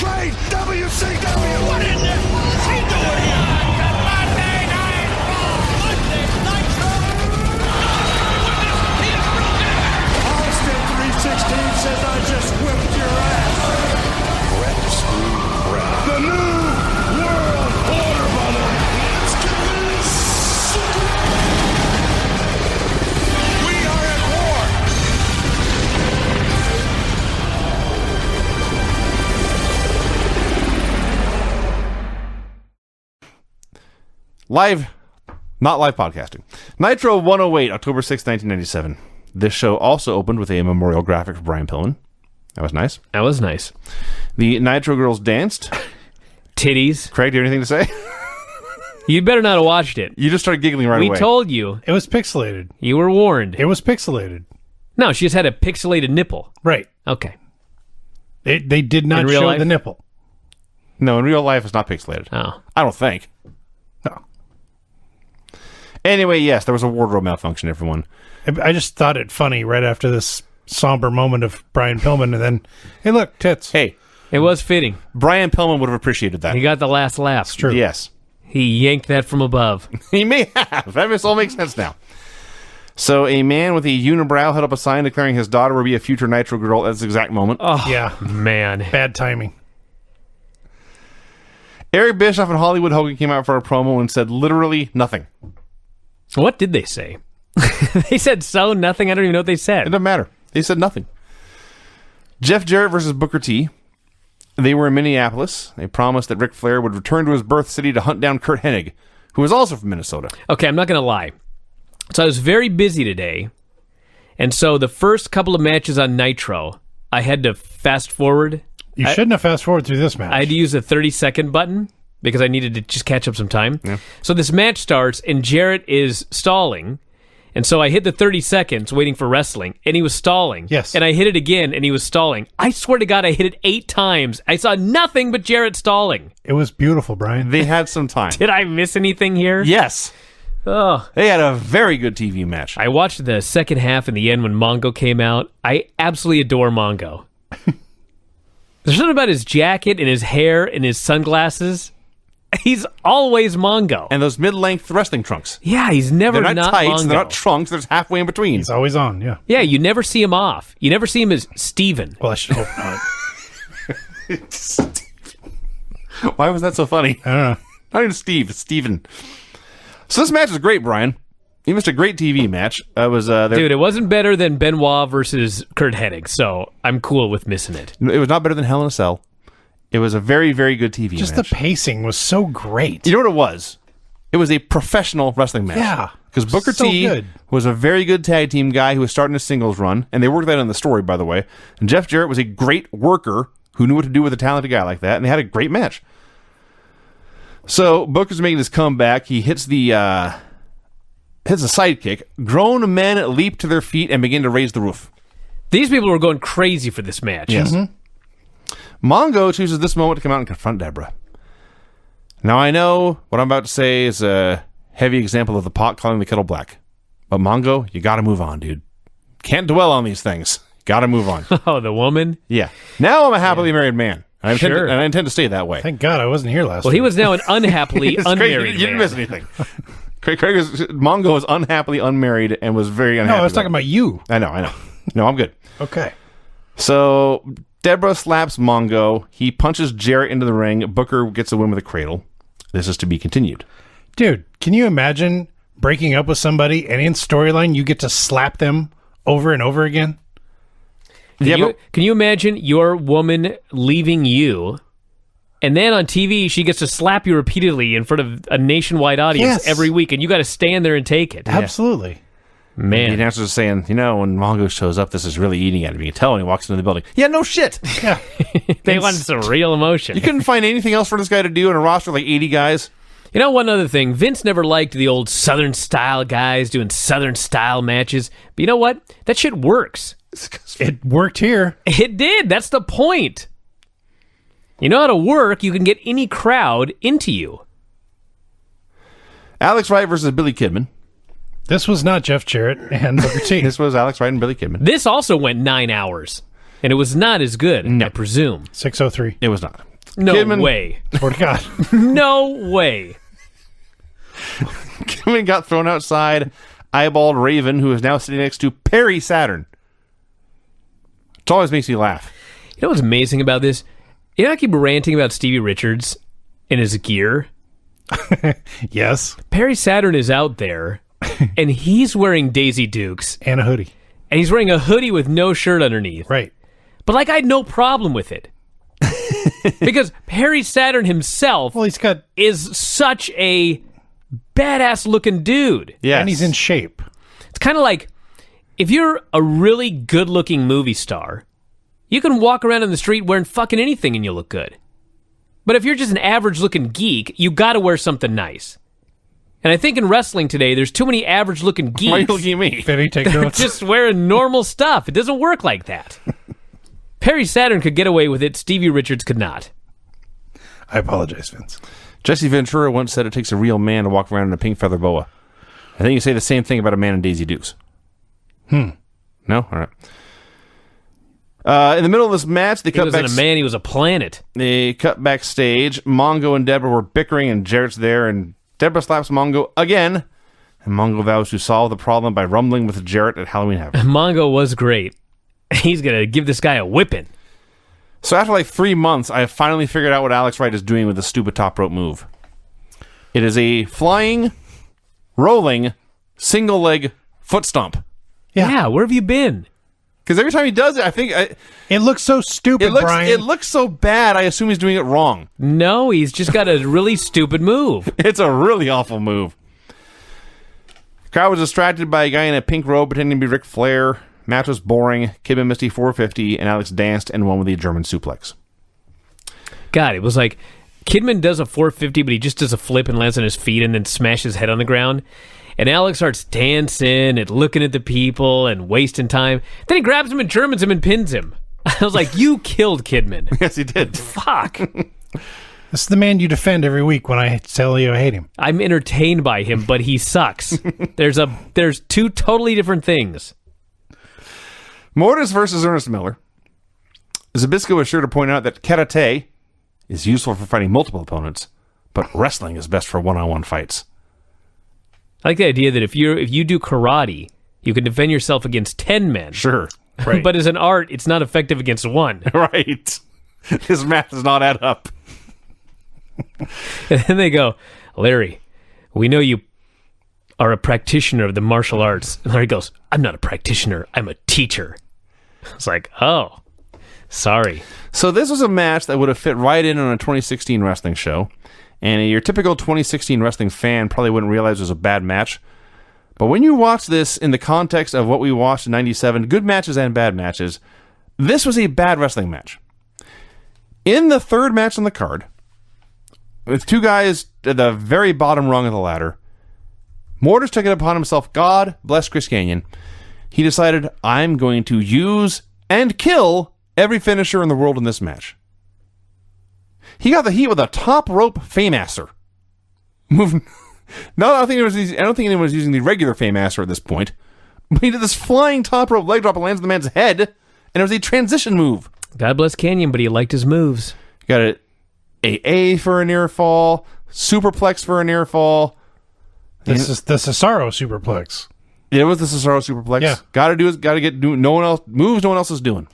trade WCW. What in the hell is he doing here? Monday Night Raw. Monday Nitro. He is broken. Austin 316 says I just whipped your ass. Brett screwed Brett. The new world order, brother. Let's get this. We are at war. Live, not live podcasting. Nitro 108, October 6, 1997. This show also opened with a memorial graphic for Brian Pillman. That was nice. That was nice. The Nitro girls danced. Titties. Craig, do you have anything to say? You'd better not have watched it. You just started giggling right We away. told you. It was pixelated. You were warned. It was pixelated. No, she just had a pixelated nipple. Right. Okay. They did not In real show life? the nipple. No, in real life, it's not pixelated. Oh. I don't think. No. Anyway, yes, there was a wardrobe malfunction, everyone. I just thought it funny right after this somber moment of Brian Pillman, and then, hey, look, tits. Hey, It was fitting. Brian Pillman would have appreciated that. He got the last laugh. It's true. Yes. He yanked that from above. He may have. That all makes sense now. So a man with a unibrow held up a sign declaring his daughter would be a future Nitro girl at this exact moment. Oh, Yeah. man. Bad timing. Eric Bischoff and Hollywood Hogan came out for a promo and said literally nothing. What did they say? They said so nothing. I don't even know what they It said. doesn't matter. They said nothing. Jeff Jarrett versus Booker T. They were in Minneapolis. They promised that Ric Flair would return to his birth city to hunt down Kurt Hennig, who was also from Minnesota. Okay, I'm not going to lie. So I was very busy today, and so the first couple of matches on Nitro, I had to fast forward. You shouldn't have fast forward through this match. I had to use the 30-second button because I needed to just catch up some time. Yeah. So this match starts, and Jarrett is stalling, and so I hit the 30 seconds waiting for wrestling, and he was stalling. Yes. And I hit it again, and he was stalling. I swear to God, I hit it 8 times. I saw nothing but Jarrett stalling. It was beautiful, Brian. They had some time. Did I miss anything here? Yes. Oh. They had a very good TV match. I watched the second half in the end when Mongo came out. I absolutely adore Mongo. There's something about his jacket and his hair and his sunglasses. He's always Mongo. And those mid-length wrestling trunks. Yeah, he's never They're not tights, Mongo. they're not trunks, they're just halfway in between. He's always on, yeah. Yeah, you never see him off. You never see him as Steven. Well, I should hope not. Why was that so funny? I don't know. Not even Steve, it's Steven. So this match was great, Brian. You missed a great TV match. Dude, it wasn't better than Benoit versus Kurt Hennig, so I'm cool with missing it. It was not better than Hell in a Cell. It was a very, very good TV Just match. the pacing was so great. You know what it was? It was a professional wrestling match. Yeah. Because Booker So T good. was a very good tag team guy who was starting a singles run, and they worked that in the story, by the way. And Jeff Jarrett was a great worker who knew what to do with a talented guy like that, and they had a great match. So Booker's making his comeback. He hits a sidekick. Grown men leap to their feet and begin to raise the roof. These people were going crazy for this match. Yes. Mongo chooses this moment to come out and confront Deborah. Now, I know what I'm about to say is a heavy example of the pot calling the kettle black. But Mongo, you gotta move on, dude. Can't dwell on these things. Gotta move on. Oh, the woman? Yeah. Now I'm a happily married man. And Sure. I intend to stay that way. Thank God I wasn't here last Well, week. he was now an unhappily It's Craig, unmarried you didn't man. miss anything. Mongo was unhappily unmarried and was very unhappy. No, I was talking about about you. it. I know. No, I'm good. Okay. So Deborah slaps Mongo. He punches Jarrett into the ring. Booker gets a win with a cradle. This is to be continued. Dude, can you imagine breaking up with somebody and in storyline you get to slap them over and over again? Can you imagine your woman leaving you, and then on TV she gets to slap you repeatedly in front of a nationwide audience Yes. every week, and you got to stand there and take it? Absolutely. The Man, announcer's saying, when Mongo shows up, this is really eating at him. You can tell when he walks into the building. Yeah, no shit. Yeah. they wanted some real emotion. You couldn't find anything else for this guy to do in a roster of like 80 guys. You know, one other thing, Vince never liked the old Southern style guys doing Southern style matches, but you know what? That shit works. It worked here. It did. That's the point. You know how to work, you can get any crowd into you. Alex Wright versus Billy Kidman. This was not Jeff Jarrett and Booker T. This was Alex Wright and Billy Kidman. This also went 9 hours, and it was not as good, I presume. 6:03. It was not. No Kidman- way. Swear to God. No way. Kidman got thrown outside, eyeballed Raven, who is now sitting next to Perry Saturn. It always makes me laugh. You know what's amazing about this? You know, I keep ranting about Stevie Richards and his gear. Yes. Perry Saturn is out there, and he's wearing Daisy Dukes, And a hoodie. and he's wearing a hoodie with no shirt underneath. Right. But, like, I had no problem with it. Because Perry Saturn himself Well, he's got, is such a badass-looking dude. Yes. and he's in shape. It's kind of like, if you're a really good-looking movie star, you can walk around in the street wearing fucking anything and you look good. But if you're just an average-looking geek, you got to wear something nice. And I think in wrestling today, there's too many average-looking Why are you geeks looking at me? Vinny, take notes. just wearing normal stuff. It doesn't work like that. Perry Saturn could get away with it. Stevie Richards could not. I apologize, Vince. Jesse Ventura once said it takes a real man to walk around in a pink feather boa. I think you say the same thing about a man in Daisy Dukes. No? All right. In the middle of this match, He wasn't a man, he was a planet. They cut backstage. Mongo and Deborah were bickering, and Jarrett's there, and Deborah slaps Mongo again. And Mongo vows to solve the problem by rumbling with Jarrett at Halloween Havoc. Mongo was great. He's going to give this guy a whipping. So after like 3 months, I have finally figured out what Alex Wright is doing with the stupid top rope move. It is a flying, rolling, single leg foot stomp. Yeah, where have you been? Because every time he does it, I think It looks so stupid, Brian. it looks so bad. I assume he's doing it wrong. No, he's just got a really stupid move. It's a really awful move. The crowd was distracted by a guy in a pink robe pretending to be Ric Flair. Match was boring. Kidman missed a 450, and Alex danced and won with the German suplex. God, it was like Kidman does a 450, but he just does a flip and lands on his feet and then smashes his head on the ground. And Alex starts dancing and looking at the people and wasting time. Then he grabs him and Germans him and pins him. I was like, you killed Kidman. Yes, he did. Fuck. This is the man you defend every week when I tell you I hate him. I'm entertained by him, but he sucks. There's two totally different things. Mortis versus Ernest Miller. Zbyszko was sure to point out that karate is useful for fighting multiple opponents, but wrestling is best for one-on-one fights. I like the idea that if you do karate, you can defend yourself against 10 men. Sure. Right. But as an art, it's not effective against one. Right. His math does not add up. And then they go, Larry, we know you are a practitioner of the martial arts. And Larry goes, I'm not a practitioner. I'm a teacher. It's like, oh, sorry. So this was a match that would have fit right in on a 2016 wrestling show. And your typical 2016 wrestling fan probably wouldn't realize it was a bad match. But when you watch this in the context of what we watched in 97, good matches and bad matches, this was a bad wrestling match. In the third match on the card, with two guys at the very bottom rung of the ladder, Mortis took it upon himself, God bless Chris Kanyon, he decided, I'm going to use and kill every finisher in the world in this match. He got the heat with a top rope Fameasser. Move. No, I don't think anyone was using the regular Fameasser at this point. But he did this flying top rope leg drop and lands on the man's head, and it was a transition move. God bless Canyon, but he liked his moves. Got it. AA for a near fall, superplex for a near fall. This is the Cesaro superplex. It was the Cesaro superplex. Yeah. Got to get no one else moves. No one else is doing.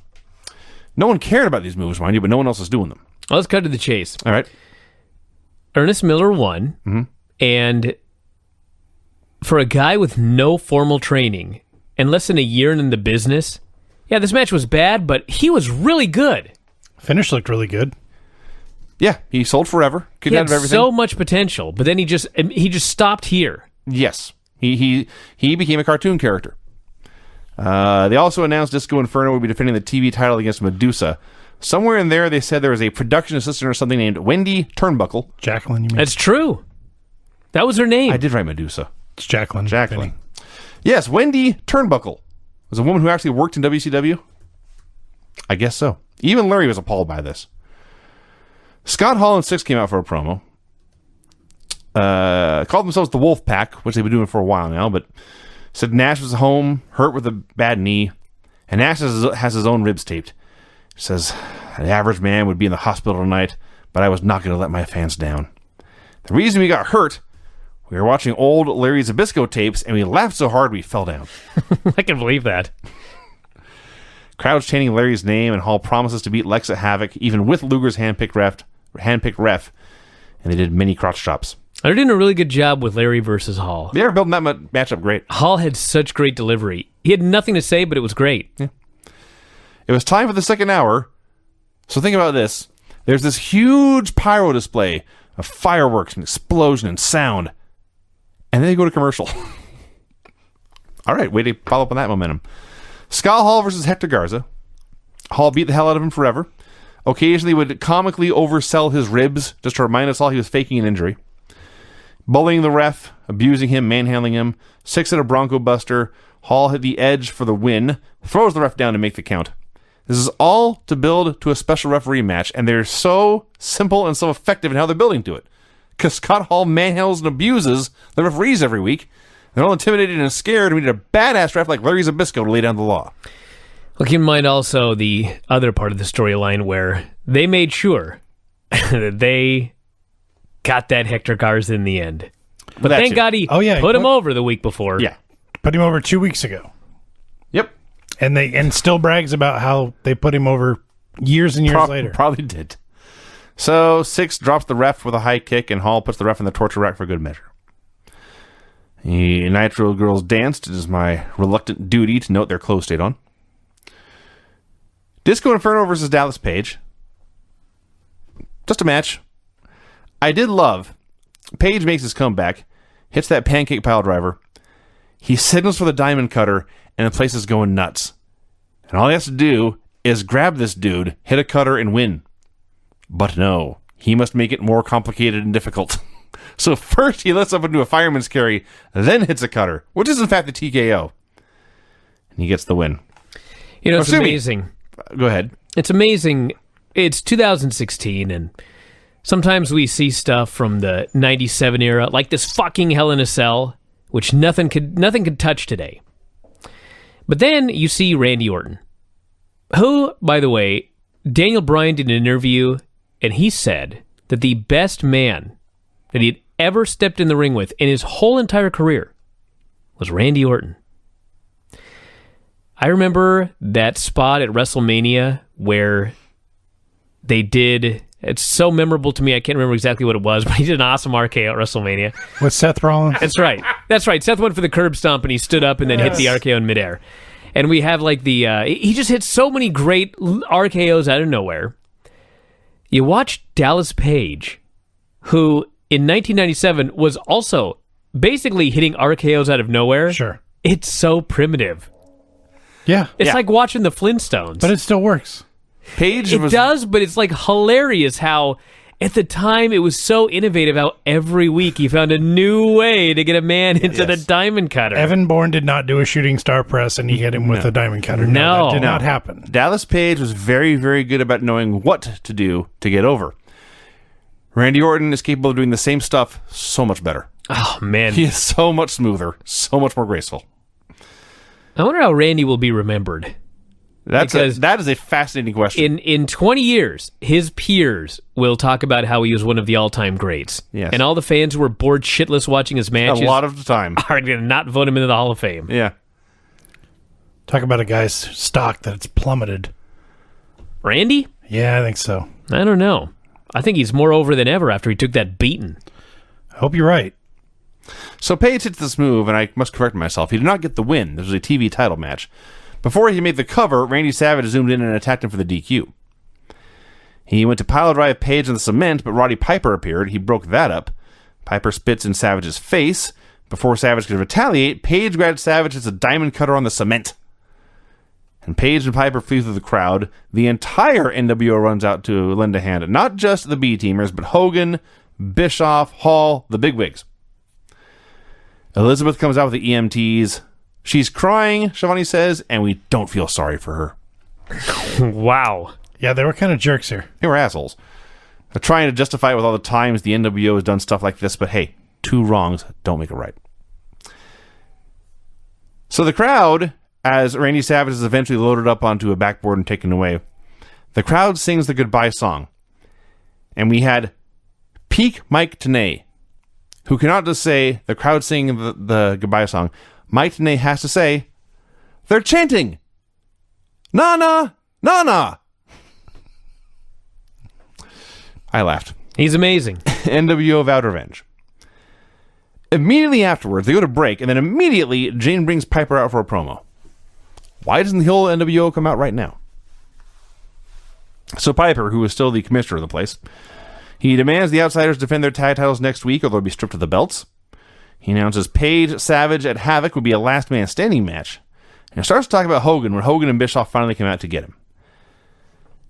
No one cared about these moves, mind you, but no one else is doing them. Well, let's cut to the chase. All right. Ernest Miller won, and for a guy with no formal training and less than a year in the business, yeah, this match was bad, but he was really good. Finish looked really good. Yeah, he sold forever. Could He out had of everything. so much potential, but then he just stopped here. Yes, he became a cartoon character. They also announced Disco Inferno would be defending the TV title against Medusa. Somewhere in there, they said there was a production assistant or something named Wendy Turnbuckle. Jacqueline, you mean? That's true. That was her name. I did write Medusa. It's Jacqueline. Jacqueline. Vinny. Yes, Wendy Turnbuckle was a woman who actually worked in WCW. I guess so. Even Larry was appalled by this. Scott Hall and Six came out for a promo. Called themselves the Wolf Pack, which they've been doing for a while now, but said Nash was home, hurt with a bad knee, and Nash has his own ribs taped. He says, an average man would be in the hospital tonight, but I was not going to let my fans down. The reason we got hurt, we were watching old Larry Zbyszko tapes, and we laughed so hard we fell down. I can believe that. Crowds chanting Larry's name, and Hall promises to beat Lex at Havoc, even with Luger's handpicked ref, and they did many crotch chops. They're doing a really good job with Larry versus Hall. They were building that matchup great. Hall had such great delivery. He had nothing to say, but it was great. Yeah. It was time for the second hour, so think about this. There's this huge pyro display of fireworks and explosion and sound, and then they go to commercial. All right, way to follow up on that momentum. Scott Hall versus Hector Garza. Hall beat the hell out of him forever. Occasionally would comically oversell his ribs just to remind us all he was faking an injury. Bullying the ref, abusing him, manhandling him. 6 at a Bronco Buster. Hall hit the edge for the win. Throws the ref down to make the count. This is all to build to a special referee match, and they're so simple and so effective in how they're building to it. Because Scott Hall manhandles and abuses the referees every week. They're all intimidated and scared, and we need a badass ref like Larry Zbyszko to lay down the law. Well, keep in mind also the other part of the storyline where they made sure that they got that Hector Garza in the end. But thank God he put him over the week before. Yeah. Put him over 2 weeks ago. Yep. And still brags about how they put him over years and years later. Probably did. So 6 drops the ref with a high kick, and Hall puts the ref in the torture rack for good measure. The Nitro girls danced. It is my reluctant duty to note their clothes stayed on. Disco Inferno versus Dallas Page. Just a match. I did love. Page makes his comeback, hits that pancake pile driver. He signals for the diamond cutter, and the place is going nuts. And all he has to do is grab this dude, hit a cutter, and win. But no, he must make it more complicated and difficult. So first he lets up into a fireman's carry, then hits a cutter, which is in fact the TKO. And he gets the win. You know, it's amazing. Go ahead. It's amazing. It's 2016, and sometimes we see stuff from the 97 era, like this fucking Hell in a Cell, which nothing could touch today. But then you see Randy Orton, who, by the way, Daniel Bryan did an interview, and he said that the best man that he'd ever stepped in the ring with in his whole entire career was Randy Orton. I remember that spot at WrestleMania where they did, it's so memorable to me, I can't remember exactly what it was, but he did an awesome RKO at WrestleMania. With Seth Rollins? That's right. That's right. Seth went for the curb stomp and he stood up and then hit the RKO in midair. And we have like he just hit so many great RKOs out of nowhere. You watch Dallas Page, who in 1997 was also basically hitting RKOs out of nowhere. Sure. It's so primitive. Yeah. It's like watching the Flintstones. But it still works. Page It does, but it's like hilarious how at the time it was so innovative how every week he found a new way to get a man into the diamond cutter. Evan Bourne did not do a shooting star press and he hit him with a diamond cutter. No. That did not happen. Dallas Page was very, very good about knowing what to do to get over. Randy Orton is capable of doing the same stuff so much better. Oh, man. He is so much smoother, so much more graceful. I wonder how Randy will be remembered. That is a fascinating question. In 20 years, his peers will talk about how he was one of the all-time greats. Yes. And all the fans who were bored shitless watching his matches a lot of the time are going to not vote him into the Hall of Fame. Yeah. Talk about a guy's stock that's plummeted. Randy? Yeah, I think so. I don't know. I think he's more over than ever after he took that beating. I hope you're right. So Page hits this move, and I must correct myself. He did not get the win. This was a TV title match. Before he made the cover, Randy Savage zoomed in and attacked him for the DQ. He went to pile drive Page on the cement, but Roddy Piper appeared. He broke that up. Piper spits in Savage's face. Before Savage could retaliate, Page grabbed Savage as a diamond cutter on the cement. And Page and Piper flew through the crowd. The entire NWO runs out to lend a hand. Not just the B-teamers, but Hogan, Bischoff, Hall, the bigwigs. Elizabeth comes out with the EMTs. She's crying, Shivani says, and we don't feel sorry for her. Wow. Yeah, they were kind of jerks here. They were assholes. They're trying to justify it with all the times the NWO has done stuff like this, but hey, 2 wrongs don't make a right. So the crowd, as Randy Savage is eventually loaded up onto a backboard and taken away, the crowd sings the goodbye song. And we had peak Mike Tenay, who cannot just say, the crowd singing the goodbye song. Mike Tenay has to say, they're chanting, "Na-na, na-na." I laughed. He's amazing. NWO vowed revenge. Immediately afterwards, they go to break, and then immediately Jane brings Piper out for a promo. Why doesn't the whole NWO come out right now? So Piper, who is still the commissioner of the place, he demands the Outsiders defend their tag titles next week, or they'll be stripped of the belts. He announces Paige Savage at Havoc would be a last man standing match. And starts to talk about Hogan when Hogan and Bischoff finally come out to get him.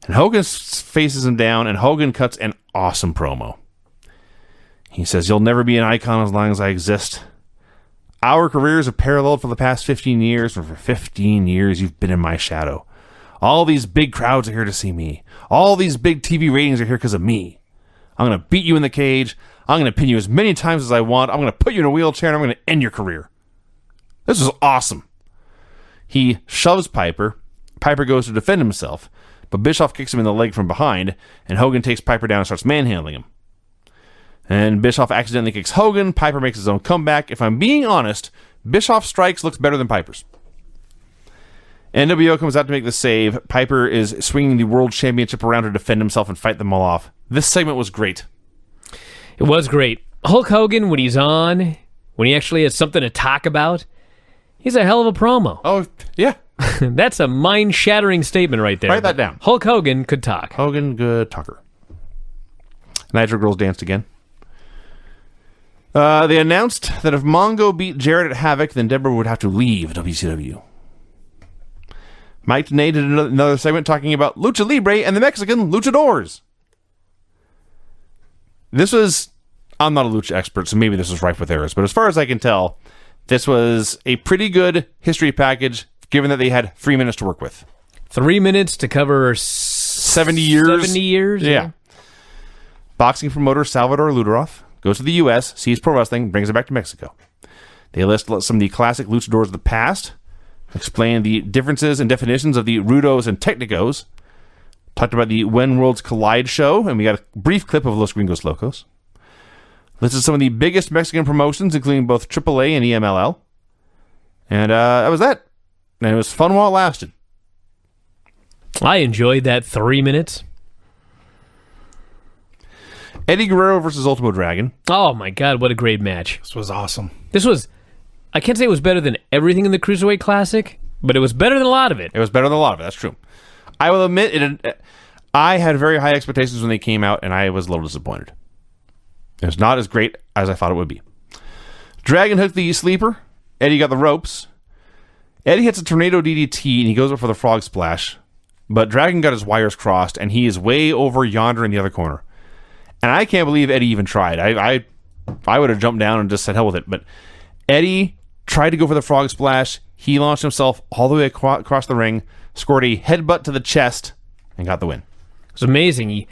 And Hogan faces him down, and Hogan cuts an awesome promo. He says, "You'll never be an icon as long as I exist. Our careers have paralleled for the past 15 years, and for 15 years you've been in my shadow. All these big crowds are here to see me. All these big TV ratings are here because of me. I'm going to beat you in the cage. I'm going to pin you as many times as I want. I'm going to put you in a wheelchair, and I'm going to end your career." This is awesome. He shoves Piper. Piper goes to defend himself, but Bischoff kicks him in the leg from behind, and Hogan takes Piper down and starts manhandling him. And Bischoff accidentally kicks Hogan. Piper makes his own comeback. If I'm being honest, Bischoff's strikes looks better than Piper's. NWO comes out to make the save. Piper is swinging the World Championship around to defend himself and fight them all off. This segment was great. It was great. Hulk Hogan, when he's on, when he actually has something to talk about, he's a hell of a promo. Oh, yeah. That's a mind-shattering statement right there. Write that down. Hulk Hogan could talk. Hogan, good talker. Nitro Girls danced again. They announced that if Mongo beat Jarrett at Havoc, then Deborah would have to leave WCW. Mike Tenay did another segment talking about Lucha Libre and the Mexican Luchadors. This was... I'm not a lucha expert, so maybe this was rife with errors, but as far as I can tell, this was a pretty good history package, given that they had 3 minutes to work with. 3 minutes to cover 70 years? 70 years? Yeah. Boxing promoter Salvador Luderoff goes to the U.S., sees pro wrestling, brings it back to Mexico. They list some of the classic luchadors of the past, explain the differences and definitions of the Rudos and Technicos, talked about the When Worlds Collide show, and we got a brief clip of Los Gringos Locos. Listed some of the biggest Mexican promotions, including both AAA and EMLL. And that was that. And it was fun while it lasted. I enjoyed that 3 minutes. Eddie Guerrero versus Ultimo Dragon. Oh my God, what a great match. This was awesome. This was, I can't say it was better than everything in the Cruiserweight Classic, but it was better than a lot of it. It was better than a lot of it, that's true. I will admit, I had very high expectations when they came out, and I was a little disappointed. It was not as great as I thought it would be. Dragon hooked the sleeper. Eddie got the ropes. Eddie hits a tornado DDT, and he goes up for the frog splash. But Dragon got his wires crossed, and he is way over yonder in the other corner. And I can't believe Eddie even tried. I would have jumped down and just said hell with it. But Eddie tried to go for the frog splash. He launched himself all the way across the ring, scored a headbutt to the chest, and got the win. It was amazing.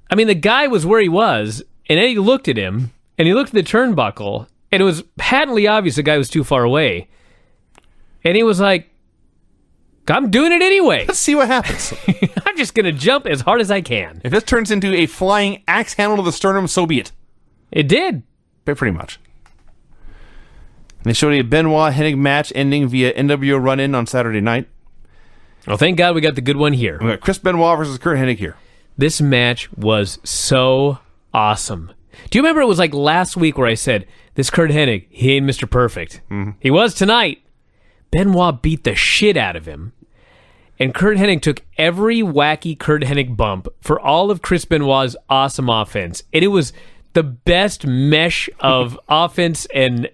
The guy was where he was, and Eddie looked at him, and he looked at the turnbuckle, and it was patently obvious the guy was too far away. And he was like, I'm doing it anyway. Let's see what happens. I'm just going to jump as hard as I can. If this turns into a flying axe handle to the sternum, so be it. It did. But pretty much. And they showed a Benoit Hennig match ending via NWO run-in on Saturday night. Well, thank God we got the good one here. We got Chris Benoit versus Kurt Hennig here. This match was so awesome. Do you remember it was like last week where I said, this Kurt Hennig, he ain't Mr. Perfect. Mm-hmm. He was tonight. Benoit beat the shit out of him. And Kurt Hennig took every wacky Kurt Hennig bump for all of Chris Benoit's awesome offense. And it was the best mesh of offense and,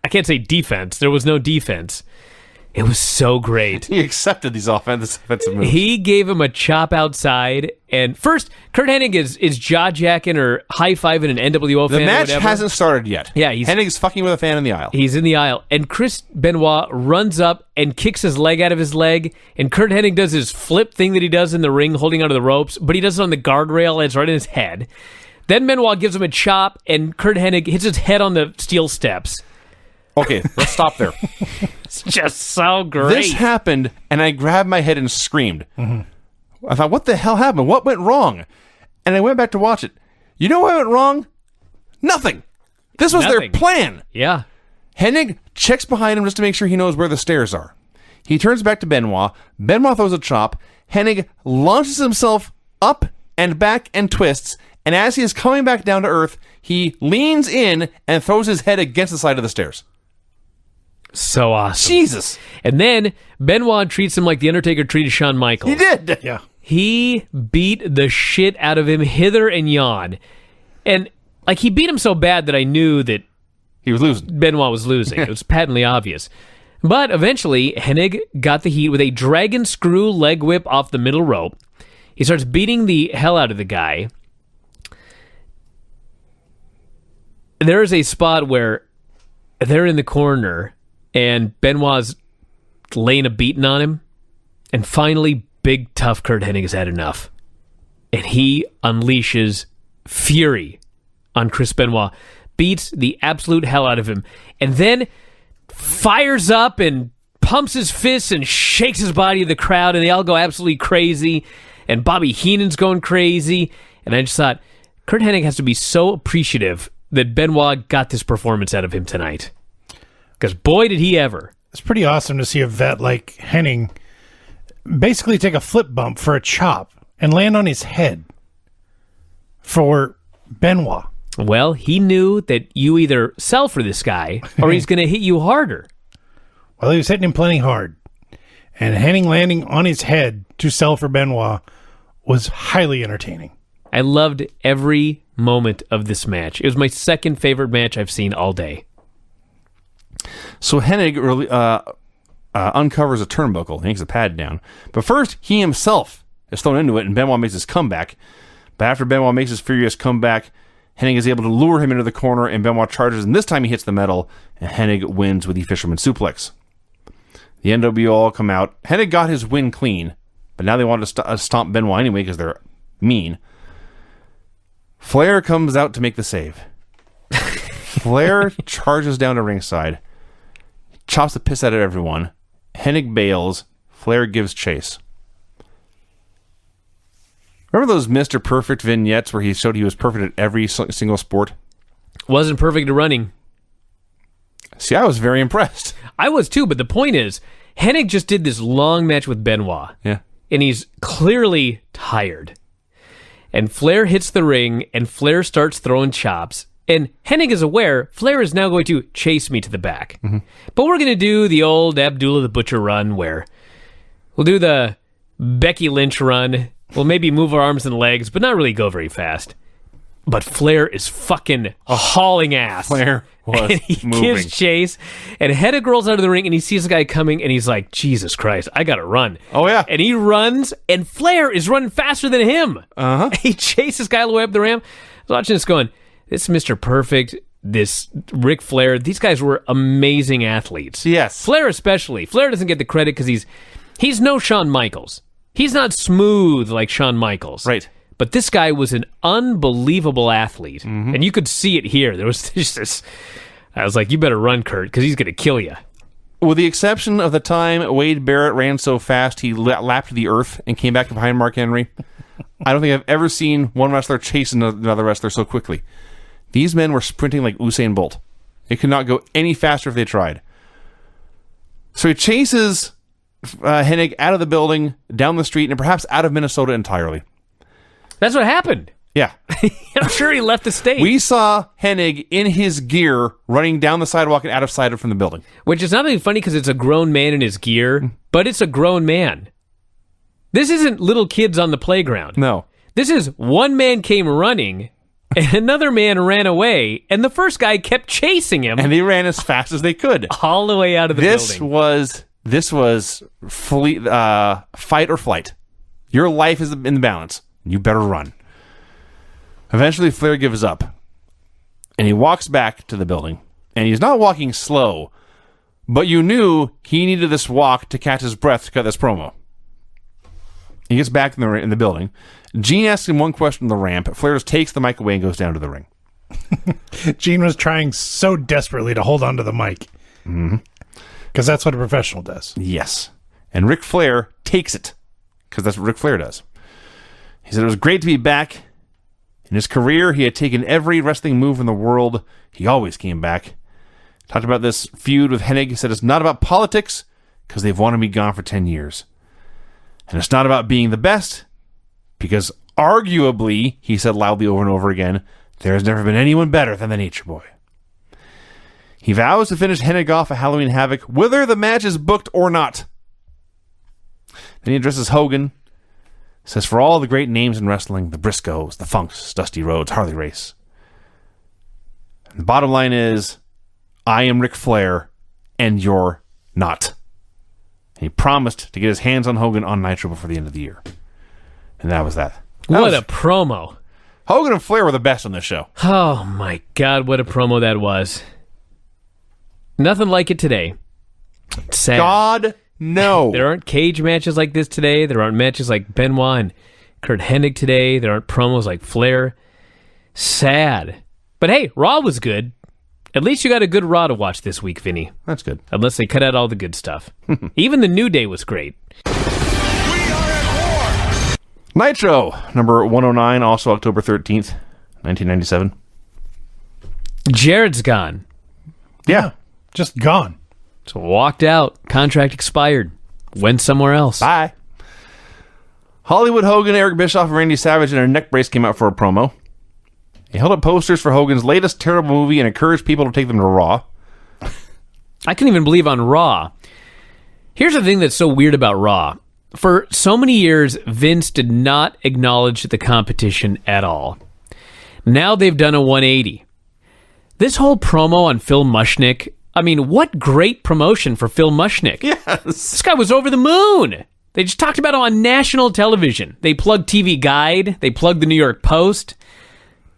I can't say defense. There was no defense. It was so great. He accepted these offensive moves. He gave him a chop outside. And first, Kurt Hennig is jaw-jacking or high-fiving an NWO fan. The match or whatever. hasn't started yet. Yeah, Hennig's fucking with a fan in the aisle. He's in the aisle. And Chris Benoit runs up and kicks his leg out of his leg. And Kurt Hennig does his flip thing that he does in the ring, holding onto the ropes. But he does it on the guardrail, and it's right in his head. Then Benoit gives him a chop, and Kurt Hennig hits his head on the steel steps. Okay, let's stop there. It's just so great. This happened, and I grabbed my head and screamed. Mm-hmm. I thought, what the hell happened? What went wrong? and I went back to watch it. You know what went wrong? Nothing. This was their Nothing. plan. Yeah. Hennig checks behind him just to make sure he knows where the stairs are. He turns back to Benoit. Benoit throws a chop. Hennig launches himself up and back and twists. And as he is coming back down to earth, he leans in and throws his head against the side of the stairs. So awesome. Jesus. And then Benoit treats him like The Undertaker treated Shawn Michaels. He did. Yeah. He beat the shit out of him hither and yon. And like he beat him so bad that I knew that He was losing. Benoit was losing. It was patently obvious. But eventually, Hennig got the heat with a dragon screw leg whip off the middle rope. He starts beating the hell out of the guy. There is a spot where they're in the corner and Benoit's laying a beating on him. And finally, big tough Curt Hennig has had enough. And he unleashes fury on Chris Benoit. Beats the absolute hell out of him. And then fires up and pumps his fists and shakes his body to the crowd. And they all go absolutely crazy. And Bobby Heenan's going crazy. And I just thought, Curt Hennig has to be so appreciative that Benoit got this performance out of him tonight. Because boy, did he ever. It's pretty awesome to see a vet like Hennig basically take a flip bump for a chop and land on his head for Benoit. Well, he knew that you either sell for this guy or he's going to hit you harder. Well, he was hitting him plenty hard. And Hennig landing on his head to sell for Benoit was highly entertaining. I loved every moment of this match. It was my second favorite match I've seen all day. So Hennig really, uncovers a turnbuckle. He takes the pad down. But first, he himself is thrown into it, and Benoit makes his comeback. But after Benoit makes his furious comeback, Hennig is able to lure him into the corner, and Benoit charges, and this time he hits the metal, and Hennig wins with the fisherman suplex. The NWO all come out. Hennig got his win clean, but now they want to stomp Benoit anyway because they're mean. Flair comes out to make the save. Flair charges down to ringside, chops the piss out of everyone. Hennig bails. Flair gives chase. Remember those Mr. Perfect vignettes where he showed he was perfect at every single sport? Wasn't perfect at running. See, I was very impressed. I was too, but the point is, Hennig just did this long match with Benoit. Yeah. And he's clearly tired. And Flair hits the ring, and Flair starts throwing chops. And Hennig is aware Flair is now going to chase me to the back. Mm-hmm. But we're going to do the old Abdullah the Butcher run where we'll do the Becky Lynch run. We'll maybe move our arms and legs, but not really go very fast. But Flair is fucking hauling ass. Flair was and he moving. gives chase, and Hennig rolls out of the ring, and he sees the guy coming, and he's like, Jesus Christ, I gotta run. Oh, yeah. And he runs, and Flair is running faster than him. Uh-huh. He chases this guy all the way up the ramp. I was watching this going, this Mr. Perfect, this Ric Flair, these guys were amazing athletes. Yes. Flair especially. Flair doesn't get the credit because he's no Shawn Michaels. He's not smooth like Shawn Michaels. Right. But this guy was an unbelievable athlete. Mm-hmm. And you could see it here. There was just this... I was like, you better run, Kurt, because he's going to kill you. With the exception of the time Wade Barrett ran so fast he lapped the earth and came back behind Mark Henry, I don't think I've ever seen one wrestler chase another wrestler so quickly. These men were sprinting like Usain Bolt. They could not go any faster if they tried. So he chases Hennig out of the building, down the street, and perhaps out of Minnesota entirely. That's what happened. Yeah. I'm sure he left the state. We saw Hennig in his gear running down the sidewalk and out of sight from the building. Which is not only funny because it's a grown man in his gear, but it's a grown man. This isn't little kids on the playground. No. This is one man came running, and another man ran away, and the first guy kept chasing him. And they ran as fast as they could. All the way out of the building. This was fully fight or flight. Your life is in the balance. You better run. Eventually, Flair gives up, and he walks back to the building. And he's not walking slow, but you knew he needed this walk to catch his breath to cut this promo. He gets back in the building. Gene asks him one question on the ramp. Flair just takes the mic away and goes down to the ring. Gene was trying so desperately to hold on to the mic. Because that's what a professional does. Yes. And Ric Flair takes it, because that's what Ric Flair does. He said, it was great to be back. In his career, he had taken every wrestling move in the world. He always came back. Talked about this feud with Hennig. He said it's not about politics because they've wanted me gone for 10 years. And it's not about being the best because arguably, he said loudly over and over again, there has never been anyone better than the Nature Boy. He vows to finish Hennig off at Halloween Havoc, whether the match is booked or not. Then he addresses Hogan. Says, for all the great names in wrestling, the Briscoes, the Funks, Dusty Rhodes, Harley Race. And the bottom line is, I am Ric Flair, and you're not. And he promised to get his hands on Hogan on Nitro before the end of the year. And that was that. What a promo. Hogan and Flair were the best on this show. Oh, my God, what a promo that was. Nothing like it today. Sad. God, no. There aren't cage matches like this today. There aren't matches like Benoit and Kurt Hennig today. There aren't promos like Flair. Sad. But hey, Raw was good. At least you got a good Raw to watch this week, Vinny. That's good. Unless they cut out all the good stuff. Even the New Day was great. Nitro, number 109, also October 13th, 1997. Jarrett's gone. Yeah. Just gone. So walked out. Contract expired. Went somewhere else. Bye. Hollywood Hogan, Eric Bischoff, and Randy Savage in a neck brace came out for a promo. He held up posters for Hogan's latest terrible movie and encouraged people to take them to Raw. I couldn't even believe on Raw. Here's the thing that's so weird about Raw. For so many years, Vince did not acknowledge the competition at all. Now they've done a 180. This whole promo on Phil Mushnick, I mean, what great promotion for Phil Mushnick. Yes. This guy was over the moon. They just talked about him on national television. They plugged TV Guide. They plugged the New York Post.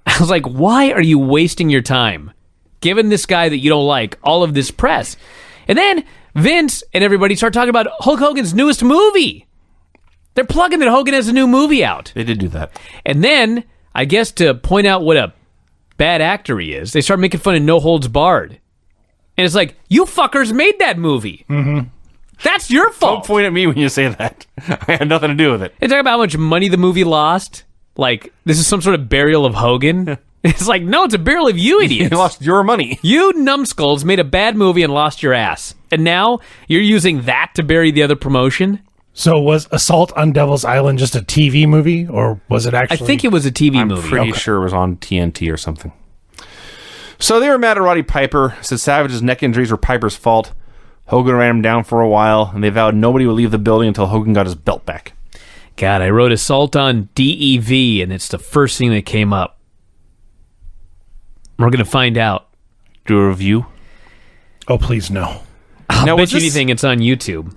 I was like, why are you wasting your time giving this guy that you don't like all of this press? And then Vince and everybody start talking about Hulk Hogan's newest movie. They're plugging that Hogan has a new movie out. They did do that. And then, I guess to point out what a bad actor he is, they start making fun of No Holds Barred. And it's like, you fuckers made that movie. Mm-hmm. That's your fault. Don't point at me when you say that. I had nothing to do with it. They talk about how much money the movie lost. Like, this is some sort of burial of Hogan. It's like, no, it's a burial of you idiots. You lost your money. You numbskulls made a bad movie and lost your ass. And now you're using that to bury the other promotion? So was Assault on Devil's Island just a TV movie, or was it actually? I think it was a TV movie. I'm pretty sure it was on TNT or something. So they were mad at Roddy Piper, said Savage's neck injuries were Piper's fault. Hogan ran him down for a while, and they vowed nobody would leave the building until Hogan got his belt back. God, I wrote Assault on DEV, and it's the first thing that came up. We're going to find out. Do a review? Oh, please, no. I'll bet you anything it's on YouTube.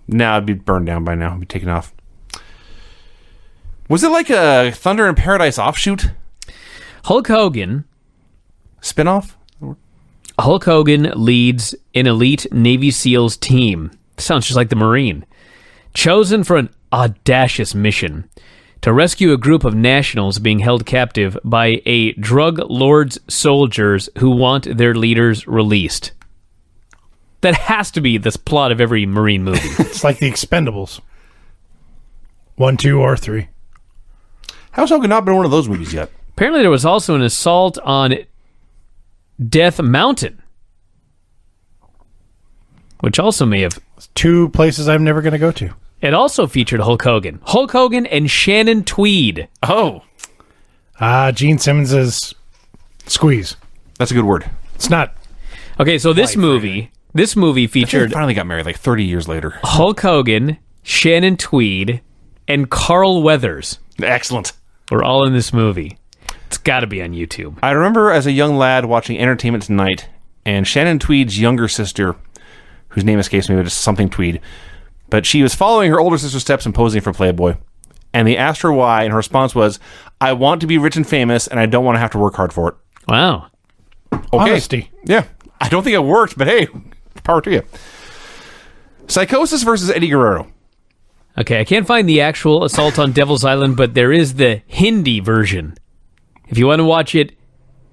Nah, it'd be burned down by now. It'd be taken off. Was it like a Thunder in Paradise offshoot? Hulk Hogan leads an elite Navy SEALs team. Sounds just like the Marine. Chosen for an audacious mission to rescue a group of nationals being held captive by a drug lord's soldiers who want their leaders released. That has to be the plot of every Marine movie. It's like the Expendables. 1, 2, or 3. How's Hogan not been in one of those movies yet? Apparently there was also an Assault on Death Mountain, which also may have... 2 places I'm never going to go to. It also featured Hulk Hogan. Hulk Hogan and Shannon Tweed. Oh. Gene Simmons's Squeeze. That's a good word. It's not... Okay, so this movie featured... They finally got married like 30 years later. Hulk Hogan, Shannon Tweed, and Carl Weathers. Excellent. We're all in this movie. It's got to be on YouTube. I remember as a young lad watching Entertainment Tonight, and Shannon Tweed's younger sister, whose name escapes me, but it's something Tweed, but she was following her older sister's steps and posing for Playboy. And they asked her why, and her response was, I want to be rich and famous, and I don't want to have to work hard for it. Wow. Okay. Honesty. Yeah. I don't think it worked, but hey, power to you. Psychosis versus Eddie Guerrero. Okay, I can't find the actual Assault on Devil's Island, but there is the Hindi version. If you want to watch it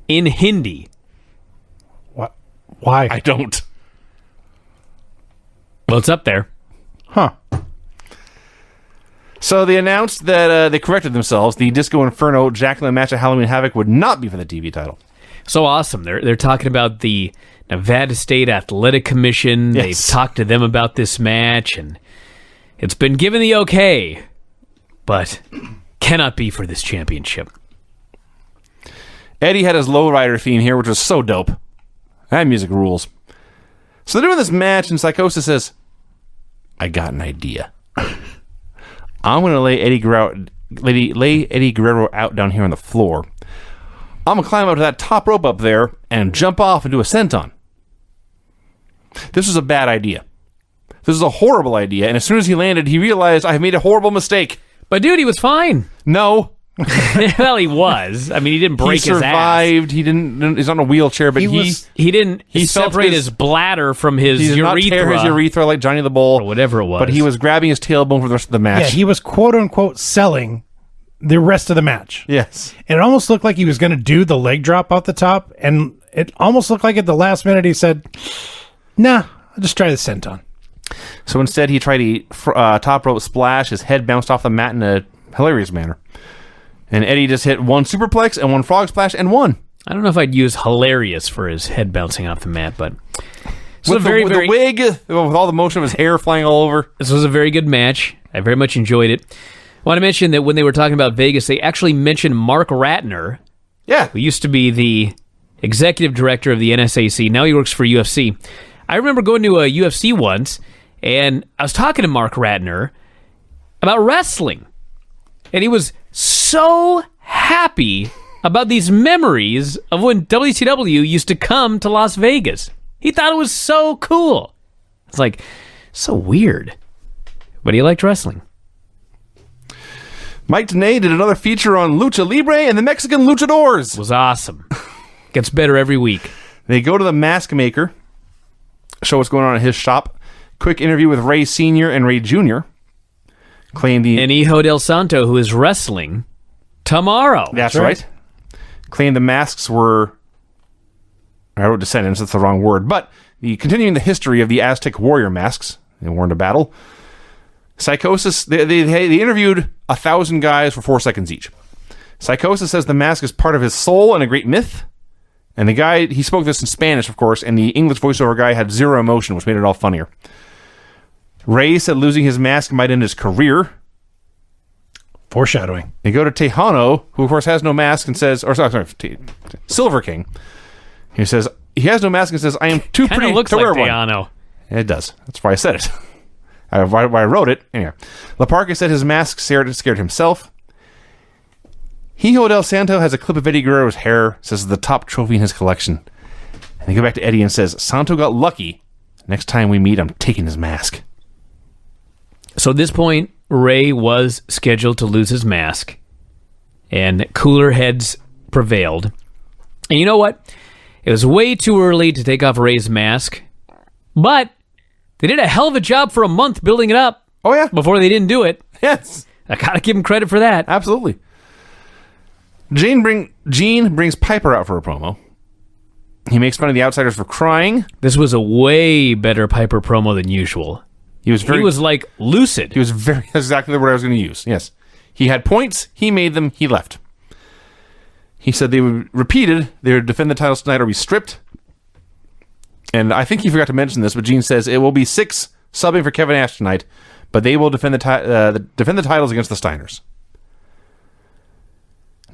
in Hindi. What? Why? I don't. Well, it's up there. Huh. So they announced that they corrected themselves. The Disco Inferno Jacqueline match at Halloween Havoc would not be for the TV title. So awesome. They're talking about the Nevada State Athletic Commission. Yes. They've talked to them about this match, and it's been given the okay, but cannot be for this championship. Eddie had his lowrider theme here, which was so dope. That music rules. So they're doing this match, and Psychosis says, I got an idea. I'm going to lay Eddie Guerrero out down here on the floor. I'm going to climb up to that top rope up there and jump off and do a senton. This was a bad idea. This was a horrible idea, and as soon as he landed, he realized I have made a horrible mistake. But dude, he was fine. No. Well, he was. I mean, he didn't break He his ass. survived. He didn't. He's on a wheelchair, but he didn't felt separate his bladder from his He did not urethra. tear his urethra like Johnny the Bull. Or whatever it was. But he was grabbing his tailbone for the rest of the match. Yeah, he was quote-unquote selling the rest of the match. Yes. And it almost looked like he was going to do the leg drop off the top, and it almost looked like at the last minute he said, nah, I'll just try the senton. So instead, he tried a top rope splash. His head bounced off the mat in a hilarious manner. And Eddie just hit one superplex and one frog splash and won. I don't know if I'd use hilarious for his head bouncing off the mat, but With the wig, with all the motion of his hair flying all over. This was a very good match. I very much enjoyed it. I want to mention that when they were talking about Vegas, they actually mentioned Mark Ratner, Yeah. who used to be the executive director of the NSAC. Now he works for UFC. I remember going to a UFC once, and I was talking to Mark Ratner about wrestling. And he was so happy about these memories of when WCW used to come to Las Vegas. He thought it was so cool. It's like, so weird. But he liked wrestling. Mike Tenay did another feature on Lucha Libre and the Mexican Luchadors. It was awesome. Gets better every week. They go to the Mask Maker, show what's going on at his shop. Quick interview with Ray Sr. and Ray Jr. Claim the... And Hijo del Santo, who is wrestling tomorrow. That's right. Claimed the masks were... I wrote descendants, that's the wrong word. But continuing the history of the Aztec warrior masks, they were in a battle. Psychosis, they interviewed 1,000 guys for 4 seconds each. Psychosis says the mask is part of his soul and a great myth. And the guy, he spoke this in Spanish, of course, and the English voiceover guy had zero emotion, which made it all funnier. Ray said losing his mask might end his career. Foreshadowing. They go to Tejano, who of course has no mask, and says, Silver King. He says, he has no mask and says, I am too Kinda pretty looks to like wear one. Tejano. It does. That's why I said it. Why I wrote it. Anyway. Laparca said his mask scared himself. Hijo del Santo has a clip of Eddie Guerrero's hair, says the top trophy in his collection. And they go back to Eddie and says, Santo got lucky. Next time we meet, I'm taking his mask. So at this point, Ray was scheduled to lose his mask, and cooler heads prevailed. And you know what? It was way too early to take off Ray's mask, but they did a hell of a job for a month building it up. Oh, yeah. Before they didn't do it. Yes. I gotta give him credit for that. Absolutely. Gene brings Piper out for a promo. He makes fun of the Outsiders for crying. This was a way better Piper promo than usual. He was like lucid. He was very... That's exactly the word I was going to use. Yes. He had points. He made them. He left. He said they would defend the titles tonight or be stripped. And I think he forgot to mention this, but Gene says it will be 6 subbing for Kevin Nash tonight, but they will defend the titles against the Steiners.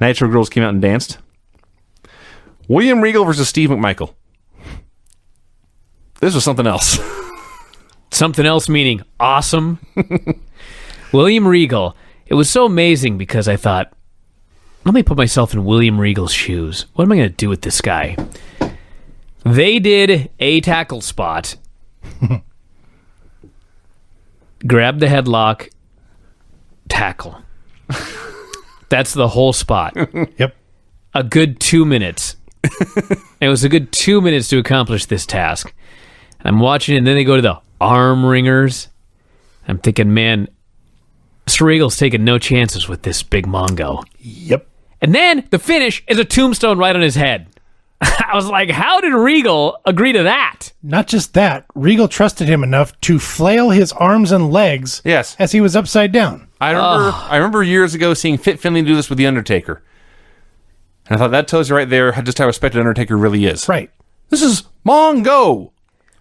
Nitro Girls came out and danced. William Regal versus Steve McMichael. This was something else. Something else meaning awesome. William Regal. It was so amazing because I thought, let me put myself in William Regal's shoes. What am I going to do with this guy? They did a tackle spot. Grab the headlock. Tackle. That's the whole spot. Yep. A good 2 minutes. It was a good 2 minutes to accomplish this task. I'm watching it, and then they go to the arm ringers. I'm thinking, man, Mr. Regal's taking no chances with this big Mongo. Yep. And then the finish is a tombstone right on his head. I was like, how did Regal agree to that? Not just that, Regal trusted him enough to flail his arms and legs Yes. as he was upside down. I remember years ago seeing Fit Finlay do this with The Undertaker. And I thought that tells you right there just how respected Undertaker really is. Right. This is Mongo.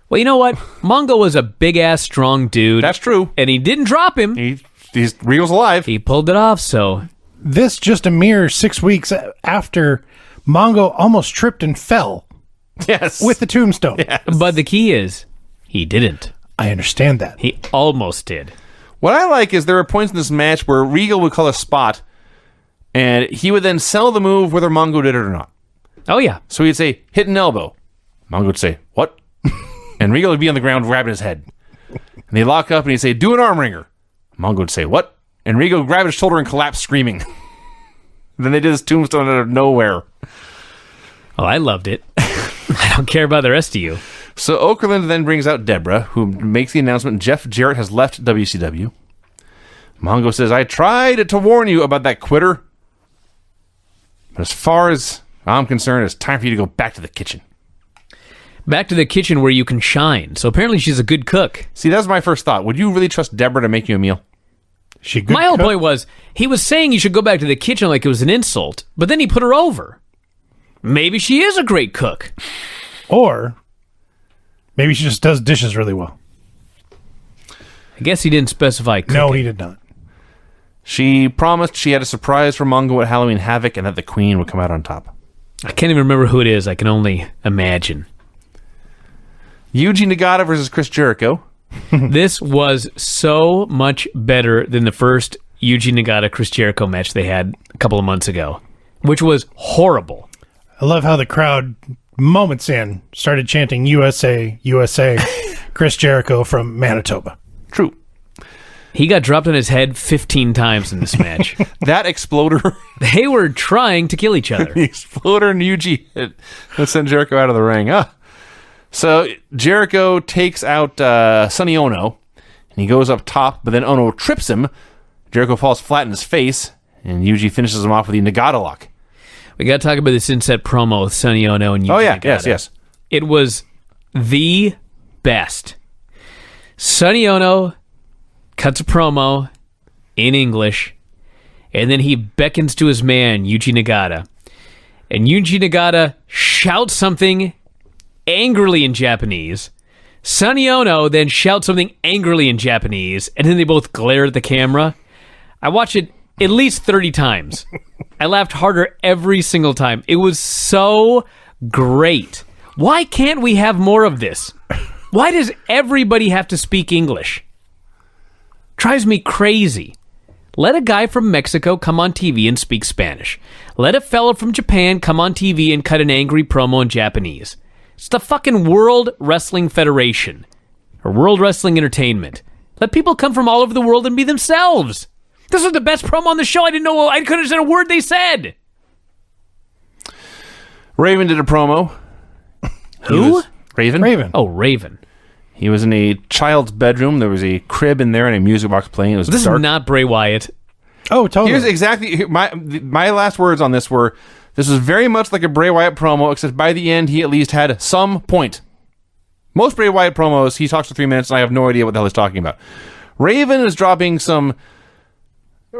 Well, you know what? Mongo was a big-ass, strong dude. That's true. And he didn't drop him. He's Regal's alive. He pulled it off, so... This just a mere 6 weeks after Mongo almost tripped and fell Yes. with the tombstone. Yes. But the key is, he didn't. I understand that. He almost did. What I like is there are points in this match where Regal would call a spot, and he would then sell the move whether Mongo did it or not. Oh, yeah. So he'd say, hit an elbow. Mongo would say, what? And Regal would be on the ground grabbing his head. And they'd lock up and he'd say, do an arm wringer. Mongo would say, what? And Regal would grab his shoulder and collapse screaming. Then they did his tombstone out of nowhere. Oh, I loved it. I don't care about the rest of you. So Okerlund then brings out Deborah, who makes the announcement Jeff Jarrett has left WCW. Mongo says, I tried to warn you about that quitter. But as far as I'm concerned, it's time for you to go back to the kitchen. Back to the kitchen where you can shine. So apparently she's a good cook. See, that's my first thought. Would you really trust Deborah to make you a meal? She good My whole cook? point was, he was saying you should go back to the kitchen like it was an insult, but then he put her over. Maybe she is a great cook. Or maybe she just does dishes really well. I guess he didn't specify cooking. No, he did not. She promised she had a surprise for Mongo at Halloween Havoc and that the Queen would come out on top. I can't even remember who it is. I can only imagine. Yuji Nagata versus Chris Jericho. This was so much better than the first Yuji Nagata Chris Jericho match they had a couple of months ago, which was horrible. I love how the crowd, moments in, started chanting USA, USA, Chris Jericho from Manitoba. True. He got dropped on his head 15 times in this match. That exploder. They were trying to kill each other. The exploder and Yuji that sent Jericho out of the ring. So Jericho takes out Sonny Ono, and he goes up top, but then Ono trips him. Jericho falls flat in his face, and Yuji finishes him off with the Nagata lock. We got to talk about this inset promo with Sonny Ono and Yuji Oh, yeah. Nagata. Yes. It was the best. Sonny Ono cuts a promo in English, and then he beckons to his man, Yuji Nagata. And Yuji Nagata shouts something angrily in Japanese. Sonny Ono then shouts something angrily in Japanese, and then they both glare at the camera. I watched it at least 30 times. I laughed harder every single time. It was so great. Why can't we have more of this? Why does everybody have to speak English? Drives me crazy. Let a guy from Mexico come on TV and speak Spanish. Let a fella from Japan come on TV and cut an angry promo in Japanese. It's the fucking World Wrestling Federation. Or World Wrestling Entertainment. Let people come from all over the world and be themselves. This was the best promo on the show. I couldn't understand a word they said. Raven did a promo. Who? Raven. Oh, Raven. He was in a child's bedroom. There was a crib in there and a music box playing. It was This dark. is not Bray Wyatt. Oh, totally. Here's exactly my last words on this were, this was very much like a Bray Wyatt promo, except by the end he at least had some point. Most Bray Wyatt promos, he talks for 3 minutes and I have no idea what the hell he's talking about. Raven is dropping some...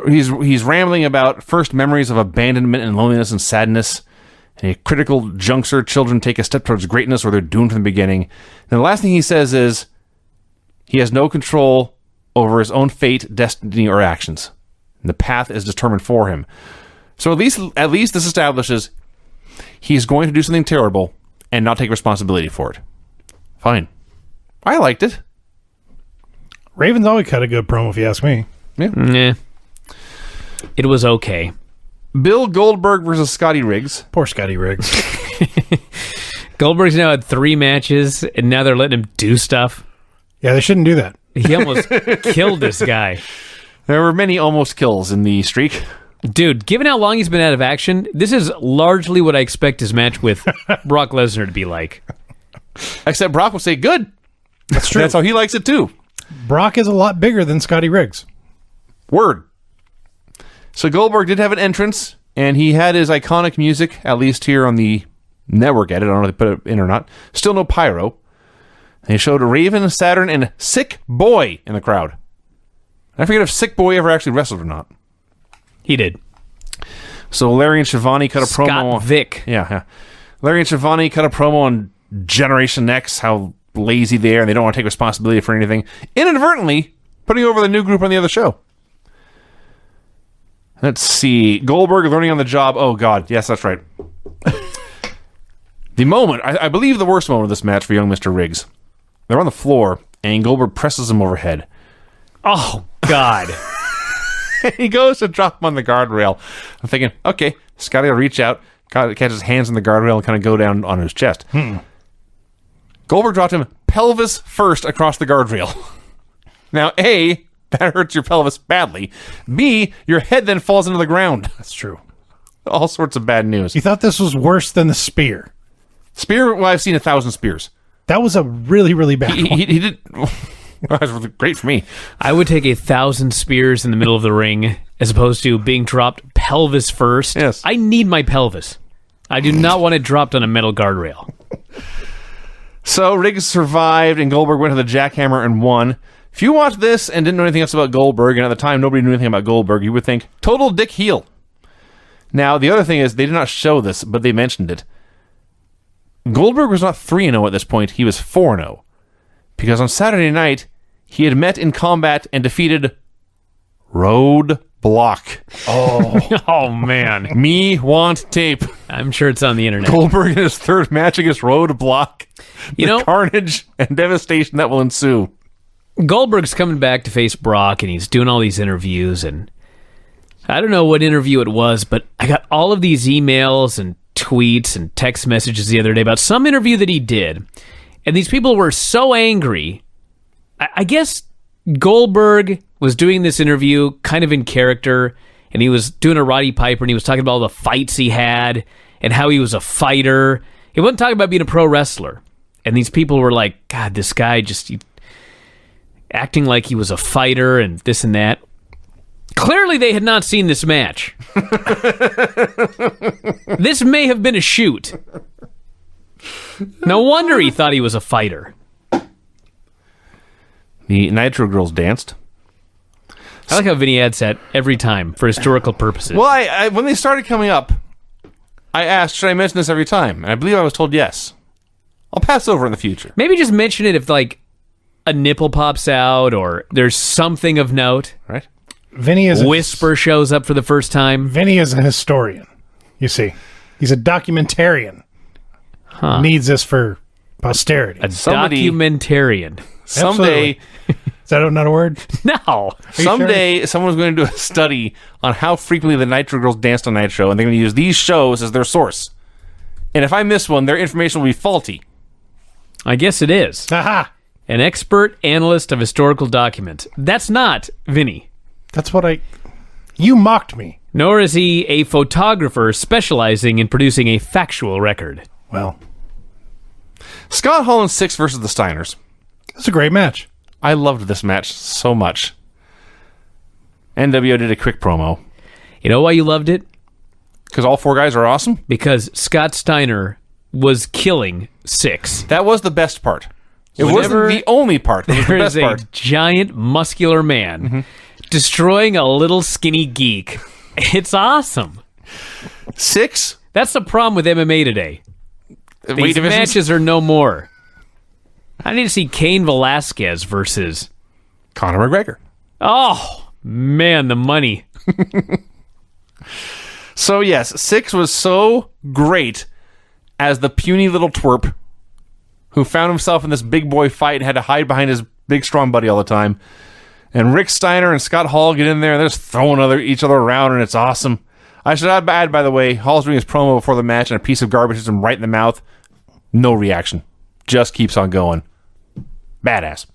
He's rambling about first memories of abandonment and loneliness and sadness. And a critical juncture, children take a step towards greatness or they're doomed from the beginning. And the last thing he says is he has no control over his own fate, destiny, or actions. And the path is determined for him. So at least this establishes he's going to do something terrible and not take responsibility for it. Fine. I liked it. Raven's always cut a good promo, if you ask me. Nah. It was okay. Bill Goldberg versus Scotty Riggs. Poor Scotty Riggs. Goldberg's now had 3 matches, and now they're letting him do stuff. Yeah, they shouldn't do that. He almost killed this guy. There were many almost kills in the streak. Dude, given how long he's been out of action, this is largely what I expect his match with Brock Lesnar to be like. Except Brock will say, good. That's true. That's how he likes it too. Brock is a lot bigger than Scotty Riggs. Word. So Goldberg did have an entrance, and he had his iconic music, at least here on the network edit. I don't know if they put it in or not. Still no pyro. They showed Raven, Saturn, and Sick Boy in the crowd. I forget if Sick Boy ever actually wrestled or not. He did. So Larry and Shivani cut a promo. Scott Vick. Yeah. Larry and Shivani cut a promo on Generation X, how lazy they are, and they don't want to take responsibility for anything. Inadvertently putting over the new group on the other show. Let's see. Goldberg learning on the job. Oh, God. Yes, that's right. The moment, I believe the worst moment of this match for young Mr. Riggs. They're on the floor, and Goldberg presses him overhead. Oh, God. He goes to drop him on the guardrail. I'm thinking, okay, Scotty will reach out, catch his hands on the guardrail, and kind of go down on his chest. Goldberg dropped him pelvis first across the guardrail. Now, A, that hurts your pelvis badly. B, your head then falls into the ground. That's true. All sorts of bad news. You thought this was worse than the spear. Spear, well, I've seen 1,000 spears. That was a really, really bad one. He did... That was really great for me. I would take 1,000 spears in the middle of the ring as opposed to being dropped pelvis first. Yes. I need my pelvis. I do not want it dropped on a metal guardrail. So Riggs survived, and Goldberg went to the jackhammer and won. If you watched this and didn't know anything else about Goldberg, and at the time nobody knew anything about Goldberg, you would think, total dick heel. Now, the other thing is, they did not show this, but they mentioned it. Goldberg was not 3-0 at this point, he was 4-0. Because on Saturday night, he had met in combat and defeated Roadblock. Oh, man. Me want tape. I'm sure it's on the internet. Goldberg in his third match against Roadblock. You know, Carnage and devastation that will ensue. Goldberg's coming back to face Brock, and he's doing all these interviews, and I don't know what interview it was, but I got all of these emails and tweets and text messages the other day about some interview that he did, and these people were so angry. I guess Goldberg was doing this interview kind of in character, and he was doing a Roddy Piper, and he was talking about all the fights he had and how he was a fighter. He wasn't talking about being a pro wrestler, and these people were like, God, this guy just... acting like he was a fighter and this and that. Clearly they had not seen this match. This may have been a shoot. No wonder he thought he was a fighter. The Nitro girls danced. I like how Vinny adds that every time for historical purposes. Well, I when they started coming up, I asked, should I mention this every time? And I believe I was told yes. I'll pass over in the future. Maybe just mention it if, like, a nipple pops out or there's something of note. Right? Vinny is Whisper shows up for the first time. Vinny is a historian. You see, he's a documentarian. Needs this for posterity. A documentarian. Someday, Is that not a word? No. someday, someone's going to do a study on how frequently the Nitro girls danced on Nitro, and they're going to use these shows as their source. And if I miss one, their information will be faulty. I guess it is. Aha! An expert analyst of historical documents. That's not Vinny. That's what You mocked me. Nor is he a photographer specializing in producing a factual record. Well, Scott Hall and Six versus the Steiners. it's a great match. I loved this match so much. NWO did a quick promo. You know why you loved it? Because all four guys are awesome? Because Scott Steiner was killing Six. That was the best part. It Whenever wasn't the only part, but it was the There best is a part. giant muscular man destroying a little skinny geek. It's awesome. Six? That's the problem with MMA today. Weight These divisions? matches are no more. I need to see Cain Velasquez versus... Conor McGregor. Oh, man, the money. So yes, Six was so great as the puny little twerp who found himself in this big boy fight and had to hide behind his big strong buddy all the time. And Rick Steiner and Scott Hall get in there and they're just throwing each other around, and it's awesome. I should add, by the way, Hall's doing his promo before the match and a piece of garbage hits him right in the mouth. No reaction. Just keeps on going. Badass.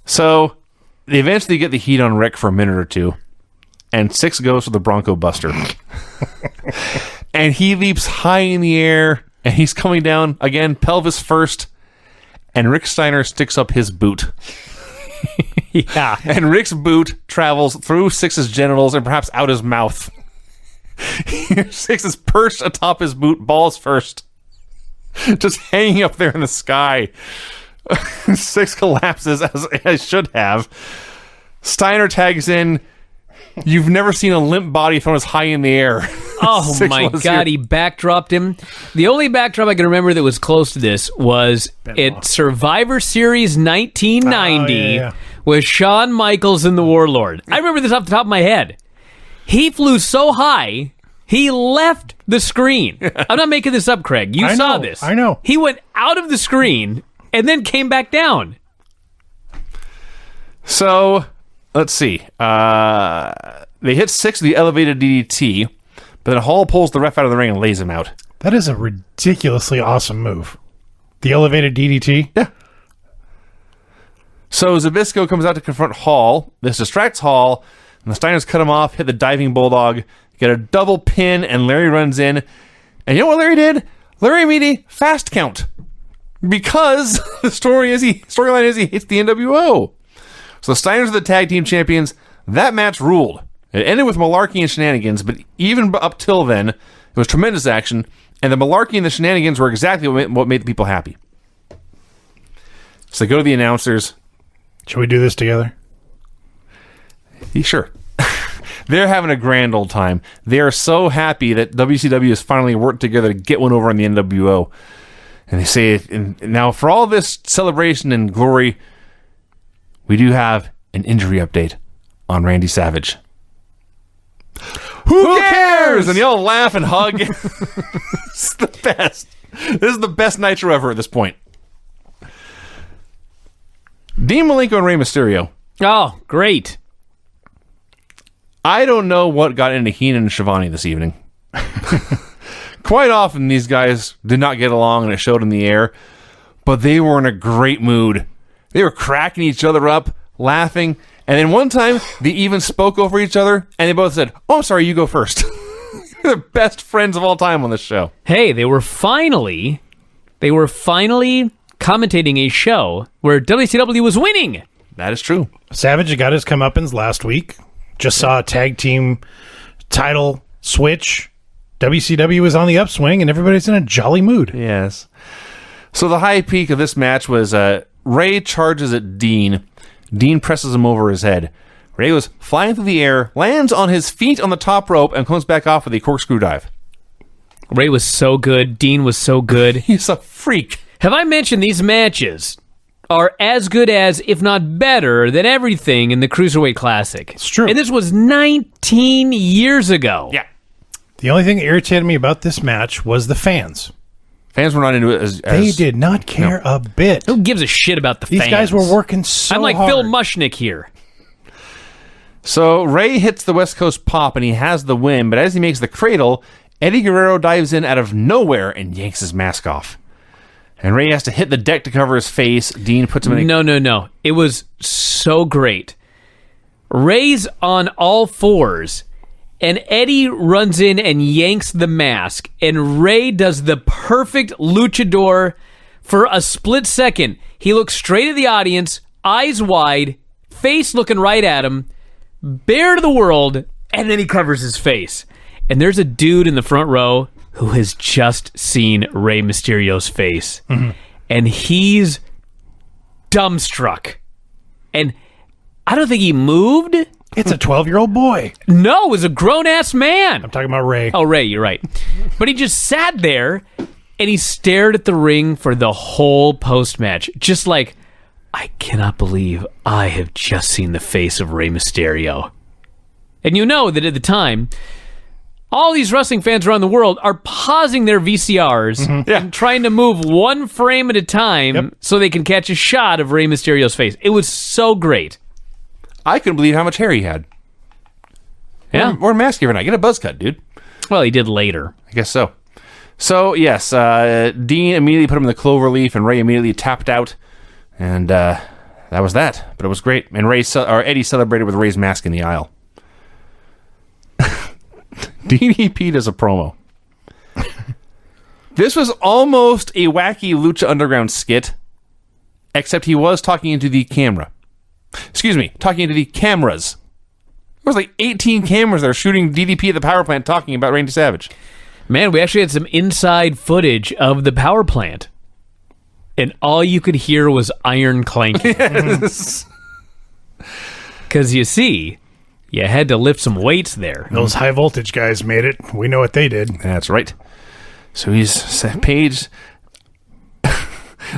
So they eventually get the heat on Rick for a minute or two, and Six goes for the Bronco Buster. And he leaps high in the air, and he's coming down, again, pelvis first, and Rick Steiner sticks up his boot. Yeah. And Rick's boot travels through Six's genitals and perhaps out his mouth. Six is perched atop his boot, balls first. Just hanging up there in the sky. Six collapses as should have. Steiner tags in. You've never seen a limp body thrown as high in the air. Oh my God, he backdropped him. The only backdrop I can remember that was close to this was at Survivor Series 1990 with Shawn Michaels and the Warlord. I remember this off the top of my head. He flew so high, he left the screen. I'm not making this up, Craig. You saw this. I know. He went out of the screen and then came back down. So, let's see. They hit Six with the elevated DDT, but then Hall pulls the ref out of the ring and lays him out. That is a ridiculously awesome move. The elevated DDT? Yeah. So Zbyszko comes out to confront Hall. This distracts Hall, and the Steiners cut him off, hit the diving bulldog, get a double pin, and Larry runs in. And you know what Larry did? Larry made a fast count. Because the storyline is he hits the NWO. So the Steiners are the tag team champions. That match ruled. It ended with malarkey and shenanigans, but even up till then, it was tremendous action, and the malarkey and the shenanigans were exactly what made the people happy. So they go to the announcers. Should we do this together? Yeah, sure. They're having a grand old time. They are so happy that WCW has finally worked together to get one over on the NWO. And they say, and now for all this celebration and glory, we do have an injury update on Randy Savage. Who cares? And they all laugh and hug. It's the best. This is the best Nitro ever at this point. Dean Malenko and Rey Mysterio. Oh, great. I don't know what got into Heenan and Shivani this evening. Quite often these guys did not get along and it showed in the air, but they were in a great mood. They were cracking each other up, laughing, and then one time they even spoke over each other and they both said, "Oh, I'm sorry, you go first." They're best friends of all time on this show. Hey, they were finally commentating a show where WCW was winning. That is true. Savage got his comeuppance last week. Just saw a tag team title switch. WCW is on the upswing, and everybody's in a jolly mood. Yes. So the high peak of this match was Ray charges at Dean. Dean presses him over his head. Ray goes flying through the air, lands on his feet on the top rope, and comes back off with a corkscrew dive. Ray was so good. Dean was so good. He's a freak. Have I mentioned these matches are as good as, if not better, than everything in the Cruiserweight Classic? It's true. And this was 19 years ago. Yeah. The only thing that irritated me about this match was the fans. Fans were not into it as They did not care a bit. Who gives a shit about the These fans? guys were working so I'm like hard. Phil Mushnick here. So Ray hits the West Coast pop and he has the win, but as he makes the cradle, Eddie Guerrero dives in out of nowhere and yanks his mask off. And Ray has to hit the deck to cover his face. Dean puts him in a... No. It was so great. Ray's on all fours, and Eddie runs in and yanks the mask, and Ray does the perfect luchador for a split second. He looks straight at the audience, eyes wide, face looking right at him, bare to the world, and then he covers his face. And there's a dude in the front row who has just seen Rey Mysterio's face. Mm-hmm. And he's dumbstruck. And I don't think he moved. It's a 12-year-old boy. No, it was a grown-ass man. I'm talking about Ray. Oh, Ray, you're right. But he just sat there, and he stared at the ring for the whole post-match. Just like, I cannot believe I have just seen the face of Rey Mysterio. And you know that at the time, all these wrestling fans around the world are pausing their VCRs and trying to move one frame at a time so they can catch a shot of Rey Mysterio's face. It was so great. I couldn't believe how much hair he had. Yeah. Or a mask every night. Get a buzz cut, dude. Well, he did later. I guess so. So, yes, Dean immediately put him in the clover leaf, and Ray immediately tapped out. And that was that. But it was great. And Eddie celebrated with Ray's mask in the aisle. DDP does a promo. This was almost a wacky Lucha Underground skit, except he was talking into the camera. Excuse me, talking into the cameras. was like 18 cameras there shooting DDP at the power plant talking about Randy Savage. Man, we actually had some inside footage of the power plant. And all you could hear was iron clanking. Yes. Because you see, you had to lift some weights there. Those high voltage guys made it. We know what they did. That's right. So he's Page.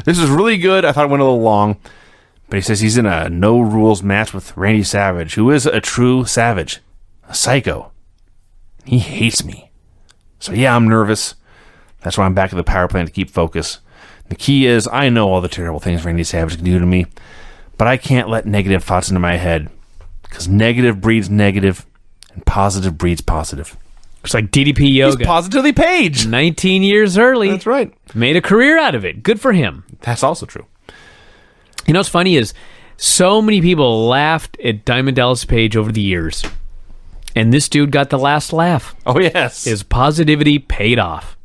This is really good. I thought it went a little long. But he says he's in a no-rules match with Randy Savage, who is a true savage. A psycho. He hates me. So yeah, I'm nervous. That's why I'm back at the power plant to keep focus. The key is, I know all the terrible things Randy Savage can do to me, but I can't let negative thoughts into my head, because negative breeds negative, and positive breeds positive. It's like DDP Yoga. He's positively Page. 19 years early. That's right. Made a career out of it. Good for him. That's also true. You know what's funny is, so many people laughed at Diamond Dallas Page over the years, and this dude got the last laugh. Oh, yes. His positivity paid off.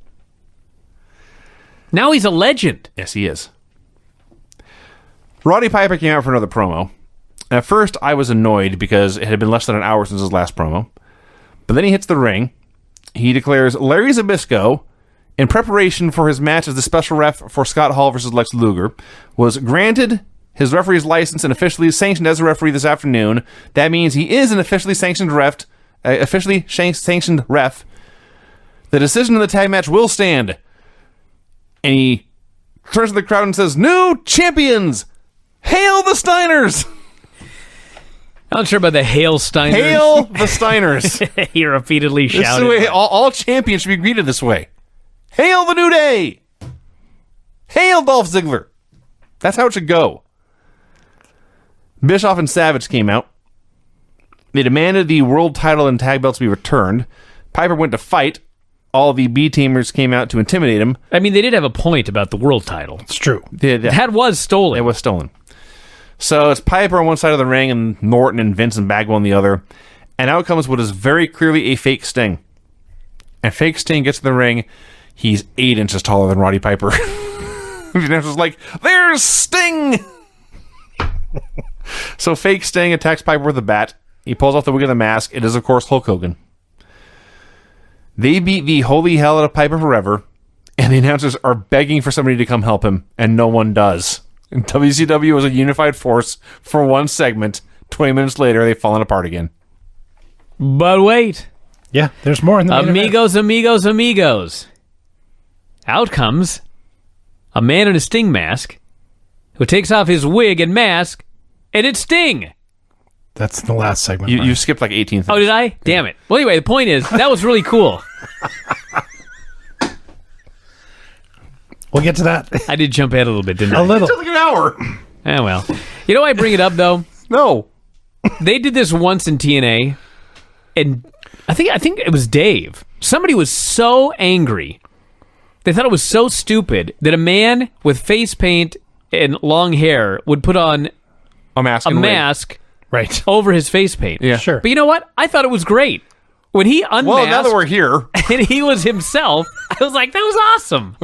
Now he's a legend. Yes, he is. Roddy Piper came out for another promo. At first, I was annoyed because it had been less than an hour since his last promo. But then he hits the ring. He declares Larry Zbyszko, in preparation for his match as the special ref for Scott Hall versus Lex Luger, was granted his referee's license and officially sanctioned as a referee this afternoon. That means he is an officially sanctioned ref. The decision in the tag match will stand. And he turns to the crowd and says, "New champions! Hail the Steiners!" I'm not sure about the Hail Steiners. Hail the Steiners! He repeatedly This is the shouted. way all champions should be greeted this way. Hail the New Day! Hail Dolph Ziggler! That's how it should go. Bischoff and Savage came out. They demanded the world title and tag belts be returned. Piper went to fight. All the B-teamers came out to intimidate him. I mean, they did have a point about the world title. It's true. That was stolen. It was stolen. So it's Piper on one side of the ring and Norton and Vince and Bagwell on the other. And out comes what is very clearly a fake Sting. And fake Sting gets in the ring. He's 8 inches taller than Roddy Piper. And it was like, there's Sting! So fake Sting attacks Piper with a bat. He pulls off the wig of the mask. It is, of course, Hulk Hogan. They beat the holy hell out of Piper forever, and the announcers are begging for somebody to come help him, and no one does. And WCW was a unified force for one segment. 20 minutes later, they've fallen apart again. But wait. Yeah, there's more in the main event. Amigos. Out comes a man in a Sting mask who takes off his wig and mask, and it's Sting. That's the last segment. You Brian. skipped like 18 things. Oh, did I? Damn it. Well, anyway, the point is, that was really cool. We'll get to that. I did jump ahead a little bit, didn't I? A little. It took like an hour. Oh, well. You know why I bring it up, though? No. They did this once in TNA, and I think it was Dave. Somebody was so angry. They thought it was so stupid that a man with face paint and long hair would put on A mask. a and wig. mask Right. over his face paint. Yeah. Sure. But you know what? I thought it was great. When he unmasked Well, now that we're here. and he was himself, I was like, that was awesome.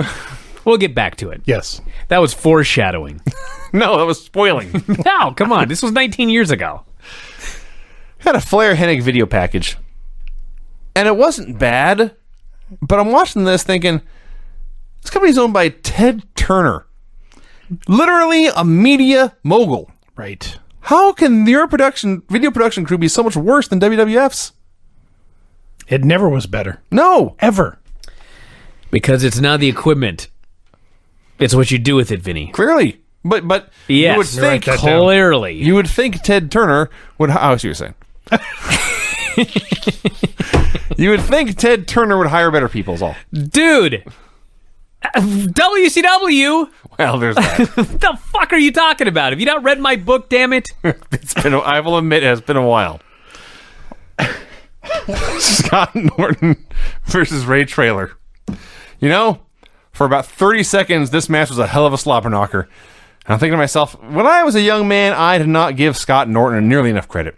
We'll get back to it. Yes. That was foreshadowing. No, that was spoiling. No, come on. This was 19 years ago. Had a Flair Hennig video package. And it wasn't bad, but I'm watching this thinking, this company's owned by Ted Turner. Literally a media mogul. Right. How can your video production crew be so much worse than WWF's? It never was better. No. Ever. Because it's not the equipment. It's what you do with it, Vinny. Clearly. But Yes. you would think Write that down. Clearly. you would think Ted Turner would I see what you're saying. You would think Ted Turner would hire better people is all. Dude. WCW? Well, there's that. The fuck are you talking about? Have you not read my book, damn it? I will admit it has been a while. Scott Norton versus Ray Traylor. You know, for about 30 seconds, this match was a hell of a slobber knocker. And I'm thinking to myself, when I was a young man, I did not give Scott Norton nearly enough credit.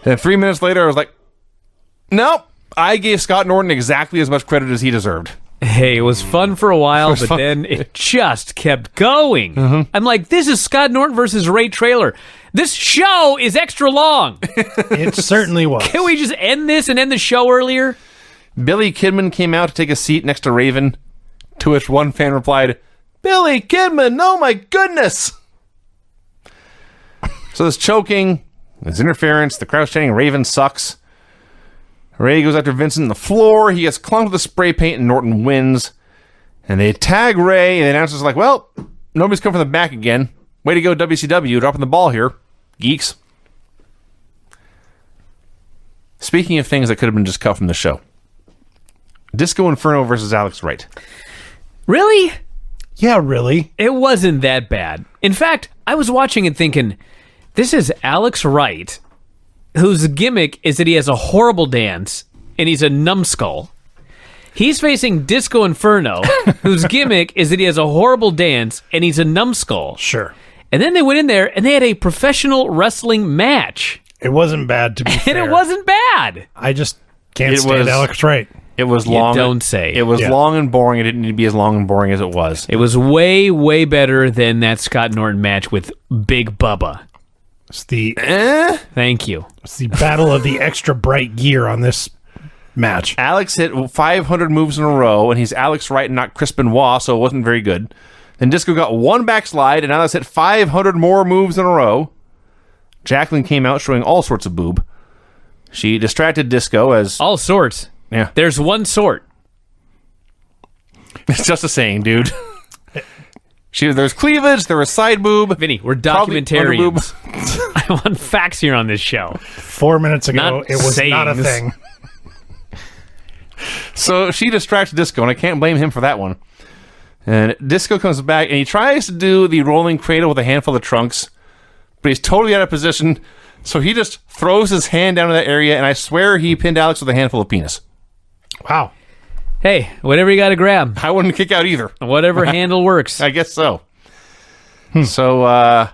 And 3 minutes later, I was like, nope, I gave Scott Norton exactly as much credit as he deserved. Hey, it was fun for a while, but then it just kept going. I'm like, this is Scott Norton versus Ray Traylor. This show is extra long. It certainly was. Can we just end this and end the show earlier? Billy Kidman came out to take a seat next to Raven, to which one fan replied, Billy Kidman, oh my goodness! So there's choking, there's interference, the crowd's chanting, Raven sucks. Ray goes after Vincent on the floor, he gets clunked with the spray paint, and Norton wins. And they tag Ray, and the announcer's like, well, nobody's come from the back again. Way to go, WCW, dropping the ball here, geeks. Speaking of things that could have been just cut from the show. Disco Inferno versus Alex Wright. Really? Yeah, really. It wasn't that bad. In fact, I was watching it thinking, this is Alex Wright, whose gimmick is that he has a horrible dance, and he's a numbskull. He's facing Disco Inferno, whose gimmick is that he has a horrible dance, and he's a numbskull. Sure. And then they went in there, and they had a professional wrestling match. It wasn't bad, to be fair. And it wasn't bad. I just can't stand Alex Wright. It was long. Don't say. It was long and boring. It didn't need to be as long and boring as it was. It was way, way better than that Scott Norton match with Big Bubba. It's the Thank you. It's the battle of the extra bright gear on this match. Alex hit 500 moves in a row, and he's Alex Wright and not Chris Benoit, so it wasn't very good. Then Disco got one backslide, and Alex hit 500 more moves in a row. Jacqueline came out showing all sorts of boob. She distracted Disco as... All sorts. Yeah. There's one sort. It's just a saying, dude. There's cleavage, there was side boob. Vinny, we're probably documentarians. I want facts here on this show. 4 minutes ago, Not it was not a sayings. thing. So she distracts Disco, and I can't blame him for that one. And Disco comes back, and he tries to do the rolling cradle with a handful of trunks, but he's totally out of position, so he just throws his hand down in that area, and I swear he pinned Alex with a handful of penis. Wow. Hey, whatever you got to grab. I wouldn't kick out either. Whatever handle works. I guess so. So,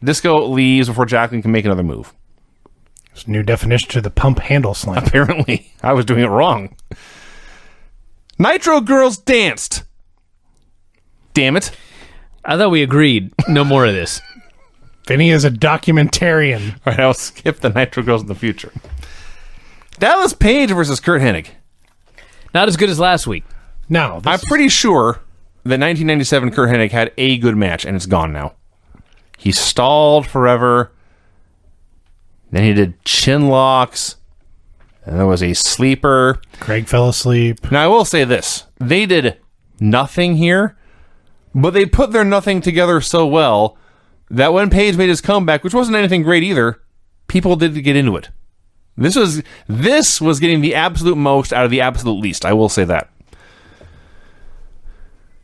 Disco leaves before Jacqueline can make another move. It's a new definition to the pump handle slam. Apparently, I was doing it wrong. Nitro girls danced. Damn it. I thought we agreed. No more of this. Vinny is a documentarian. All right, I'll skip the Nitro girls in the future. Dallas Page versus Kurt Hennig. Not as good as last week. No, I'm pretty sure that 1997 Kurt Hennig had a good match, and it's gone now. He stalled forever. Then he did chin locks. And there was a sleeper. Craig fell asleep. Now, I will say this. They did nothing here, but they put their nothing together so well that when Page made his comeback, which wasn't anything great either, people did get into it. This was getting the absolute most out of the absolute least. I will say that.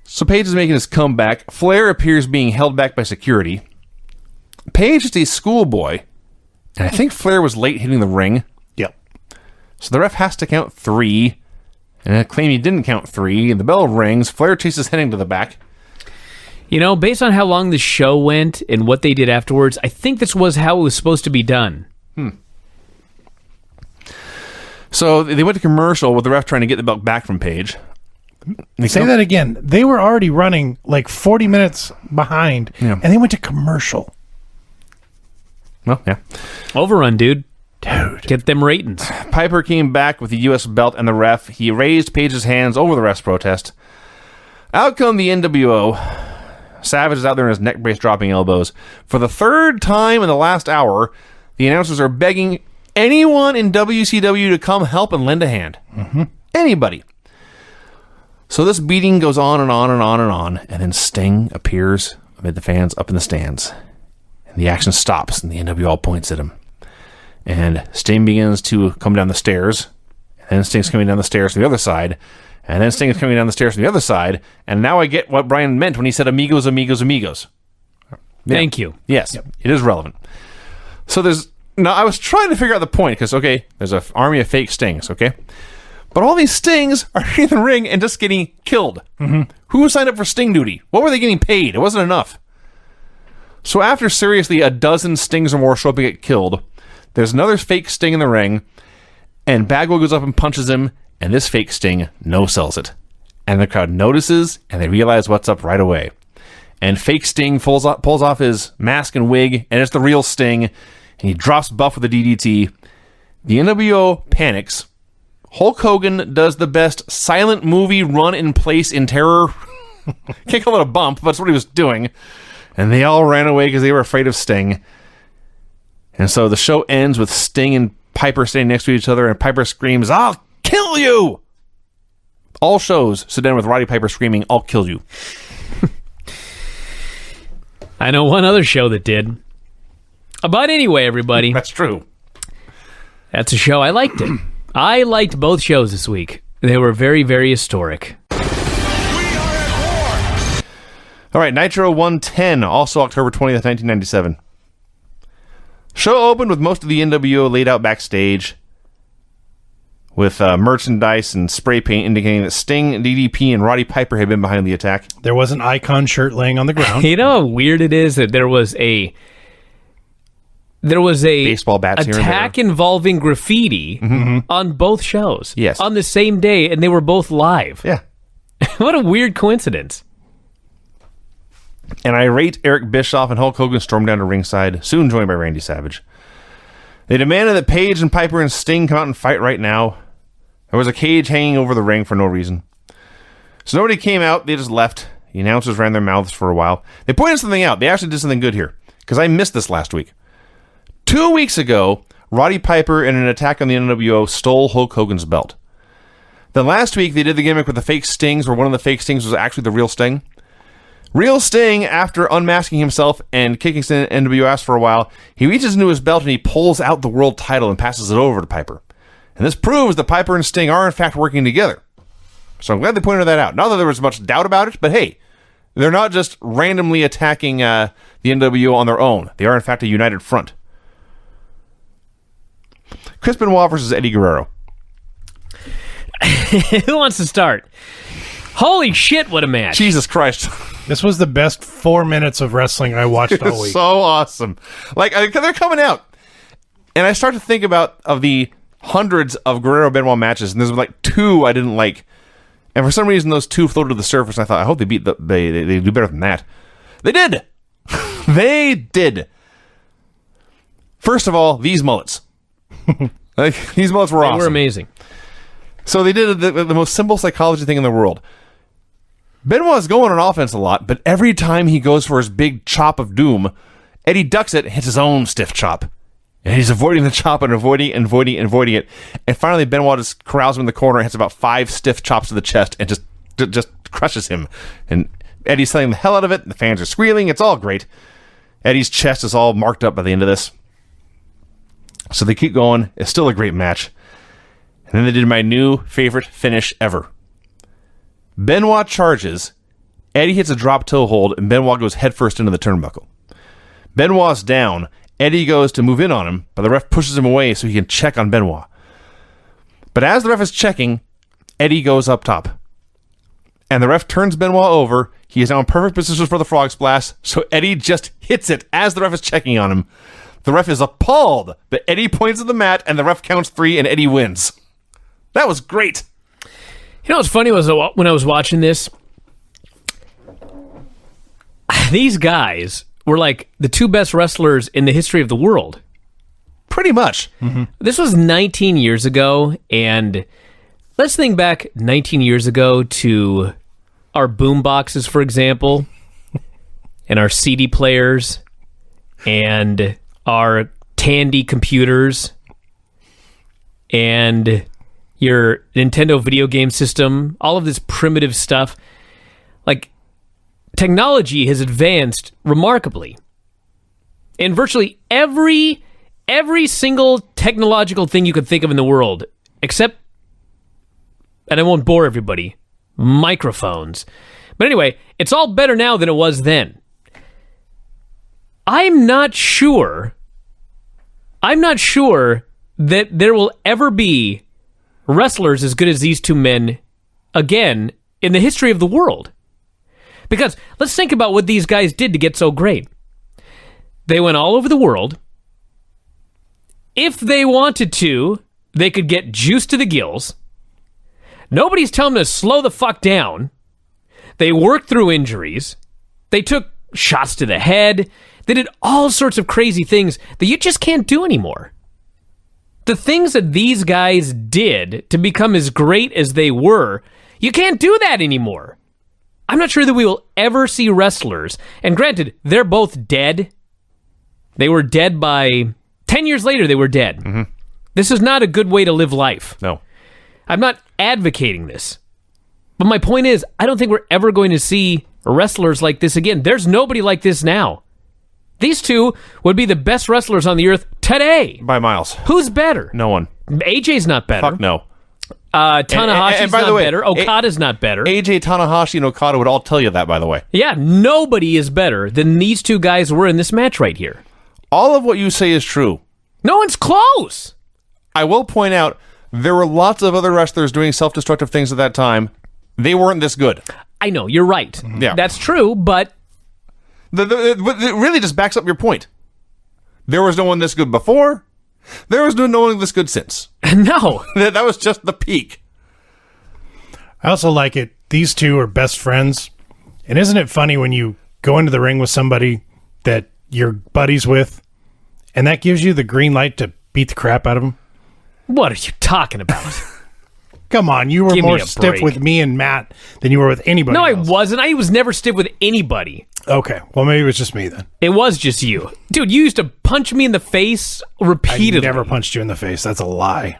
So Page is making his comeback. Flair appears being held back by security. Page is a schoolboy, and I think Flair was late hitting the ring. Yep. So the ref has to count 3, and I claim he didn't count 3. And the bell rings. Flair chases Hennig to the back. You know, based on how long the show went and what they did afterwards, I think this was how it was supposed to be done. So they went to commercial with the ref trying to get the belt back from Page. Say that again. They were already running like 40 minutes behind, and they went to commercial. Well, yeah. Overrun, dude. Dude. Get them ratings. Piper came back with the U.S. belt and the ref. He raised Page's hands over the ref's protest. Out come the NWO. Savage is out there in his neck brace dropping elbows. For the third time in the last hour, the announcers are begging anyone in WCW to come help and lend a hand. Mm-hmm. Anybody. So this beating goes on and on and on and on, and then Sting appears amid the fans up in the stands. And the action stops, and the NWO points at him. And Sting begins to come down the stairs, and then Sting's coming down the stairs from the other side, and then Sting is coming down the stairs from the other side, and now I get what Bryan meant when he said amigos, amigos, amigos. Yeah. Thank you. Yes, It is relevant. So now I was trying to figure out the point, because, okay, there's an army of fake Stings, okay? But all these Stings are in the ring and just getting killed. Mm-hmm. Who signed up for Sting duty? What were they getting paid? It wasn't enough. So after seriously a dozen Stings or more show up and get killed, there's another fake Sting in the ring, and Bagwell goes up and punches him, and this fake Sting no-sells it. and the crowd notices, and they realize what's up right away. And fake Sting pulls off his mask and wig, and it's the real Sting, and he drops Buff with a DDT. The NWO panics. Hulk Hogan does the best silent movie run in place in terror. Can't call it a bump, but that's what he was doing. And they all ran away because they were afraid of Sting. And so the show ends with Sting and Piper standing next to each other, and Piper screams, "I'll kill you!" All shows sit down with Roddy Piper screaming, "I'll kill you." I know one other show that did. But anyway, everybody. That's true. That's a show. I liked it. I liked both shows this week. They were very, very historic. All right, Nitro 110, also October 20th, 1997. Show opened with most of the NWO laid out backstage with merchandise and spray paint indicating that Sting, DDP, and Roddy Piper had been behind the attack. There was an Icon shirt laying on the ground. You know how weird it is that there was a Baseball bats here and attack there. involving graffiti on both shows. Yes. On the same day, and they were both live. Yeah. What a weird coincidence. And irate Eric Bischoff and Hulk Hogan stormed down to ringside, soon joined by Randy Savage. They demanded that Page and Piper and Sting come out and fight right now. There was a cage hanging over the ring for no reason. So nobody came out, they just left. The announcers ran their mouths for a while. They pointed something out. They actually did something good here, because I missed this last week. 2 weeks ago, Roddy Piper in an attack on the NWO stole Hulk Hogan's belt. Then last week, they did the gimmick with the fake Stings, where one of the fake Stings was actually the real Sting. Real Sting, after unmasking himself and kicking NWO ass for a while, he reaches into his belt and he pulls out the world title and passes it over to Piper. And this proves that Piper and Sting are in fact working together. So I'm glad they pointed that out. Not that there was much doubt about it, but hey, they're not just randomly attacking the NWO on their own. They are in fact a united front. Chris Benoit versus Eddie Guerrero. Who wants to start? Holy shit, what a match. Jesus Christ. This was the best 4 minutes of wrestling I watched all week. So awesome. Like, they're coming out. And I start to think about the hundreds of Guerrero Benoit matches, and there's like 2 I didn't like. And for some reason, those 2 floated to the surface, and I thought, I hope they they do better than that. They did. They did. First of all, these mullets. These mullets were awesome. They were amazing. So they did the most simple psychology thing in the world. Benoit's going on offense a lot, but every time he goes for his big chop of doom, Eddie ducks it and hits his own stiff chop. And he's avoiding the chop and avoiding it. And finally, Benoit just corrals him in the corner and hits about 5 stiff chops to the chest and just crushes him. And Eddie's selling the hell out of it. The fans are squealing. It's all great. Eddie's chest is all marked up by the end of this. So they keep going. It's still a great match. And then they did my new favorite finish ever. Benoit charges, Eddie hits a drop toe hold, and Benoit goes headfirst into the turnbuckle. Benoit's down, Eddie goes to move in on him, but the ref pushes him away so he can check on Benoit. But as the ref is checking, Eddie goes up top. And the ref turns Benoit over, he is now in perfect position for the frog splash, so Eddie just hits it as the ref is checking on him. The ref is appalled, but Eddie points at the mat, and the ref counts 3, and Eddie wins. That was great. You know what's funny was when I was watching this, these guys were like the 2 best wrestlers in the history of the world. Pretty much. Mm-hmm. This was 19 years ago, and let's think back 19 years ago to our boom boxes, for example, and our CD players, and our Tandy computers, and your Nintendo video game system, all of this primitive stuff. Like, technology has advanced remarkably. And virtually every single technological thing you could think of in the world, except, and I won't bore everybody, microphones. But anyway, it's all better now than it was then. I'm not sure that there will ever be wrestlers as good as these 2 men again in the history of the world. Because let's think about what these guys did to get so great. They went all over the world. If they wanted to, they could get juiced to the gills. Nobody's telling them to slow the fuck down. They worked through injuries. They took shots to the head. They did all sorts of crazy things that you just can't do anymore. The things that these guys did to become as great as they were, you can't do that anymore. I'm not sure that we will ever see wrestlers, and granted, they're both dead. They were dead by 10 years later, they were dead. Mm-hmm. This is not a good way to live life. No. I'm not advocating this. But my point is, I don't think we're ever going to see wrestlers like this again. There's nobody like this now. These two would be the best wrestlers on the earth today. By miles. Who's better? No one. AJ's not better. Fuck no. Tanahashi's by the not way, better. Okada's not better. AJ, Tanahashi, and Okada would all tell you that, by the way. Yeah, nobody is better than these two guys were in this match right here. All of what you say is true. No one's close. I will point out, there were lots of other wrestlers doing self-destructive things at that time. They weren't this good. I know, you're right. Yeah. That's true, but... It really just backs up your point. There was no one this good before. There was no one this good since. No. That was just the peak. I also like it. These two are best friends. And isn't it funny when you go into the ring with somebody that you're buddies with, and that gives you the green light to beat the crap out of them? What are you talking about? Come on, you were Give me more a stiff break. with me and Matt than you were with anybody No, I else. wasn't. I was never stiff with anybody. Okay, well, maybe it was just me then. It was just you. Dude, you used to punch me in the face repeatedly. I never punched you in the face. That's a lie.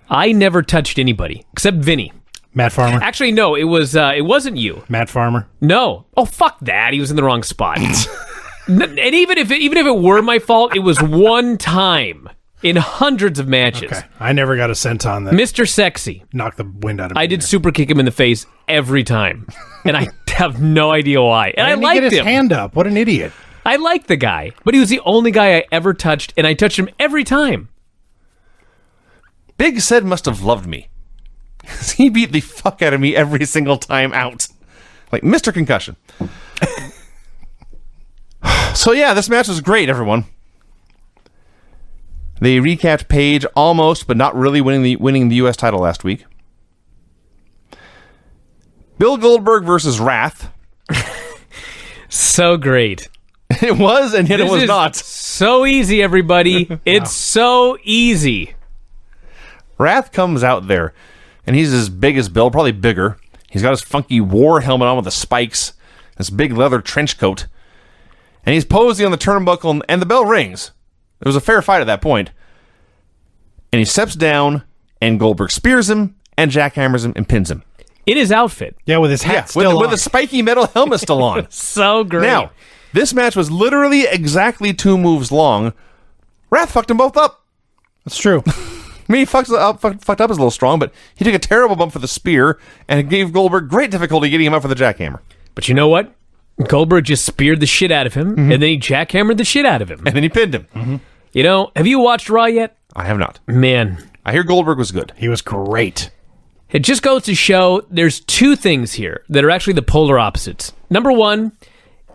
I never touched anybody, except Vinny. Matt Farmer? Actually, no, it wasn't you. Matt Farmer? No. Oh, fuck that. He was in the wrong spot. And even if it were my fault, it was one time in hundreds of matches. Okay, I never got a senton that Mr. Sexy. knocked the wind out of me. I did super kick him in the face every time. And I have no idea why. And I Didn't he liked get his him. hand up. What an idiot. I liked the guy. But he was the only guy I ever touched, and I touched him every time. Big Sid must have loved me. He beat the fuck out of me every single time out. Like Mr. Concussion. So yeah, this match was great, everyone. They recapped Paige almost, but not really winning the U.S. title last week. Bill Goldberg versus Wrath. So great. It was, and yet it This was is not. So easy, everybody. It's so easy. Wrath comes out there, and he's as big as Bill, probably bigger. He's got his funky war helmet on with the spikes, this big leather trench coat, and he's posing on the turnbuckle, and the bell rings. It was a fair fight at that point. And he steps down, and Goldberg spears him, and jackhammers him, and pins him. In his outfit. Yeah, with his hat still with on. a spiky metal helmet still on. So great. Now, this match was literally exactly 2 moves long. Wrath fucked them both up. That's true. I mean, he fucked up is a little strong, but he took a terrible bump for the spear, and it gave Goldberg great difficulty getting him up for the jackhammer. But you know what? Goldberg just speared the shit out of him, and then he jackhammered the shit out of him. And then he pinned him. You know, have you watched Raw yet? I have not. Man, I hear Goldberg was good. He was great. it just goes to show there's 2 things here that are actually the polar opposites. Number 1,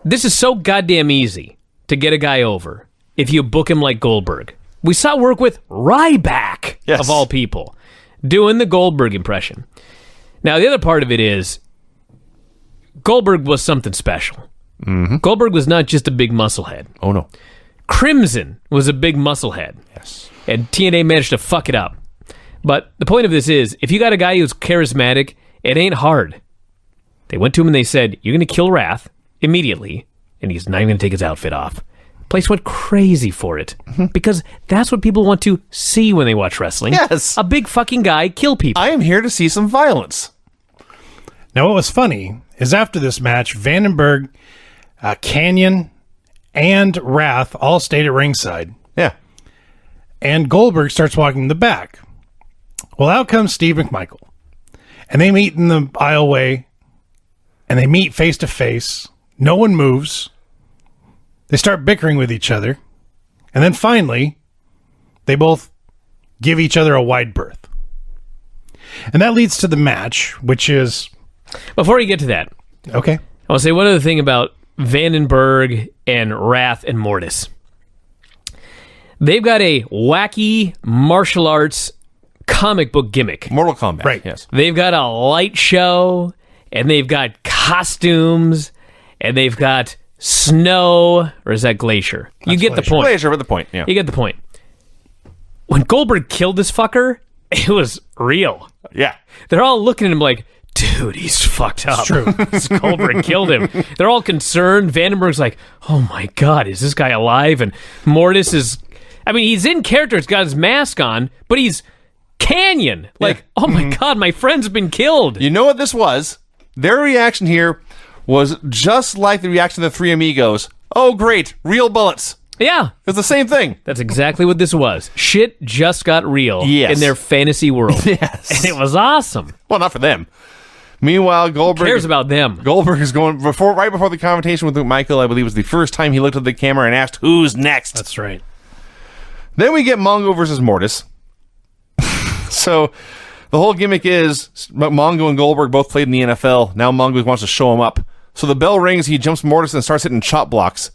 this is so goddamn easy to get a guy over if you book him like Goldberg. We saw work with Ryback, Yes. of all people, doing the Goldberg impression. Now, the other part of it is Goldberg was something special. Mm-hmm. Goldberg was not just a big musclehead. Oh, no. Crimson was a big musclehead. Yes. And TNA managed to fuck it up. But the point of this is, if you got a guy who's charismatic, it ain't hard. They went to him and they said, you're going to kill Wrath immediately, and he's not even going to take his outfit off. Place went crazy for it. Because that's what people want to see when they watch wrestling. Yes. A big fucking guy kill people. I am here to see some violence. Now, what was funny is after this match, Vandenberg, Canyon, and Wrath all stayed at ringside. Yeah. And Goldberg starts walking in the back. Well, out comes Steve McMichael. And they meet in the aisleway. And they meet face to face. No one moves. They start bickering with each other. And then finally, they both give each other a wide berth. And that leads to the match, which is... Before you get to that, Okay. I want to say one other thing about Vandenberg and Wrath and Mortis. They've got a wacky martial arts comic book gimmick. Mortal Kombat. Right. Yes. They've got a light show, and they've got costumes, and they've got snow, or is that glacier? You get the point. Glacier, but the point. Yeah. You get the point. When Goldberg killed this fucker, it was real. Yeah. They're all looking at him like, dude, he's fucked up. It's true. This Goldberg killed him. They're all concerned. Vandenberg's like, oh my God, is this guy alive? And Mortis is, I mean, he's in character. He's got his mask on, but he's Canyon. Like, oh my God, my friend's been killed. You know what this was? Their reaction here was just like the reaction of the Three Amigos. Oh, great. Real bullets. Yeah. It's the same thing. That's exactly what this was. Shit just got real in their fantasy world. Yes. And it was awesome. Well, not for them. Meanwhile, Goldberg Who cares about them? Goldberg is going right before the confrontation with Michael. I believe was the first time he looked at the camera and asked, "Who's next?" That's right. Then we get Mongo versus Mortis. So the whole gimmick is Mongo and Goldberg both played in the NFL. Now Mongo wants to show him up. So the bell rings. He jumps Mortis and starts hitting chop blocks.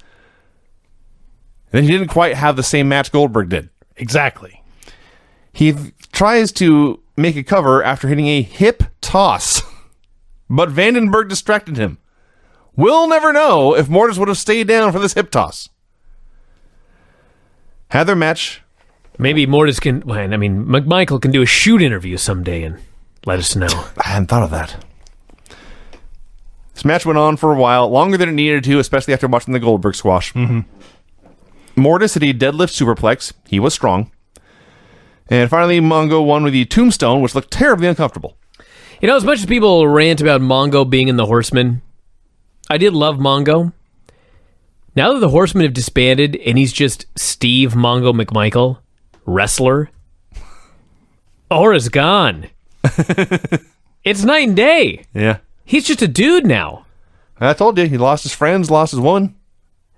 And then he didn't quite have the same match Goldberg did. Exactly. He tries to make a cover after hitting a hip toss. But Vandenberg distracted him. We'll never know if Mortis would have stayed down for this hip toss. Had their match. Maybe Mortis can, I mean, McMichael can do a shoot interview someday and let us know. I hadn't thought of that. This match went on for a while, longer than it needed to, especially after watching the Goldberg squash. Mm-hmm. Mortis hit a deadlift superplex. He was strong. And finally, Mongo won with the tombstone, which looked terribly uncomfortable. You know, as much as people rant about Mongo being in the Horsemen, I did love Mongo. Now that the Horsemen have disbanded and he's just Steve Mongo McMichael, wrestler, Aura's gone. It's night and day. Yeah. He's just a dude now. I told you, he lost his friends, lost his woman,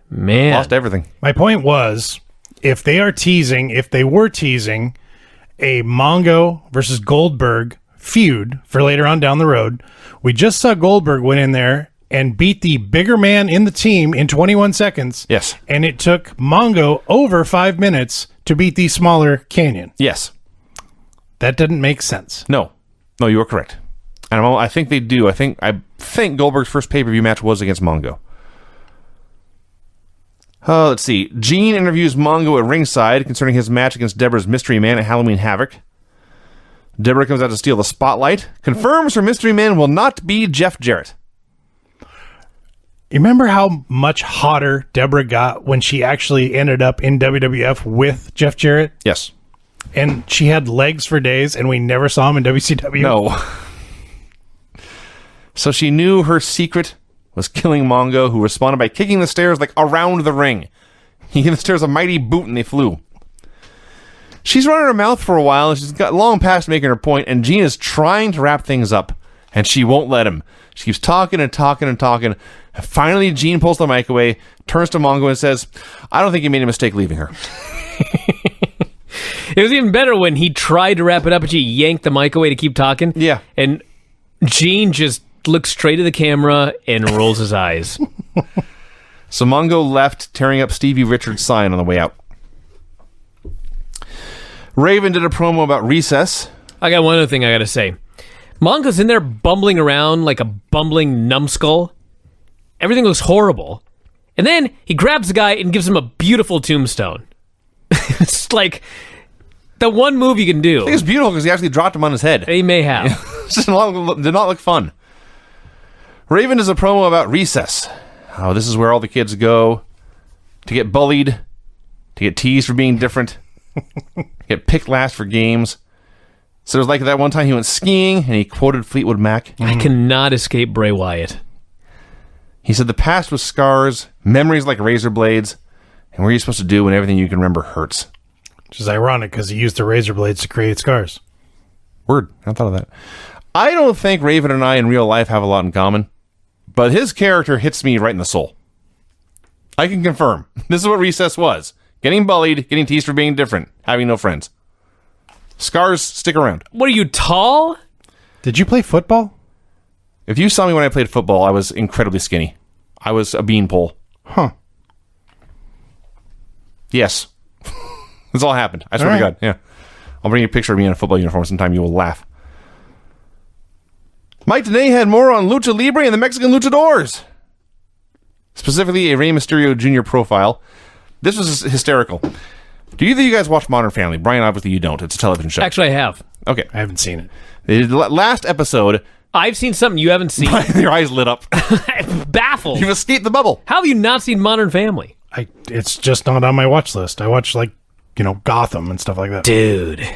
Man. lost everything. My point was, if they were teasing a Mongo versus Goldberg feud for later on down the road, we just saw Goldberg went in there and beat the bigger man in the team in 21 seconds. Yes. And it took Mongo over 5 minutes to beat the smaller Canyon. Yes. That didn't make sense. No, you were correct. And I think they do. I think Goldberg's first pay-per-view match was against Mongo. Let's see. Gene interviews Mongo at ringside concerning his match against Deborah's Mystery Man at Halloween Havoc. Deborah comes out to steal the spotlight. Confirms her Mystery Man will not be Jeff Jarrett. You remember how much hotter Deborah got when she actually ended up in WWF with Jeff Jarrett? Yes. And she had legs for days, and we never saw him in WCW? No. So she knew her secret was killing Mongo, who responded by kicking the stairs like around the ring. He gave the stairs a mighty boot and they flew. She's running her mouth for a while, and she's got long past making her point, and Gene is trying to wrap things up, and she won't let him. She keeps talking and talking and talking. And finally, Gene pulls the mic away, turns to Mongo and says, I don't think you made a mistake leaving her. It was even better when he tried to wrap it up, but she yanked the mic away to keep talking. Yeah. And Gene just looks straight at the camera and rolls his eyes. So Mongo left, tearing up Stevie Richards' sign on the way out. Raven did a promo about Recess. I got one other thing I got to say. Mongo's in there bumbling around like a bumbling numbskull. Everything looks horrible. And then he grabs the guy and gives him a beautiful tombstone. It's like the one move you can do. I think it's beautiful because he actually dropped him on his head. He may have. It did not look fun. Raven does a promo about Recess. Oh, this is where all the kids go to get bullied, to get teased for being different, get picked last for games. So there's like that one time he went skiing and he quoted Fleetwood Mac. I cannot escape Bray Wyatt. He said the past was scars, memories like razor blades, and what are you supposed to do when everything you can remember hurts? Which is ironic because he used the razor blades to create scars. Word. I thought of that. I don't think Raven and I in real life have a lot in common, but his character hits me right in the soul. I can confirm. This is what Recess was. Getting bullied, getting teased for being different, having no friends. Scars stick around. What are you, tall? Did you play football? If you saw me when I played football, I was incredibly skinny. I was a beanpole. Huh. Yes. This all happened. I swear to God. Yeah. I'll bring you a picture of me in a football uniform sometime. You will laugh. Mike Tenay had more on Lucha Libre and the Mexican Luchadors. Specifically, a Rey Mysterio Jr. profile. This was hysterical. Do either of you guys watch Modern Family? Brian, obviously you don't. It's a television show. Actually, I have. Okay. I haven't seen it. They did last episode. I've seen something you haven't seen. Your eyes lit up. Baffled. You've escaped the bubble. How have you not seen Modern Family? It's just not on my watch list. I watch, Gotham and stuff like that. Dude.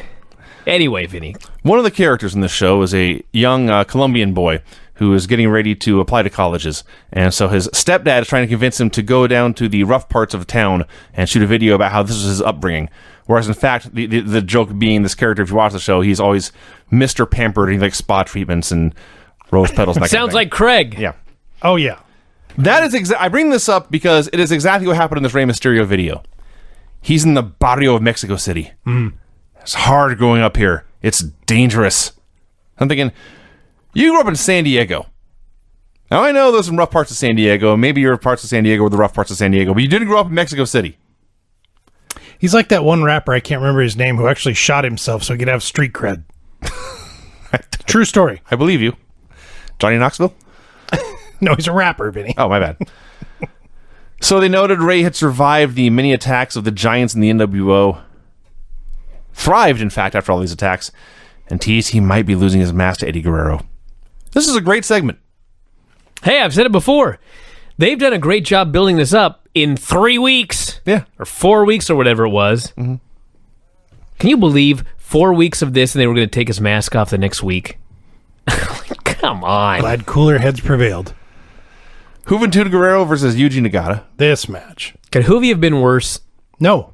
Anyway, Vinny. One of the characters in this show is a young Colombian boy who is getting ready to apply to colleges. And so his stepdad is trying to convince him to go down to the rough parts of town and shoot a video about how this is his upbringing. Whereas, in fact, the joke being this character, if you watch the show, he's always Mr. Pampered. He likes spa treatments and rose petals. And that Sounds like Craig. Yeah. Oh, yeah. That is I bring this up because it is exactly what happened in this Rey Mysterio video. He's in the barrio of Mexico City. It's hard growing up here. It's dangerous. I'm thinking, you grew up in San Diego. Now, I know there's some rough parts of San Diego. Maybe your parts of San Diego were the rough parts of San Diego, but you didn't grow up in Mexico City. He's like that one rapper, I can't remember his name, who actually shot himself so he could have street cred. True story. I believe you. Johnny Knoxville? No, he's a rapper, Vinny. Oh, my bad. So they noted Ray had survived the many attacks of the Giants in the NWO. Thrived, in fact, after all these attacks, and teased he might be losing his mask to Eddie Guerrero. This is a great segment. Hey, I've said it before. They've done a great job building this up in 3 weeks. Yeah. Or 4 weeks or whatever it was. Mm-hmm. Can you believe 4 weeks of this and they were going to take his mask off the next week? Come on. Glad cooler heads prevailed. Juventud Guerrero versus Yuji Nagata. This match. Could Hoovy have been worse? No.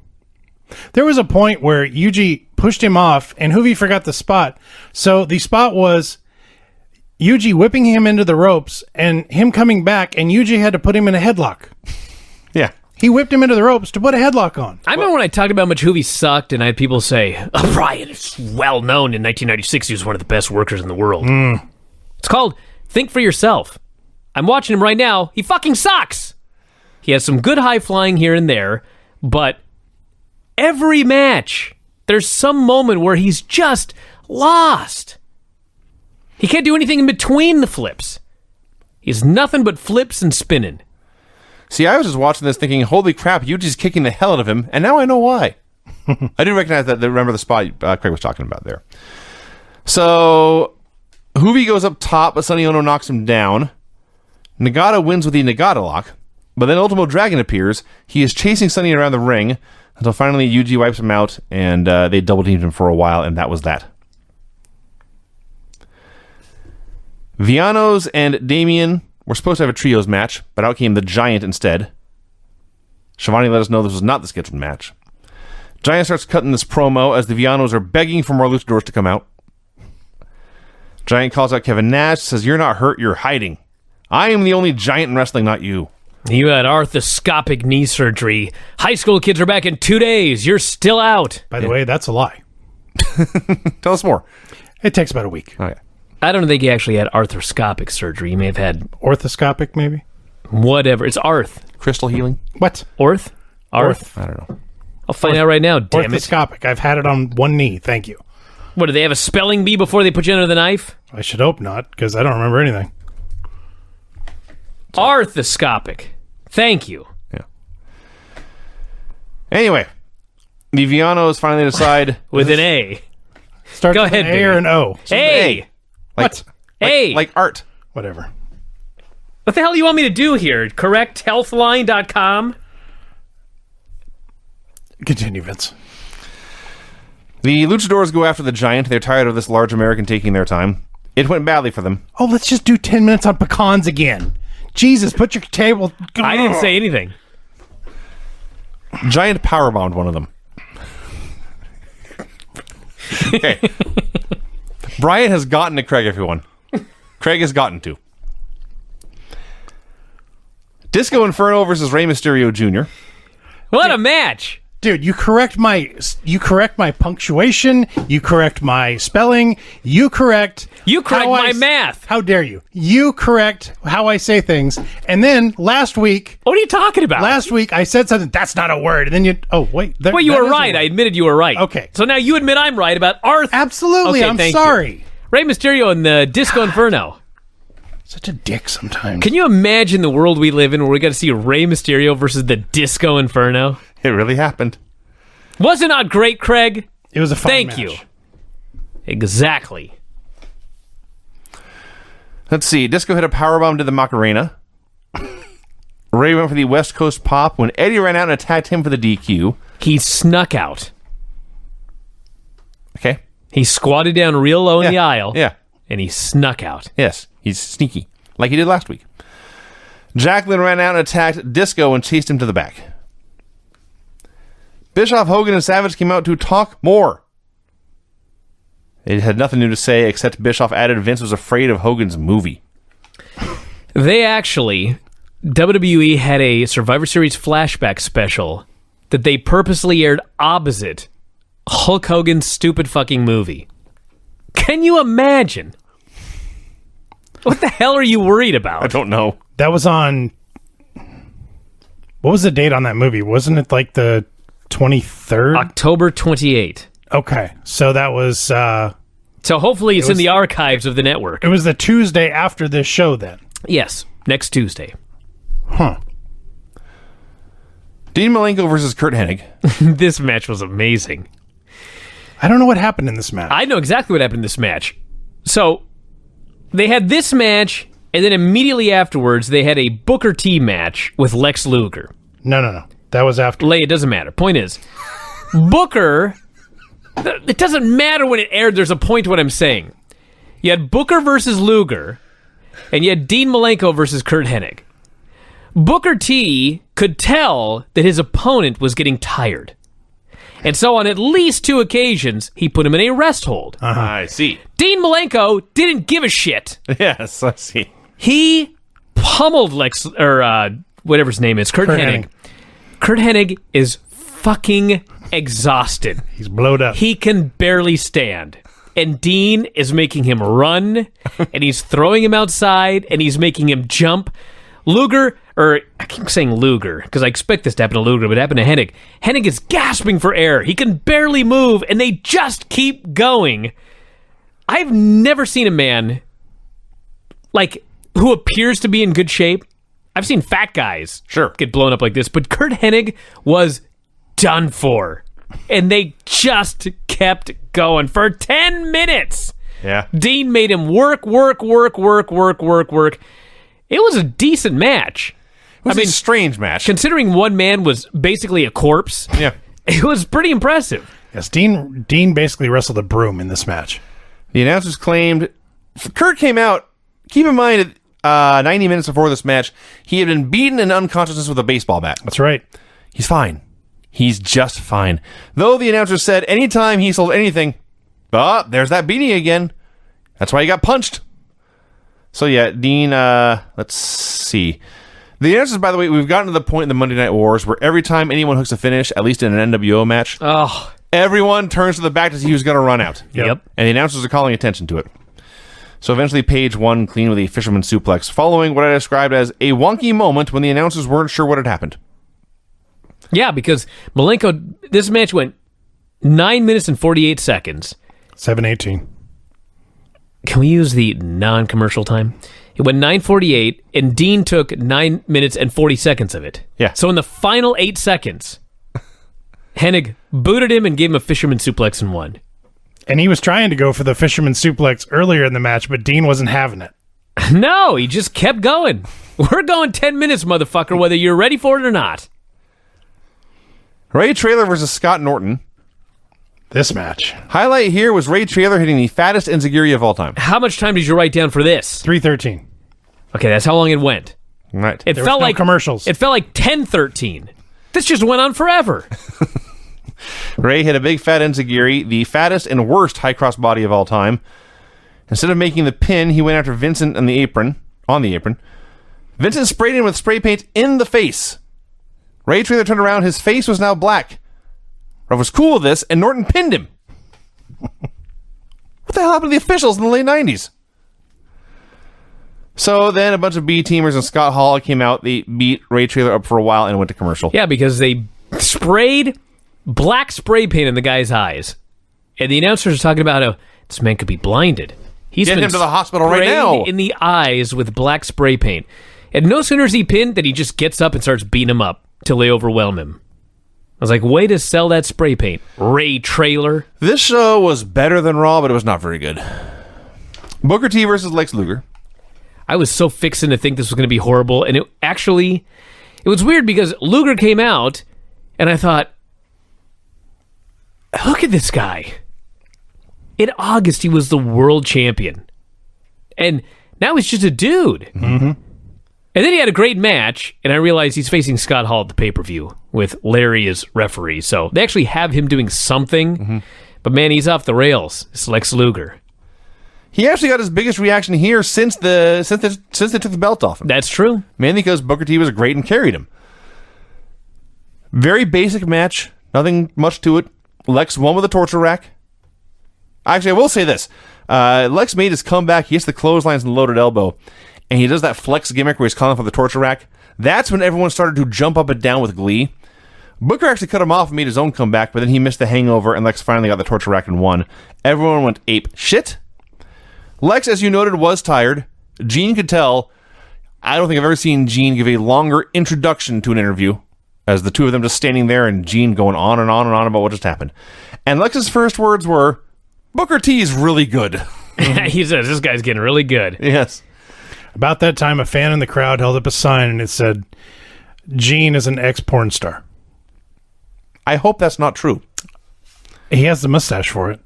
There was a point where Yuji pushed him off and Hoovy forgot the spot. So the spot was Yuji whipping him into the ropes and him coming back, and Yuji had to put him in a headlock. Yeah. He whipped him into the ropes to put a headlock on. I remember when I talked about how much Hoovy sucked, and I had people say, oh, Bryan is well known in 1996. He was one of the best workers in the world. It's called Think for Yourself. I'm watching him right now. He fucking sucks. He has some good high flying here and there, but every match, there's some moment where he's just lost. He can't do anything in between the flips. He's nothing but flips and spinning. See, I was just watching this thinking, holy crap, Yuji's kicking the hell out of him, and now I know why. I didn't recognize that. Remember the spot Craig was talking about there. So, Hoovy goes up top, but Sonny Ono knocks him down. Nagata wins with the Nagata lock, but then Ultimo Dragon appears. He is chasing Sonny around the ring until finally Yuji wipes him out, and they double-teamed him for a while, and that was that. Villanos and Damien were supposed to have a trios match, but out came the Giant instead. Shivani let us know this was not the scheduled match. Giant starts cutting this promo as the Villanos are begging for more luchadors to come out. Giant calls out Kevin Nash, says, "You're not hurt, you're hiding. I am the only Giant in wrestling, not you." You had arthroscopic knee surgery. High school kids are back in 2 days. You're still out. By the way, that's a lie. Tell us more. It takes about a week. Okay. I don't think he actually had arthroscopic surgery. He may have had Orthoscopic, maybe? whatever. It's arth. Crystal healing? What? Orth? Arth? I don't know. I'll find out right now, damn it. Orthoscopic. I've had it on one knee. Thank you. What, do they have a spelling bee before they put you under the knife? I should hope not, because I don't remember anything. Arthroscopic. Thank you. Yeah. Anyway, the Villanos finally decide With an A. Starts Go with ahead, an A or an O. Hey! Like, Hey! like art. Whatever. What the hell do you want me to do here? CorrectHealthline.com? Continue, Vince. The Luchadors go after the Giant. They're tired of this large American taking their time. It went badly for them. Oh, let's just do 10 minutes on pecans again. Jesus, put your table... I didn't say anything. Giant powerbombed one of them. Okay. Brian has gotten to Craig, everyone. Craig has gotten to. Disco Inferno versus Rey Mysterio Jr. What a match! Dude, you correct my punctuation. You correct my spelling. You correct my math. How dare you? You correct how I say things. And then last week, What are you talking about? last week I said something that's not a word. And then you. Oh wait. Well, you were right. I admitted you were right. Okay. So now you admit I'm right about Arthur. Absolutely. Okay, I'm thank sorry. you. Rey Mysterio and the Disco Inferno. Such a dick sometimes. Can you imagine the world we live in where we got to see Rey Mysterio versus the Disco Inferno? It really happened. Was it not great, Craig? It was a fun Thank match. you. Exactly. Let's see. Disco hit a powerbomb to the Macarena. Ray went for the West Coast pop when Eddie ran out and attacked him for the DQ. He snuck out. Okay. He squatted down real low in the aisle. Yeah. And he snuck out. Yes. He's sneaky, like he did last week. Jacqueline ran out and attacked Disco and chased him to the back. Bischoff, Hogan, and Savage came out to talk more. They had nothing new to say, except Bischoff added Vince was afraid of Hogan's movie. WWE had a Survivor Series flashback special that they purposely aired opposite Hulk Hogan's stupid fucking movie. Can you imagine? What the hell are you worried about? I don't know. That was on. What was the date on that movie? Wasn't it like the 23rd? October 28. Okay, so that was. So hopefully it's in the archives of the network. It was the Tuesday after this show. Then. Yes, next Tuesday. Huh. Dean Malenko versus Kurt Hennig. This match was amazing. I don't know what happened in this match. I know exactly what happened in this match. So they had this match, and then immediately afterwards they had a Booker T match with Lex Luger. No. That was after. It doesn't matter. Point is, Booker, it doesn't matter when it aired, there's a point to what I'm saying. You had Booker versus Luger, and you had Dean Malenko versus Kurt Hennig. Booker T could tell that his opponent was getting tired. And so on at least 2 occasions, he put him in a rest hold. I see. Dean Malenko didn't give a shit. Yes, I see. He pummeled whatever his name is, Kurt Hennig. Kurt Hennig is fucking exhausted. He's blowed up. He can barely stand. And Dean is making him run, and he's throwing him outside, and he's making him jump. Luger, or I keep saying Luger, because I expect this to happen to Luger, but it happened to Hennig. Hennig is gasping for air. He can barely move, and they just keep going. I've never seen a man, who appears to be in good shape. I've seen fat guys get blown up like this, but Kurt Hennig was done for. And they just kept going for 10 minutes. Yeah. Dean made him work. It was a decent match. It was a strange match. Considering one man was basically a corpse, Yeah. it was pretty impressive. Yes, Dean basically wrestled a broom in this match. The announcers claimed Kurt came out. Keep in mind, 90 minutes before this match, he had been beaten in unconsciousness with a baseball bat. That's right. He's fine. He's just fine. Though the announcer said anytime he sold anything, there's that beanie again. That's why he got punched. So yeah, Dean, let's see. The announcers, by the way, we've gotten to the point in the Monday Night Wars where every time anyone hooks a finish, at least in an NWO match, everyone turns to the back to see who's going to run out. Yep. And the announcers are calling attention to it. So eventually Page won clean with a fisherman suplex, following what I described as a wonky moment when the announcers weren't sure what had happened. Yeah, because Malenko, this match went 9 minutes and 48 seconds. 7:18. Can we use the non-commercial time? It went 9:48, and Dean took 9 minutes and 40 seconds of it. Yeah. So in the final 8 seconds, Hennig booted him and gave him a fisherman suplex and won. And he was trying to go for the fisherman suplex earlier in the match, but Dean wasn't having it. No, he just kept going. We're going 10 minutes, motherfucker, whether you're ready for it or not. Ray Traylor versus Scott Norton. This match. Highlight here was Ray Traylor hitting the fattest enziguri of all time. How much time did you write down for this? 3:13. Okay, that's how long it went. Right. It There felt was no like commercials. It felt like 10:13. This just went on forever. Ray hit a big fat enziguri, the fattest and worst high cross body of all time. Instead of making the pin, he went after Vincent on the apron. Vincent sprayed him with spray paint in the face. Ray Traylor turned around. His face was now black. Ref was cool with this, and Norton pinned him. What the hell happened to the officials in the late 90s? So then a bunch of B-teamers and Scott Hall came out. They beat Ray Traylor up for a while and went to commercial. Yeah, because they sprayed black spray paint in the guy's eyes. And the announcers are talking about how this man could be blinded. He's Get been him to the hospital right sprayed now. in the eyes with black spray paint. And no sooner is he pinned than he just gets up and starts beating him up till they overwhelm him. I was like, way to sell that spray paint, Ray Traylor. This show was better than Raw, but it was not very good. Booker T versus Lex Luger. I was so fixing to think this was going to be horrible, and it was weird because Luger came out, and I thought, look at this guy. In August, he was the world champion, and now he's just a dude. Mm-hmm. And then he had a great match, and I realized he's facing Scott Hall at the pay-per-view with Larry as referee, so they actually have him doing something, but man, he's off the rails. It's Lex Luger. He actually got his biggest reaction here since they took the belt off him. That's true. Mainly because Booker T was great and carried him. Very basic match. Nothing much to it. Lex won with a torture rack. Actually, I will say this. Lex made his comeback. He hits the clotheslines and loaded elbow. And he does that flex gimmick where he's calling for the torture rack. That's when everyone started to jump up and down with glee. Booker actually cut him off and made his own comeback, but then he missed the hangover and Lex finally got the torture rack and won. Everyone went ape shit. Lex, as you noted, was tired. Gene could tell. I don't think I've ever seen Gene give a longer introduction to an interview, as the two of them just standing there and Gene going on and on and on about what just happened. And Lex's first words were, Booker T is really good. He says, this guy's getting really good. Yes. About that time, a fan in the crowd held up a sign and it said, Gene is an ex-porn star. I hope that's not true. He has the mustache for it.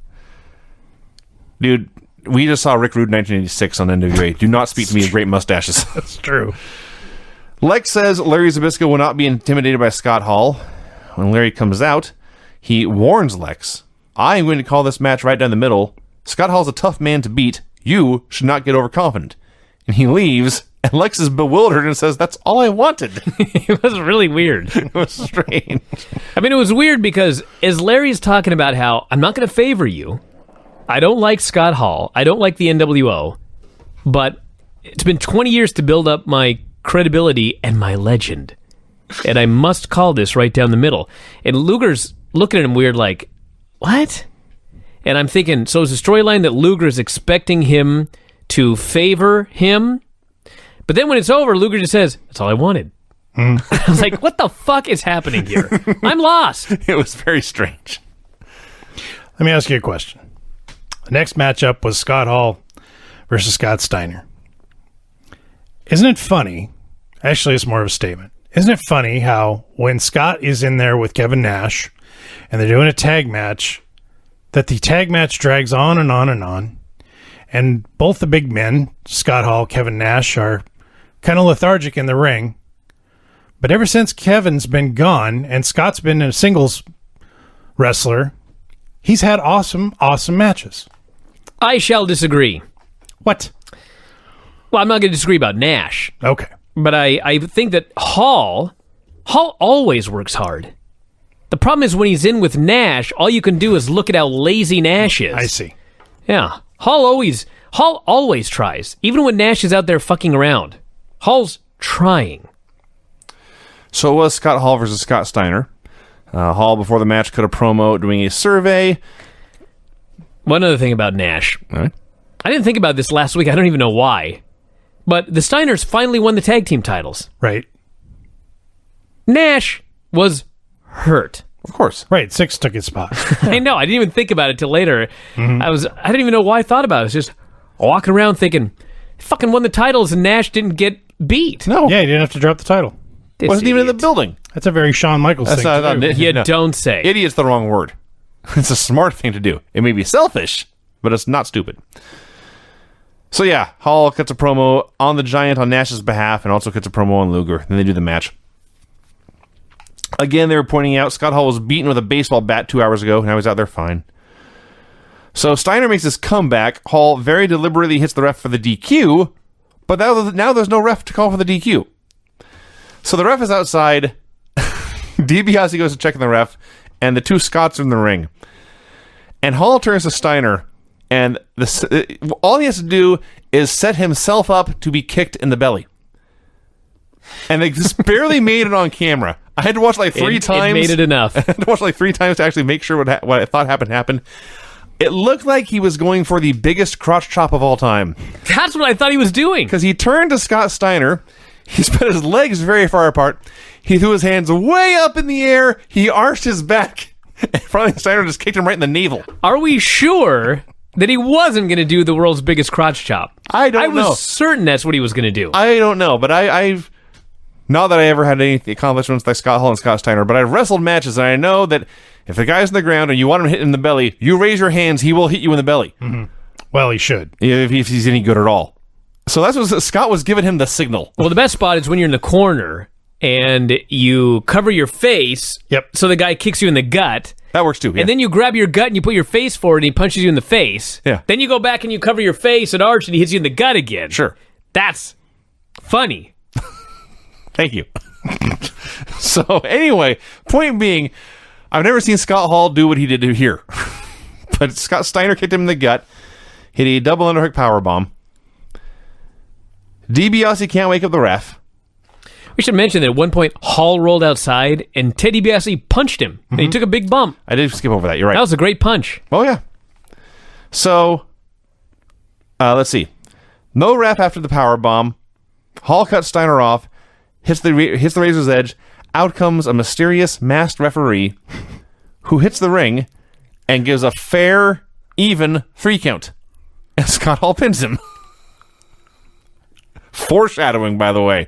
Dude, we just saw Rick Rude 1986 on NWA. Do not speak to me of great mustaches. That's true. Lex says Larry Zbyszko will not be intimidated by Scott Hall. When Larry comes out, he warns Lex, I am going to call this match right down the middle. Scott Hall's a tough man to beat. You should not get overconfident. And he leaves, and Lex is bewildered and says, that's all I wanted. It was really weird. It was strange. I mean, it was weird because as Larry's talking about how I'm not going to favor you, I don't like Scott Hall, I don't like the NWO, but it's been 20 years to build up my credibility and my legend. And I must call this right down the middle. And Luger's looking at him weird like, what? And I'm thinking, so is the storyline that Luger's expecting him to favor him? But then when it's over, Luger just says, that's all I wanted. I was like, what the fuck is happening here? I'm lost. It was very strange. Let me ask you a question. The next matchup was Scott Hall versus Scott Steiner. Isn't it funny? Actually, it's more of a statement. Isn't it funny how when Scott is in there with Kevin Nash and they're doing a tag match, that the tag match drags on and on and on, and both the big men, Scott Hall, Kevin Nash, are kind of lethargic in the ring. But ever since Kevin's been gone and Scott's been a singles wrestler, he's had awesome, awesome matches. I shall disagree. What? Well, I'm not going to disagree about Nash. Okay. But I think that Hall always works hard. The problem is when he's in with Nash, all you can do is look at how lazy Nash is. I see. Yeah. Hall always tries. Even when Nash is out there fucking around. Hall's trying. So it was Scott Hall versus Scott Steiner. Hall, before the match, cut a promo doing a survey. One other thing about Nash. All right. I didn't think about this last week. I don't even know why. But the Steiners finally won the tag team titles. Right. Nash was hurt. Of course. Right. Six took his spot. I know. I didn't even think about it till later. I didn't even know why I thought about it. I was just walking around thinking, fucking won the titles and Nash didn't get beat. No. Yeah, he didn't have to drop the title. This Wasn't even in the idiot. building. That's a very Shawn Michaels thing to do. You No. don't say. Idiot's the wrong word. It's a smart thing to do. It may be selfish, but it's not stupid. So yeah, Hall cuts a promo on the Giant on Nash's behalf and also cuts a promo on Luger. Then they do the match. Again, they were pointing out Scott Hall was beaten with a baseball bat 2 hours ago. Now he's out there fine. So Steiner makes his comeback. Hall very deliberately hits the ref for the DQ, but now there's no ref to call for the DQ. So the ref is outside. DiBiase goes to check on the ref, and the two Scots are in the ring. And Hall turns to Steiner, and all he has to do is set himself up to be kicked in the belly. And they just barely made it on camera. I had to watch like three times. It made it enough. I had to watch like 3 times to actually make sure what I thought happened. It looked like he was going for the biggest crotch chop of all time. That's what I thought he was doing. Because he turned to Scott Steiner. He spread his legs very far apart. He threw his hands way up in the air. He arched his back. And probably Steiner just kicked him right in the navel. Are we sure that he wasn't going to do the world's biggest crotch chop? I don't know. I was certain that's what he was going to do. I don't know, but I've... Not that I ever had any accomplishments like Scott Hall and Scott Steiner, but I've wrestled matches, and I know that if the guy's on the ground and you want him to hit in the belly, you raise your hands, he will hit you in the belly. Mm-hmm. Well, he should. If he's any good at all. So that's what Scott was giving him the signal. Well, the best spot is when you're in the corner and you cover your face so the guy kicks you in the gut. That works too, yeah. And then you grab your gut and you put your face forward and he punches you in the face. Yeah. Then you go back and you cover your face and arch and he hits you in the gut again. Sure. That's funny. Thank you. So anyway, point being, I've never seen Scott Hall do what he did here. But Scott Steiner kicked him in the gut, hit a double underhook powerbomb. DiBiase can't wake up the ref. We should mention that at one point, Hall rolled outside and Ted DiBiase punched him. And he took a big bump. I did skip over that. You're right. That was a great punch. Oh, yeah. So, let's see. No ref after the powerbomb. Hall cuts Steiner off, hits the razor's edge. Out comes a mysterious masked referee who hits the ring and gives a fair, even 3 count. And Scott Hall pins him. Foreshadowing, by the way.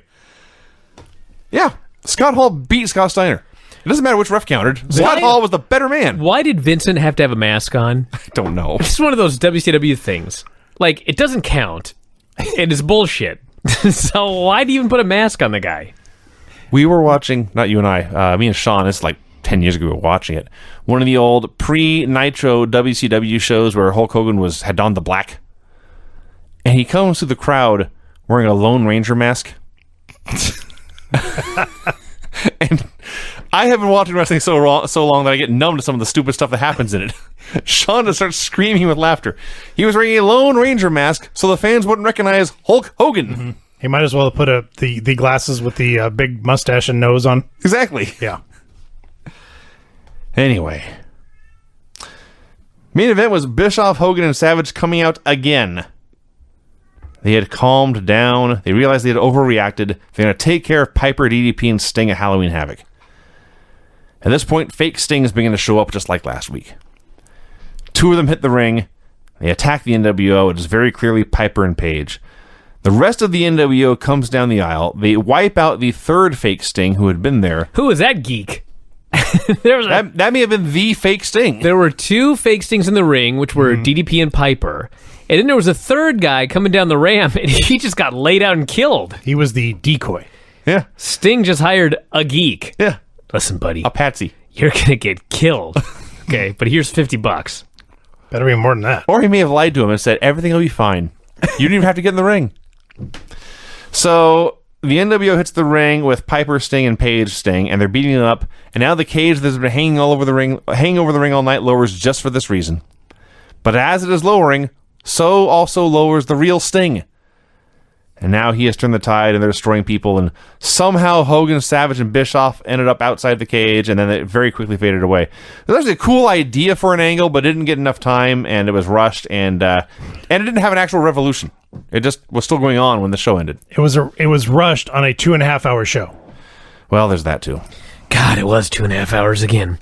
Yeah, Scott Hall beat Scott Steiner. It doesn't matter which ref counted. Scott Hall was the better man. Why did Vincent have to have a mask on? I don't know. It's one of those WCW things. Like, it doesn't count. It is bullshit. So why do you even put a mask on the guy? We were watching, not you and I, me and Sean, it's like 10 years ago we were watching it. One of the old pre-Nitro WCW shows where Hulk Hogan had donned the black. And he comes through the crowd wearing a Lone Ranger mask. And I have been watching wrestling so long that I get numb to some of the stupid stuff that happens in it. Sean just starts screaming with laughter. He was wearing a Lone Ranger mask so the fans wouldn't recognize Hulk Hogan. Mm-hmm. He might as well have put the glasses with the big mustache and nose on. Exactly. Yeah. Anyway. Main event was Bischoff, Hogan, and Savage coming out again. They had calmed down. They realized they had overreacted. They're going to take care of Piper, DDP, and Sting at Halloween Havoc. At this point, fake Sting is beginning to show up just like last week. 2 of them hit the ring. They attack the NWO. It is very clearly Piper and Page. The rest of the NWO comes down the aisle. They wipe out the 3rd fake Sting who had been there. Who was that geek? That may have been the fake Sting. There were 2 fake Stings in the ring, which were DDP and Piper. And then there was a 3rd guy coming down the ramp, and he just got laid out and killed. He was the decoy. Yeah. Sting just hired a geek. Yeah. Listen, buddy. A patsy. You're going to get killed. Okay, but here's $50. Better be more than that. Or he may have lied to him and said, everything will be fine. You don't even have to get in the ring. So the NWO hits the ring with Piper, Sting, and Page Sting, and they're beating it up. And now the cage that's been hanging over the ring all night lowers just for this reason. But as it is lowering, so also lowers the real Sting. And now he has turned the tide, and they're destroying people. And somehow Hogan, Savage, and Bischoff ended up outside the cage, and then it very quickly faded away. It was actually a cool idea for an angle, but didn't get enough time, and it was rushed, and it didn't have an actual revolution. It just was still going on when the show ended. It was rushed on a 2.5-hour show. Well, there's that too. God, it was 2.5 hours again.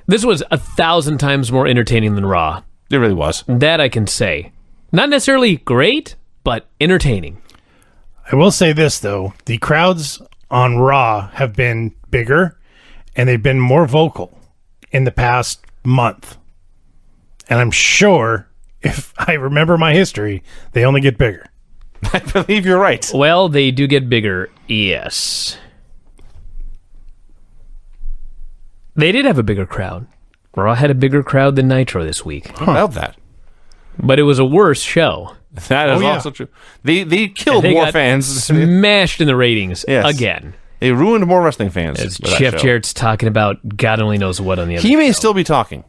This was 1,000 times more entertaining than Raw. It really was. That I can say. Not necessarily great, but entertaining. I will say this, though. The crowds on Raw have been bigger, and they've been more vocal in the past month. And I'm sure, if I remember my history, they only get bigger. I believe you're right. Well, they do get bigger, yes. They did have a bigger crowd. Raw had a bigger crowd than Nitro this week. How about that? But it was a worse show. That is also true. They killed They more got fans. Smashed in the ratings Yes. again. They ruined more wrestling fans. As with that Jeff show. Jarrett's talking about God only knows what on the other He may show. still be talking.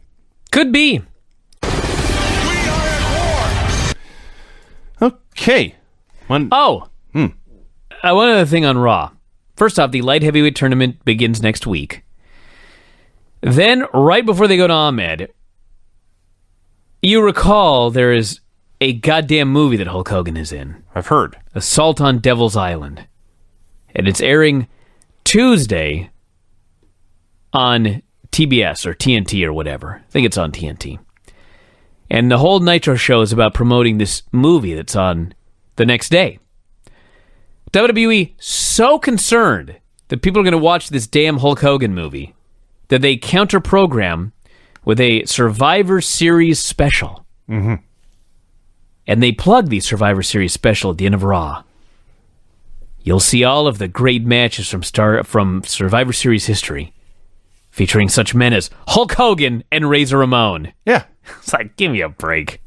Could be. Okay. One other thing on Raw. First off, the light heavyweight tournament begins next week. Then, right before they go to Ahmed, you recall there is a goddamn movie that Hulk Hogan is in. I've heard. Assault on Devil's Island. And it's airing Tuesday on TBS or TNT or whatever. I think it's on TNT. And the whole Nitro show is about promoting this movie that's on the next day. WWE so concerned that people are going to watch this damn Hulk Hogan movie that they counter-program with a Survivor Series special. Mm-hmm. And they plug the Survivor Series special at the end of Raw. You'll see all of the great matches from Survivor Series history, featuring such men as Hulk Hogan and Razor Ramon. Yeah. It's like, give me a break.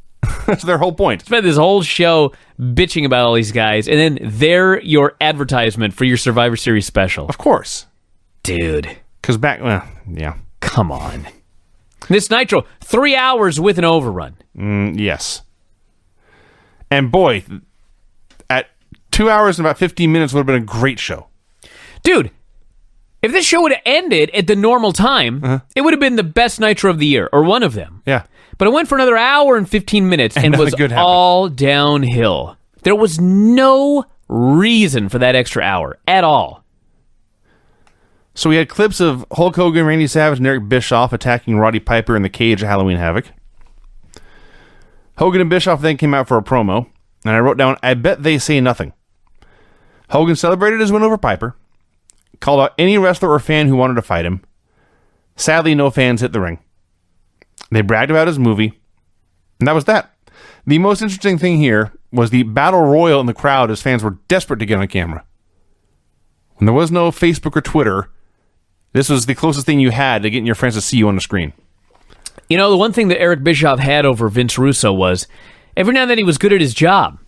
That's their whole point. Spend this whole show bitching about all these guys, and then they're your advertisement for your Survivor Series special. Of course. Dude. Because yeah. Come on. This Nitro, 3 hours with an overrun. Yes. And boy, at 2 hours and about 15 minutes would have been a great show. Dude, if this show would have ended at the normal time, it would have been the best Nitro of the year, or one of them. Yeah. But it went for another hour and 15 minutes and nothing was good happened. all downhill. There was no reason for that extra hour at all. So we had clips of Hulk Hogan, Randy Savage, and Eric Bischoff attacking Roddy Piper in the cage at Halloween Havoc. Hogan and Bischoff then came out for a promo, and I wrote down, I bet they say nothing. Hogan celebrated his win over Piper, called out any wrestler or fan who wanted to fight him. Sadly, no fans hit the ring. They bragged about his movie, and that was that. The most interesting thing here was the battle royal in the crowd as fans were desperate to get on camera. When there was no Facebook or Twitter, this was the closest thing you had to getting your friends to see you on the screen. You know, the one thing that Eric Bischoff had over Vince Russo was every now and then he was good at his job.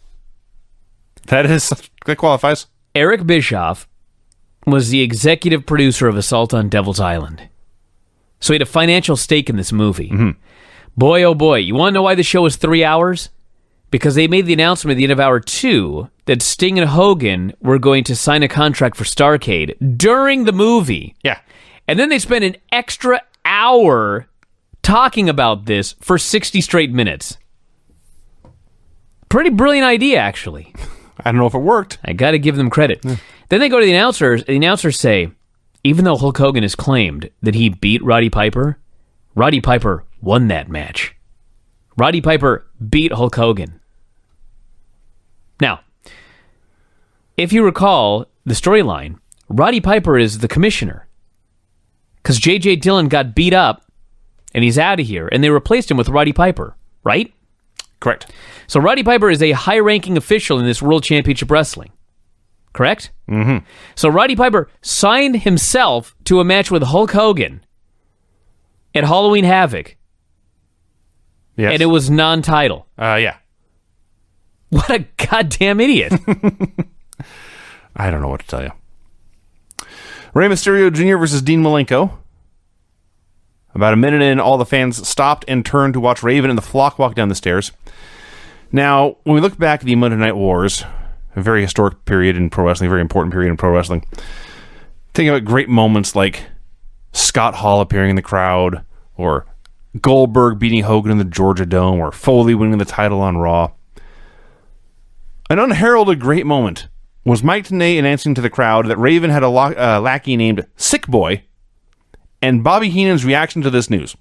That qualifies. Eric Bischoff was the executive producer of Assault on Devil's Island. So he had a financial stake in this movie. Mm-hmm. Boy, oh boy, you want to know why the show was 3 hours? Because they made the announcement at the end of hour 2 that Sting and Hogan were going to sign a contract for Starrcade during the movie. Yeah. And then they spent an extra hour talking about this for 60 straight minutes. Pretty brilliant idea, actually. I don't know if it worked. I got to give them credit. Yeah. Then they go to the announcers, and the announcers say, even though Hulk Hogan has claimed that he beat Roddy Piper won that match. Roddy Piper beat Hulk Hogan. Now, if you recall the storyline, Roddy Piper is the commissioner. Because J.J. Dillon got beat up, and he's out of here, and they replaced him with Roddy Piper, right? Correct. So Roddy Piper is a high-ranking official in this World Championship Wrestling. Correct? Mm-hmm. So Roddy Piper signed himself to a match with Hulk Hogan at Halloween Havoc. Yes. And it was non-title. Yeah. What a goddamn idiot. I don't know what to tell you. Rey Mysterio Jr. versus Dean Malenko. About a minute in, all the fans stopped and turned to watch Raven and the flock walk down the stairs. Now, when we look back at the Monday Night Wars, a very historic period in pro wrestling, a very important period in pro wrestling, think about great moments like Scott Hall appearing in the crowd, or Goldberg beating Hogan in the Georgia Dome, or Foley winning the title on Raw. An unheralded great moment was Mike Tenay announcing to the crowd that Raven had a lackey named Sick Boy, and Bobby Heenan's reaction to this news.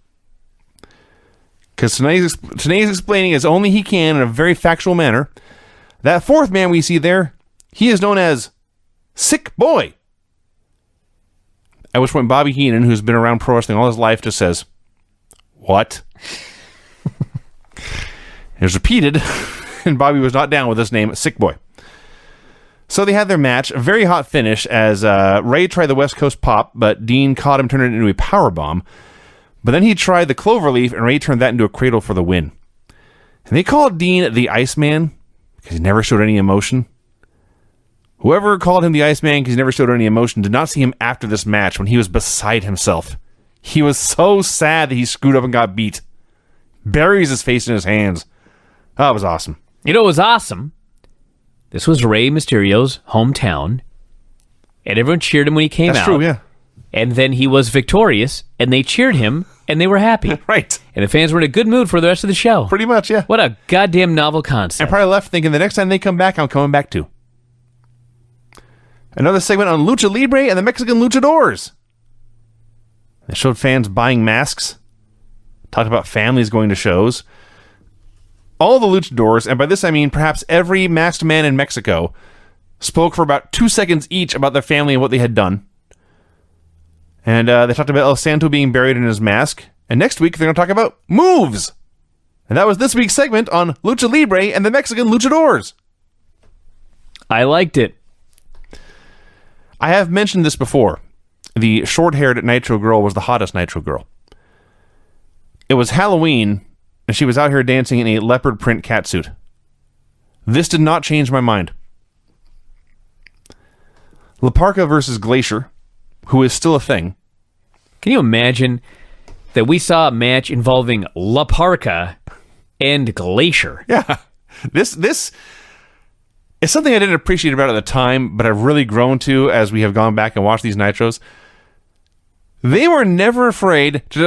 Because Tenay's explaining as only he can in a very factual manner, that fourth man we see there, he is known as Sick Boy. At which point Bobby Heenan, who's been around pro wrestling all his life, just says, "What?" It was repeated, and Bobby was not down with this name, Sick Boy. So they had their match, a very hot finish, as Ray tried the West Coast Pop, but Dean caught him, turned it into a powerbomb. But then he tried the Cloverleaf, and Ray turned that into a cradle for the win. And they called Dean the Iceman, because he never showed any emotion. Whoever called him the Iceman because he never showed any emotion did not see him after this match when he was beside himself. He was so sad that he screwed up and got beat. Buries his face in his hands. Oh, it was awesome. You know what was awesome? This was Rey Mysterio's hometown, and everyone cheered him when he came out. That's true, yeah. And then he was victorious, and they cheered him, and they were happy. Right. And the fans were in a good mood for the rest of the show. Pretty much, yeah. What a goddamn novel And concept. probably left thinking the next time they come back, I'm coming back too. Another segment on Lucha Libre and the Mexican Luchadors. They showed fans buying masks. Talked about families going to shows. All the luchadors, and by this I mean perhaps every masked man in Mexico, spoke for about 2 seconds each about their family and what they had done. And they talked about El Santo being buried in his mask. And next week they're going to talk about moves. And that was this week's segment on Lucha Libre and the Mexican Luchadors. I liked it. I have mentioned this before. The short-haired Nitro girl was the hottest Nitro girl. It was Halloween, and she was out here dancing in a leopard print catsuit. This did not change my mind. La Parka versus Glacier, who is still a thing. Can you imagine that we saw a match involving La Parka and Glacier? Yeah. This is something I didn't appreciate about it at the time, but I've really grown to as we have gone back and watched these Nitros. They were never afraid to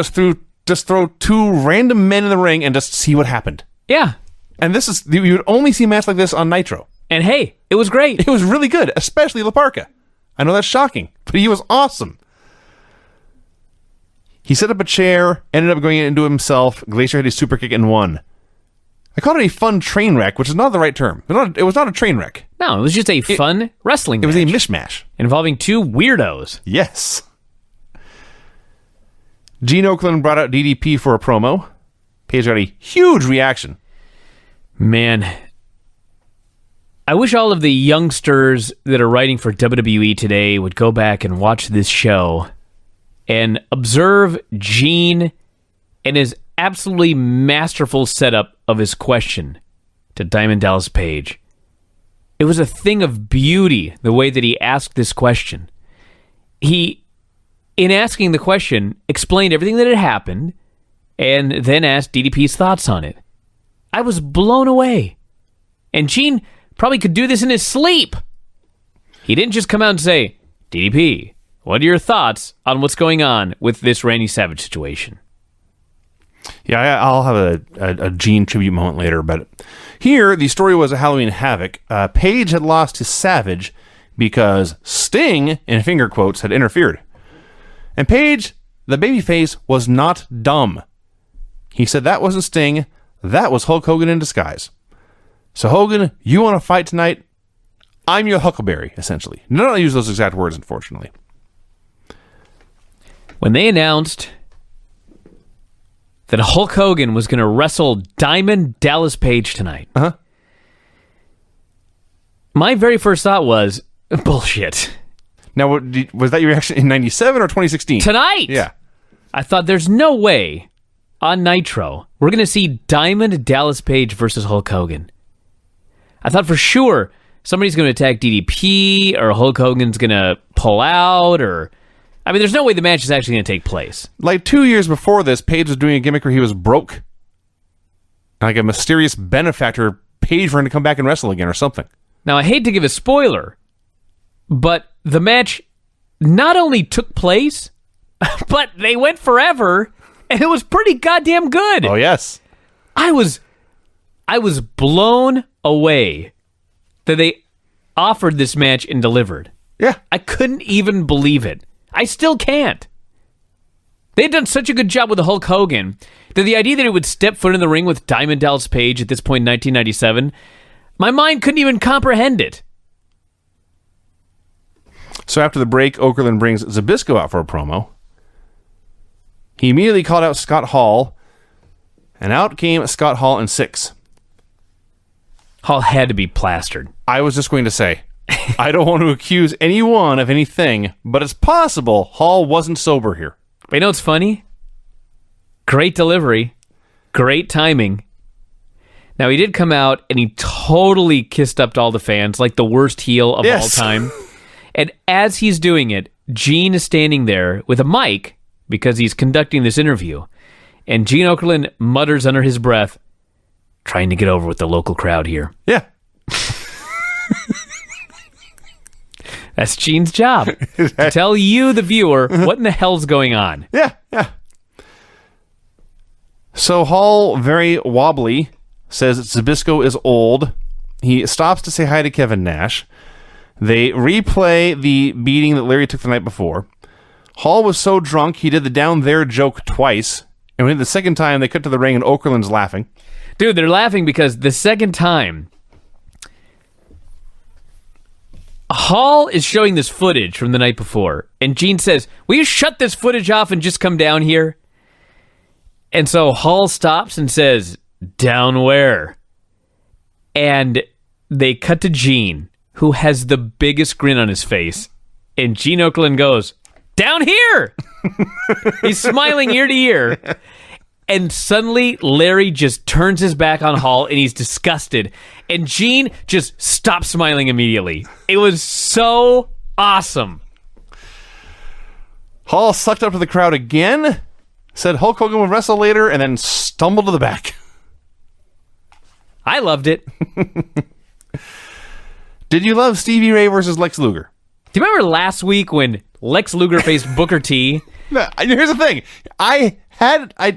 just throw two random men in the ring and just see what happened. Yeah. And you would only see a match like this on Nitro. And hey, it was great. It was really good, especially La Parka. I know that's shocking, but he was awesome. He set up a chair, ended up going into himself. Glacier had a super kick and won. I called it a fun train wreck, which is not the right term. It was not a train wreck. No, it was just a fun wrestling match. It was a mishmash. Involving two weirdos. Yes. Gene Okerlund brought out DDP for a promo. Page got a huge reaction. Man, I wish all of the youngsters that are writing for WWE today would go back and watch this show and observe Gene and his absolutely masterful setup of his question to Diamond Dallas Page. It was a thing of beauty, the way that he asked this question. He, in asking the question, explained everything that had happened and then asked DDP's thoughts on it. I was blown away. And Gene probably could do this in his sleep. He didn't just come out and say, DDP, what are your thoughts on what's going on with this Randy Savage situation? Yeah, I'll have a Gene tribute moment later, but here the story was a Halloween Havoc. Page had lost to Savage because Sting, in finger quotes, had interfered. And Page, the babyface, was not dumb. He said that wasn't Sting, that was Hulk Hogan in disguise. So Hogan, you want to fight tonight? I'm your Huckleberry, essentially. No, I use those exact words, unfortunately. When they announced that Hulk Hogan was going to wrestle Diamond Dallas Page tonight, my very first thought was, bullshit. Now, was that your reaction in 97 or 2016? Tonight! Yeah. I thought there's no way on Nitro we're going to see Diamond Dallas Page versus Hulk Hogan. I thought for sure somebody's going to attack DDP or Hulk Hogan's going to pull out or... I mean, there's no way the match is actually going to take place. Like 2 years before this, Page was doing a gimmick where he was broke. Like a mysterious benefactor paid for him to come back and wrestle again or something. Now, I hate to give a spoiler, but the match not only took place, but they went forever, and it was pretty goddamn good. Oh, yes. I was blown away that they offered this match and delivered. Yeah. I couldn't even believe it. I still can't. They'd done such a good job with the Hulk Hogan that the idea that it would step foot in the ring with Diamond Dallas Page at this point in 1997, my mind couldn't even comprehend it. So after the break, Okerlund brings Zbyszko out for a promo. He immediately called out Scott Hall, and out came Scott Hall in 6. Hall had to be plastered. I was just going to say, I don't want to accuse anyone of anything, but it's possible Hall wasn't sober here. But you know what's funny? Great delivery. Great timing. Now, he did come out and he totally kissed up to all the fans, like the worst heel of all time. And as he's doing it, Gene is standing there with a mic because he's conducting this interview. And Gene Okerlund mutters under his breath, trying to get over with the local crowd here. Yeah. That's Gene's job. To tell you, the viewer, what in the hell's going on. Yeah. So Hall, very wobbly, says Zbyszko is old. He stops to say hi to Kevin Nash. They replay the beating that Larry took the night before. Hall was so drunk, he did the down there joke twice. And when the second time, they cut to the ring and Okerlund's laughing. Dude, they're laughing because the second time, Hall is showing this footage from the night before, and Gene says, will you shut this footage off and just come down here? And so Hall stops and says, down where? And they cut to Gene, who has the biggest grin on his face, and Gene Okerlund goes, down here! He's smiling ear to ear. And suddenly, Larry just turns his back on Hall, and he's disgusted. And Gene just stops smiling immediately. It was so awesome. Hall sucked up to the crowd again, said Hulk Hogan would wrestle later, and then stumbled to the back. I loved it. Did you love Stevie Ray versus Lex Luger? Do you remember last week when Lex Luger faced Booker T? No, here's the thing. I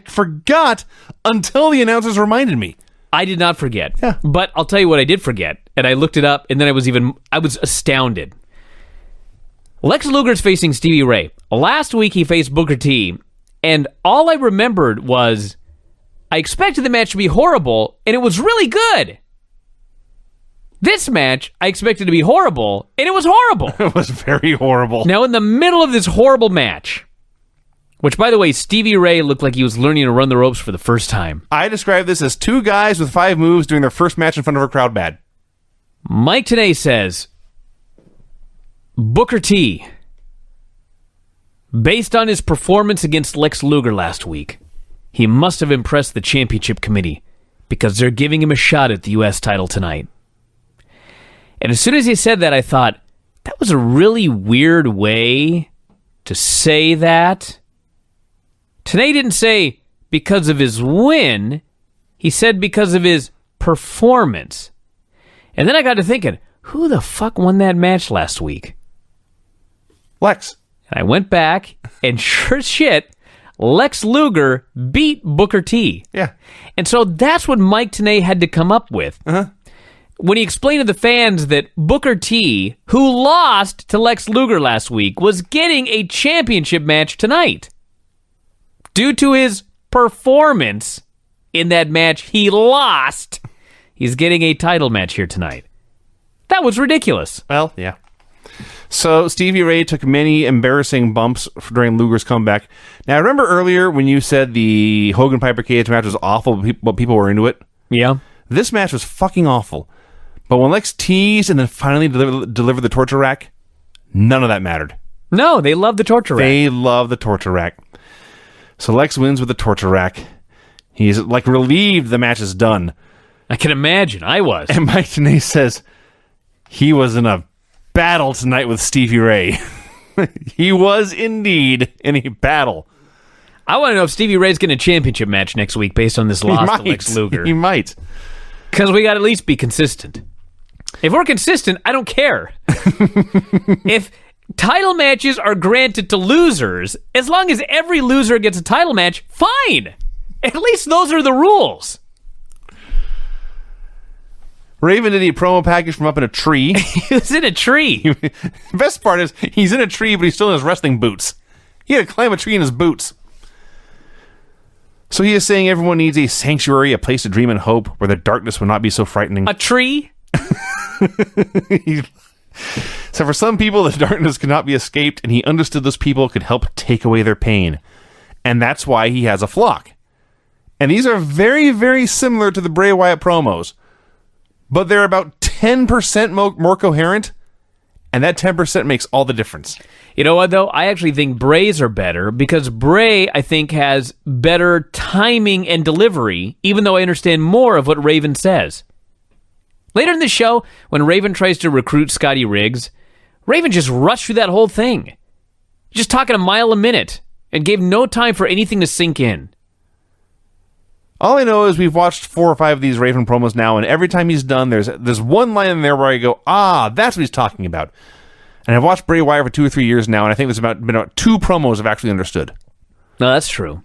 forgot until the announcers reminded me. I did not forget. Yeah. But I'll tell you what I did forget. And I looked it up, and then I was astounded. Lex Luger's facing Stevie Ray. Last week he faced Booker T, and all I remembered was I expected the match to be horrible, and it was really good. This match, I expected to be horrible, and it was horrible. It was very horrible. Now, in the middle of this horrible match, which, by the way, Stevie Ray looked like he was learning to run the ropes for the first time. I describe this as two guys with 5 moves doing their first match in front of a crowd bad. Mike Tenay says, Booker T, based on his performance against Lex Luger last week, he must have impressed the championship committee because they're giving him a shot at the U.S. title tonight. And as soon as he said that, I thought, that was a really weird way to say that. Tenay didn't say because of his win. He said because of his performance. And then I got to thinking, who the fuck won that match last week? Lex. And I went back, and sure as shit, Lex Luger beat Booker T. Yeah. And so that's what Mike Tenay had to come up with. When he explained to the fans that Booker T, who lost to Lex Luger last week, was getting a championship match tonight. Due to his performance in that match he lost, he's getting a title match here tonight. That was ridiculous. Well, yeah. So Stevie Ray took many embarrassing bumps during Luger's comeback. Now, I remember earlier when you said the Hogan Piper Cage match was awful, but people were into it. Yeah. This match was fucking awful. But when Lex teased and then finally delivered the torture rack, none of that mattered. No, they love the torture rack. They love the torture rack. So Lex wins with the torture rack. He's like relieved the match is done. I can imagine. I was. And Mike Tenay says he was in a battle tonight with Stevie Ray. He was indeed in a battle. I want to know if Stevie Ray's getting a championship match next week based on this loss to Lex Luger. He might. Because we got to at least be consistent. If we're consistent, I don't care. If title matches are granted to losers, as long as every loser gets a title match, fine. At least those are the rules. Raven did a promo package from up in a tree. He was in a tree. The best part is he's in a tree, but he's still in his wrestling boots. He had to climb a tree in his boots. So he is saying everyone needs a sanctuary, a place to dream and hope, where the darkness will not be so frightening. A tree? So for some people, the darkness could not be escaped, and he understood those people could help take away their pain. And that's why he has a flock. And these are very, very similar to the Bray Wyatt promos. But they're about 10% more coherent And that 10% makes all the difference. You know what, though? I actually think Bray's are better because Bray, I think, has better timing and delivery, even though I understand more of what Raven says. Later in the show, when Raven tries to recruit Scotty Riggs, Raven just rushed through that whole thing. Just talking a mile a minute and gave no time for anything to sink in. All I know is we've watched 4 or 5 of these Raven promos now, and every time he's done, there's one line in there where I go, that's what he's talking about. And I've watched Bray Wyatt for 2 or 3 years now, and I think there's been about 2 promos I've actually understood. No, that's true.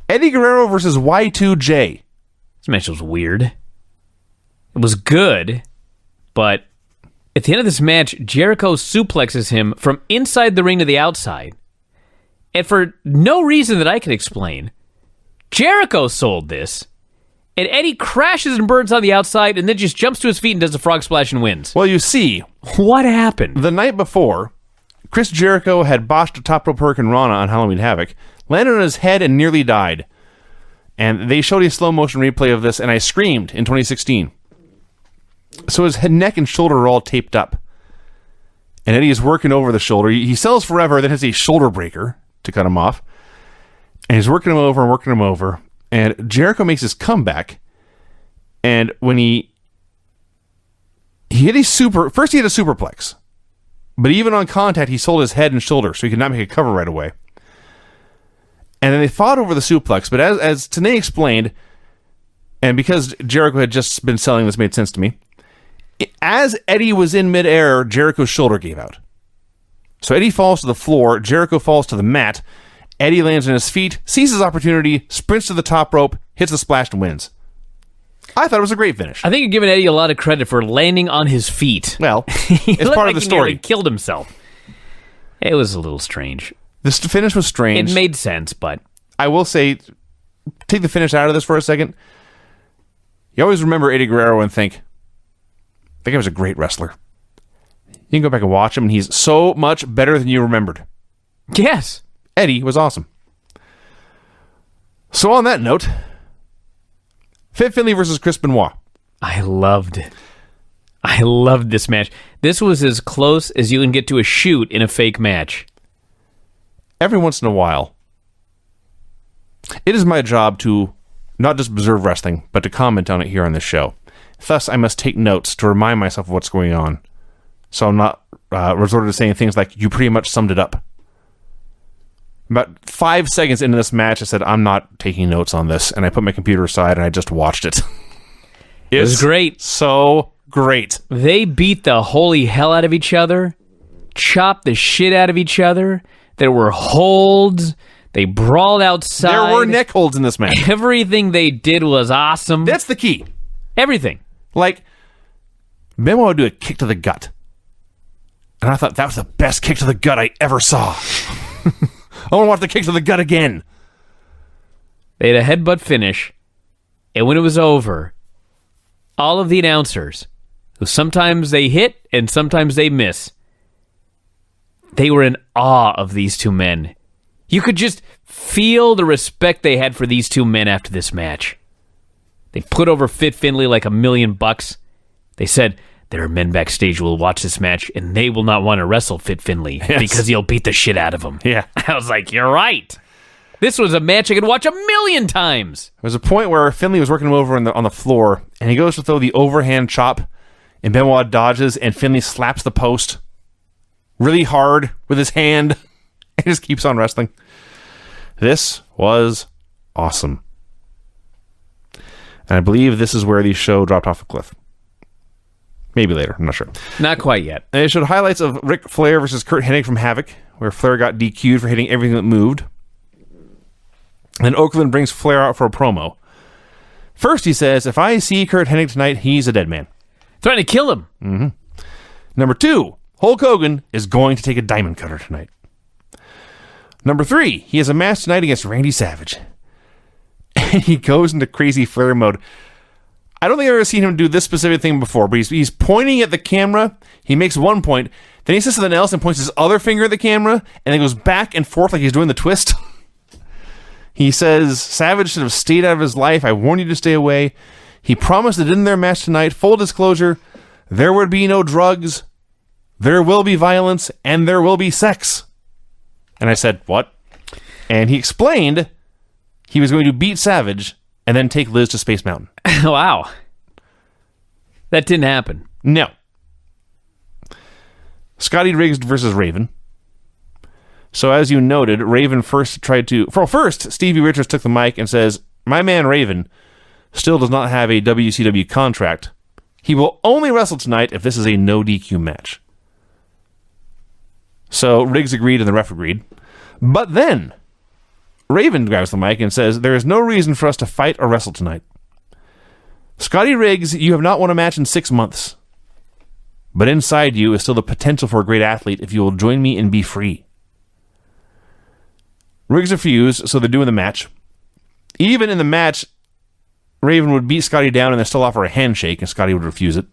Eddie Guerrero versus Y2J. This match was weird. It was good, but at the end of this match, Jericho suplexes him from inside the ring to the outside. And for no reason that I can explain, Jericho sold this, and Eddie crashes and burns on the outside and then just jumps to his feet and does a frog splash and wins. Well, you see, What happened? the night before, Chris Jericho had botched a top rope hurricane Rana on Halloween Havoc, landed on his head and nearly died. And they showed a slow motion replay of this, and I screamed in 2016. So his head, neck, and shoulder are all taped up. And Eddie is working over the shoulder. He sells forever, then has a shoulder breaker to cut him off. And he's working him over and working him over. And Jericho makes his comeback. And when he hit first he hit a superplex. But even on contact, he sold his head and shoulder, so he could not make a cover right away. And then they fought over the suplex. But as Tenay explained, and because Jericho had just been selling this made sense to me, as Eddie was in midair, Jericho's shoulder gave out. So Eddie falls to the floor, Jericho falls to the mat, Eddie lands on his feet, sees his opportunity, sprints to the top rope, hits the splash and wins. I thought it was a great finish. I think you're giving Eddie a lot of credit for landing on his feet. Well, He it's looked part like of the he story. nearly killed himself. It was a little strange. This finish was strange. It made sense, but I will say, take the finish out of this for a second. You always remember Eddie Guerrero and think, that guy was a great wrestler. You can go back and watch him, and he's so much better than you remembered. yes. Eddie was awesome. So on that note, Fit Finlay versus Chris Benoit. I loved this match. This was as close as you can get to a shoot in a fake match. Every once in a while, it is my job to not just observe wrestling, but to comment on it here on this show. Thus, I must take notes to remind myself of what's going on. So I'm not resorted to saying things like, you pretty much summed it up. About 5 seconds into this match, I said, I'm not taking notes on this. And I put my computer aside and I just watched it. It was great. So great. They beat the holy hell out of each other, chopped the shit out of each other. There were holds. They brawled outside. There were neck holds in this match. Everything they did was awesome. That's the key. Everything. Like, Benoit would do a kick to the gut. And I thought that was the best kick to the gut I ever saw. I want to watch the kick to the gut again. They had a headbutt finish. And when it was over, all of the announcers, who sometimes they hit and sometimes they miss, they were in awe of these two men. You could just feel the respect they had for these two men after this match. They put over Fit Finlay like $1 million. They said, there are men backstage who will watch this match and they will not want to wrestle Fit Finlay because he'll beat the shit out of him. Yeah. I was like, you're right. This was a match I could watch 1,000,000 times. There was a point where Finlay was working him over on the floor, and he goes to throw the overhand chop, and Benoit dodges, and Finlay slaps the post really hard with his hand, and just keeps on wrestling. This was awesome. And I believe this is where the show dropped off a cliff. Maybe later, I'm not sure. Not quite yet. And it showed highlights of Ric Flair versus Curt Hennig from Havoc, where Flair got DQ'd for hitting everything that moved. And then Oakland brings Flair out for a promo. First, he says, if I see Curt Hennig tonight, he's a dead man. Trying to kill him. Number 2, Hulk Hogan is going to take a diamond cutter tonight. Number 3, he has a match tonight against Randy Savage. And he goes into crazy Flair mode. I don't think I've ever seen him do this specific thing before, but he's pointing at the camera. He makes one point. Then he says something else and points his other finger at the camera, and then goes back and forth like he's doing the twist. He says, Savage should have stayed out of his life. I warned you to stay away. He promised it in their match tonight. Full disclosure, there would be no drugs, there will be violence, and there will be sex. And I said, what? And he explained he was going to beat Savage and then take Liz to Space Mountain. Wow. That didn't happen. No. Scotty Riggs versus Raven. So as you noted, Raven first tried to... First, Stevie Richards took the mic and says, my man Raven still does not have a WCW contract. He will only wrestle tonight if this is a no DQ match. So Riggs agreed and the ref agreed. But then, Raven grabs the mic and says, there is no reason for us to fight or wrestle tonight. Scotty Riggs, you have not won a match in 6 months. But inside you is still the potential for a great athlete if you will join me and be free. Riggs refused, so they're doing the match. Even in the match, Raven would beat Scotty down and then still offer a handshake, and Scotty would refuse it.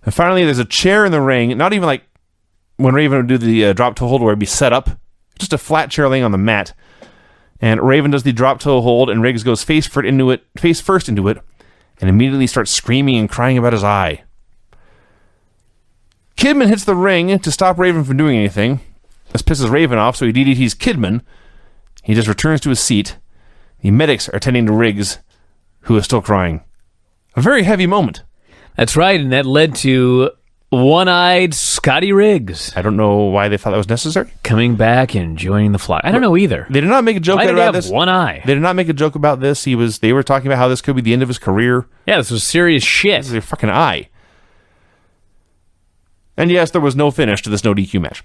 And finally, there's a chair in the ring, not even like when Raven would do the drop toe hold where it'd be set up, just a flat chair laying on the mat. And Raven does the drop toe hold, and Riggs goes face first into it, and immediately starts screaming and crying about his eye. Kidman hits the ring to stop Raven from doing anything. This pisses Raven off, so he DDTs Kidman. He just returns to his seat. The medics are tending to Riggs, who is still crying. A very heavy moment. That's right, and that led to one-eyed Scotty Riggs. I don't know why they thought that was necessary. Coming back and joining the flock. I don't know either. They did not make a joke Why did he about have this. one eye? They did not make a joke about this. They were talking about how this could be the end of his career. Yeah, this was serious shit. This is your fucking eye. And yes, there was no finish to this no DQ match.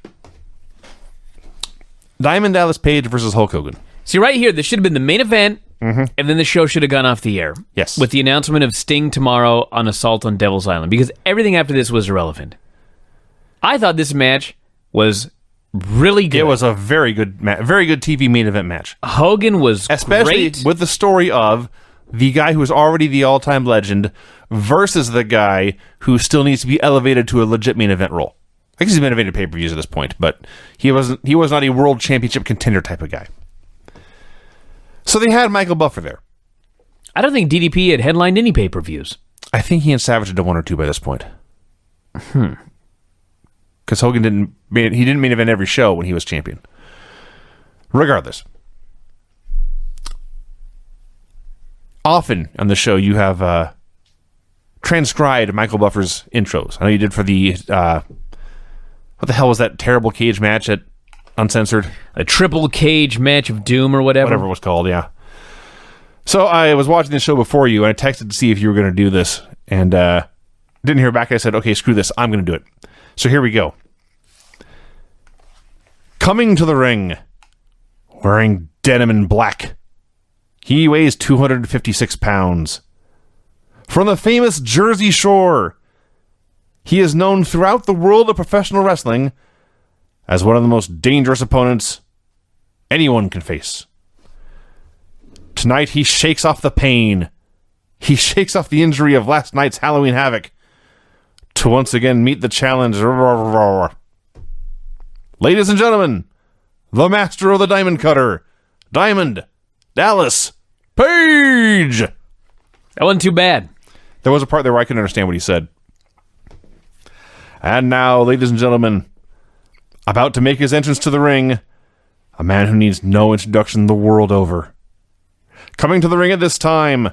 Diamond Dallas Page versus Hulk Hogan. See, right here, this should have been the main event, and then the show should have gone off the air. Yes. With the announcement of Sting tomorrow on Assault on Devil's Island, because everything after this was irrelevant. I thought this match was really good. It was a very good TV main event match. Hogan was Especially great. with the story of the guy who is already the all-time legend versus the guy who still needs to be elevated to a legit main event role. I guess he's been elevated pay-per-views at this point, but he was not a world championship contender type of guy. So they had Michael Buffer there. I don't think DDP had headlined any pay-per-views. I think he and Savage had done 1 or 2 by this point. Because Hogan didn't main event every show when he was champion. Regardless. Often on the show you have transcribed Michael Buffer's intros. I know you did for the what the hell was that terrible cage match at Uncensored? A triple cage match of doom or whatever. Whatever it was called, yeah. So I was watching the show before you, and I texted to see if you were going to do this, and didn't hear back. I said, okay, screw this. I'm going to do it. So here we go. Coming to the ring, wearing denim and black. He weighs 256 pounds. From the famous Jersey Shore, he is known throughout the world of professional wrestling as one of the most dangerous opponents anyone can face. Tonight he shakes off the pain. He shakes off the injury of last night's Halloween Havoc to once again meet the challenge. Ladies and gentlemen, the master of the diamond cutter, Diamond Dallas Page. That wasn't too bad. There was a part there where I couldn't understand what he said. And now, ladies and gentlemen, about to make his entrance to the ring, a man who needs no introduction the world over. Coming to the ring at this time,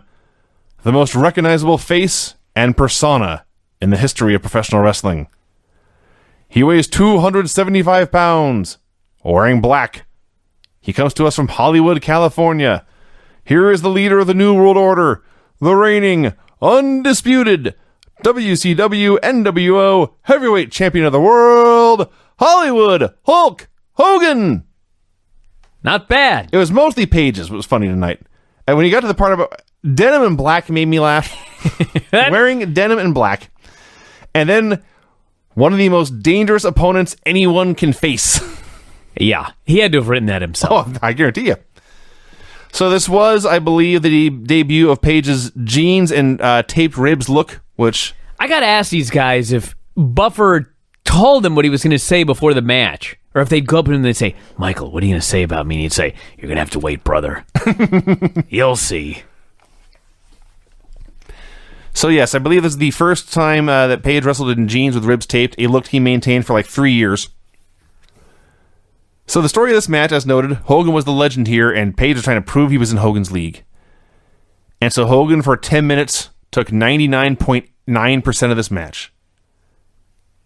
the most recognizable face and persona in the history of professional wrestling. He weighs 275 pounds, wearing black. He comes to us from Hollywood, California. Here is the leader of the New World Order, the reigning, undisputed WCW NWO Heavyweight Champion of the World, Hollywood Hulk Hogan. Not bad. It was mostly Page's what was funny tonight. And when you got to the part about denim and black, it made me laugh. Wearing denim and black. And then one of the most dangerous opponents anyone can face. Yeah, he had to have written that himself. Oh, I guarantee you. So this was, I believe, the debut of Page's jeans and taped ribs look, which... I gotta ask these guys if Buffer told them what he was going to say before the match. Or if they'd go up to him and they'd say, Michael, what are you going to say about me? And he'd say, you're going to have to wait, brother. You'll see. So yes, I believe this is the first time that Page wrestled in jeans with ribs taped, a look he maintained for like 3 years. So the story of this match, as noted, Hogan was the legend here, and Page was trying to prove he was in Hogan's league. And so Hogan, for 10 minutes, took 99.9% of this match.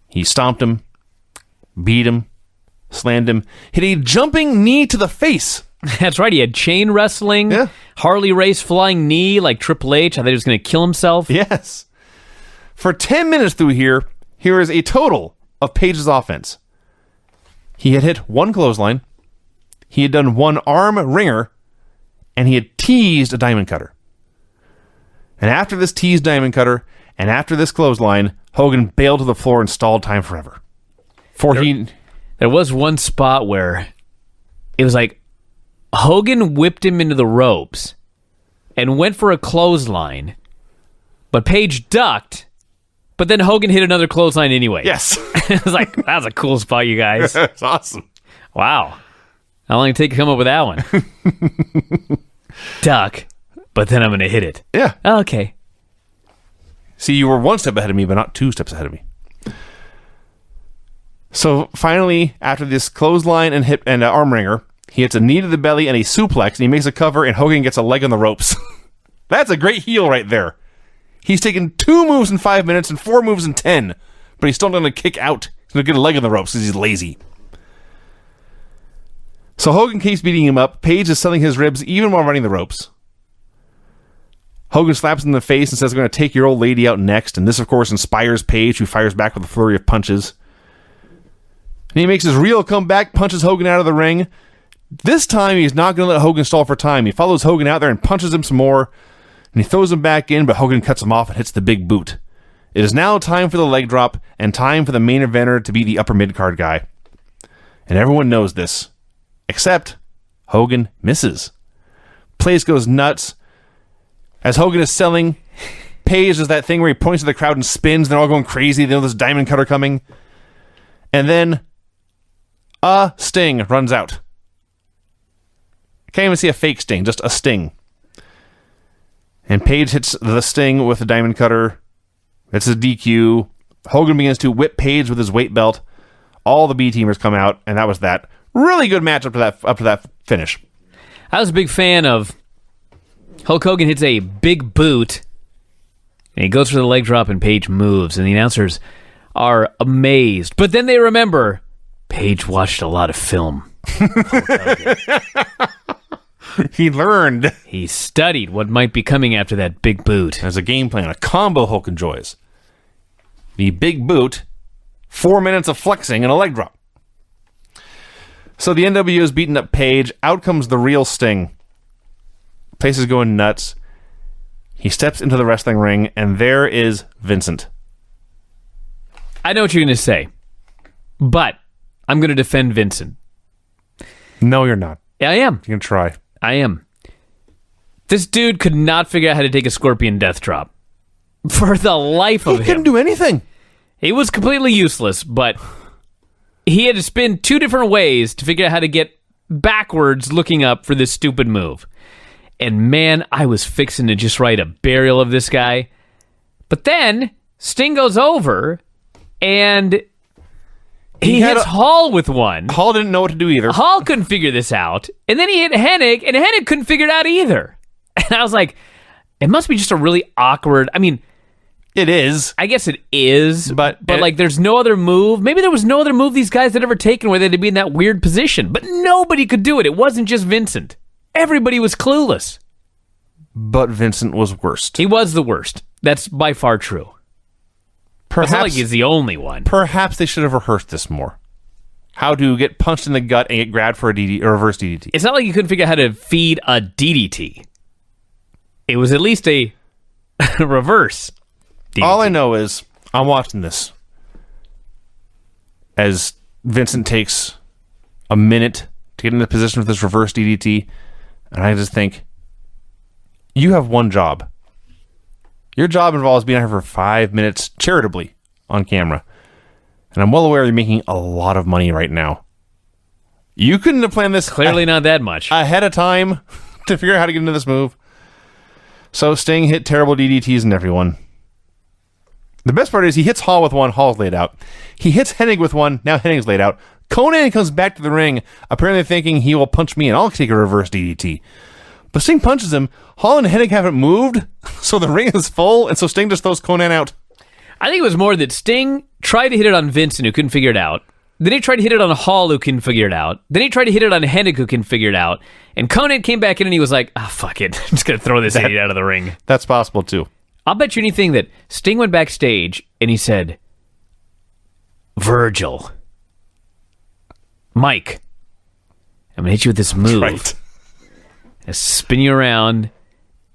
He stomped him, beat him, slammed him, hit a jumping knee to the face. That's right. He had chain wrestling, Yeah. Harley Race flying knee like Triple H. I thought he was going to kill himself. Yes. For 10 minutes through here is a total of Page's offense. He had hit one clothesline, he had done one arm ringer, and he had teased a diamond cutter. And after this teased diamond cutter, and after this clothesline, Hogan bailed to the floor and stalled time forever. There was one spot where it was like Hogan whipped him into the ropes and went for a clothesline, but Page ducked, but then Hogan hit another clothesline anyway. Yes. It was like, that was a cool spot, you guys. That's awesome. Wow. How long did it take to come up with that one? Duck, but then I'm going to hit it. Yeah. Oh, okay. See, you were one step ahead of me, but not 2 steps ahead of me. So finally, after this clothesline and hip and arm wringer, he hits a knee to the belly and a suplex, and he makes a cover, and Hogan gets a leg on the ropes. That's a great heel right there. He's taken 2 moves in 5 minutes and 4 moves in 10, but he's still going to kick out. He's going to get a leg on the ropes because he's lazy. So Hogan keeps beating him up. Page is selling his ribs even while running the ropes. Hogan slaps him in the face and says, "I'm going to take your old lady out next." And this, of course, inspires Page, who fires back with a flurry of punches. And he makes his real comeback, punches Hogan out of the ring. This time, he's not going to let Hogan stall for time. He follows Hogan out there and punches him some more. And he throws him back in, but Hogan cuts him off and hits the big boot. It is now time for the leg drop and time for the main eventer to be the upper mid-card guy. And everyone knows this. Except Hogan misses. Place goes nuts. As Hogan is selling, Page does that thing where he points to the crowd and spins. They're all going crazy. They know there's a diamond cutter coming. And then a sting runs out. Can't even see a fake sting, just a sting. And Page hits the sting with the diamond cutter. It's a DQ. Hogan begins to whip Page with his weight belt. All the B-teamers come out, and that was that. Really good match up to that finish. I was a big fan of Hulk Hogan hits a big boot, and he goes for the leg drop, and Page moves, and the announcers are amazed. But then they remember, Page watched a lot of film. He learned. He studied what might be coming after that big boot. There's a game plan, a combo Hulk enjoys. The big boot, 4 minutes of flexing, and a leg drop. So the NWO is beating up Page. Out comes the real Sting. Place is going nuts. He steps into the wrestling ring, and there is Vincent. I know what you're going to say, but I'm going to defend Vincent. No, you're not. Yeah, I am. You can try. I am. This dude could not figure out how to take a scorpion death drop. For the life of him. He couldn't do anything. He was completely useless, but he had to spin 2 different ways to figure out how to get backwards looking up for this stupid move. And man, I was fixing to just write a burial of this guy. But then Sting goes over and he hits Hall with one. Hall didn't know what to do either. Hall couldn't figure this out. And then he hit Hennig, and Hennig couldn't figure it out either. And I was like, it must be just a really awkward... I mean... It is. I guess it is. But it, like, there's no other move. Maybe there was no other move these guys had ever taken where they'd be in that weird position. But nobody could do it. It wasn't just Vincent. Everybody was clueless. But Vincent was worst. He was the worst. That's by far true. It's not like he's the only one. Perhaps they should have rehearsed this more. How to get punched in the gut and get grabbed for a reverse DDT. It's not like you couldn't figure out how to feed a DDT. It was at least a reverse DDT. All I know is I'm watching this as Vincent takes a minute to get into position with this reverse DDT, and I just think, you have one job. Your job involves being out here for 5 minutes charitably on camera. And I'm well aware you're making a lot of money right now. You couldn't have planned this clearly not that much ahead of time to figure out how to get into this move. So Sting hit terrible DDTs and everyone. The best part is he hits Hall with one, Hall's laid out. He hits Hennig with one, now Hennig's laid out. Conan comes back to the ring, apparently thinking he will punch me and I'll take a reverse DDT. But Sting punches him. Hall and Hennig haven't moved, so the ring is full, and so Sting just throws Conan out. I think it was more that Sting tried to hit it on Vincent, who couldn't figure it out. Then he tried to hit it on Hall, who couldn't figure it out. Then he tried to hit it on Hennig, who couldn't figure it out. And Conan came back in and he was like, fuck it. I'm just going to throw this idiot out of the ring. That's possible, too. I'll bet you anything that Sting went backstage and he said, Virgil, Mike, I'm going to hit you with this move. Right. I spin you around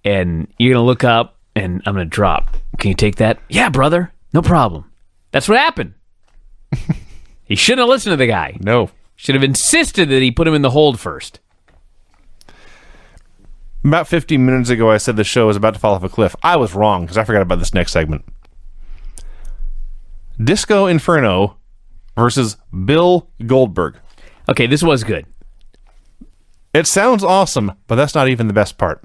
and you're going to look up and I'm going to drop. Can you take that? Yeah, brother. No problem. That's what happened. He shouldn't have listened to the guy. No. Should have insisted that he put him in the hold first. About 15 minutes ago, I said the show was about to fall off a cliff. I was wrong, because I forgot about this next segment. Disco Inferno versus Bill Goldberg. Okay, this was good. It sounds awesome, but that's not even the best part.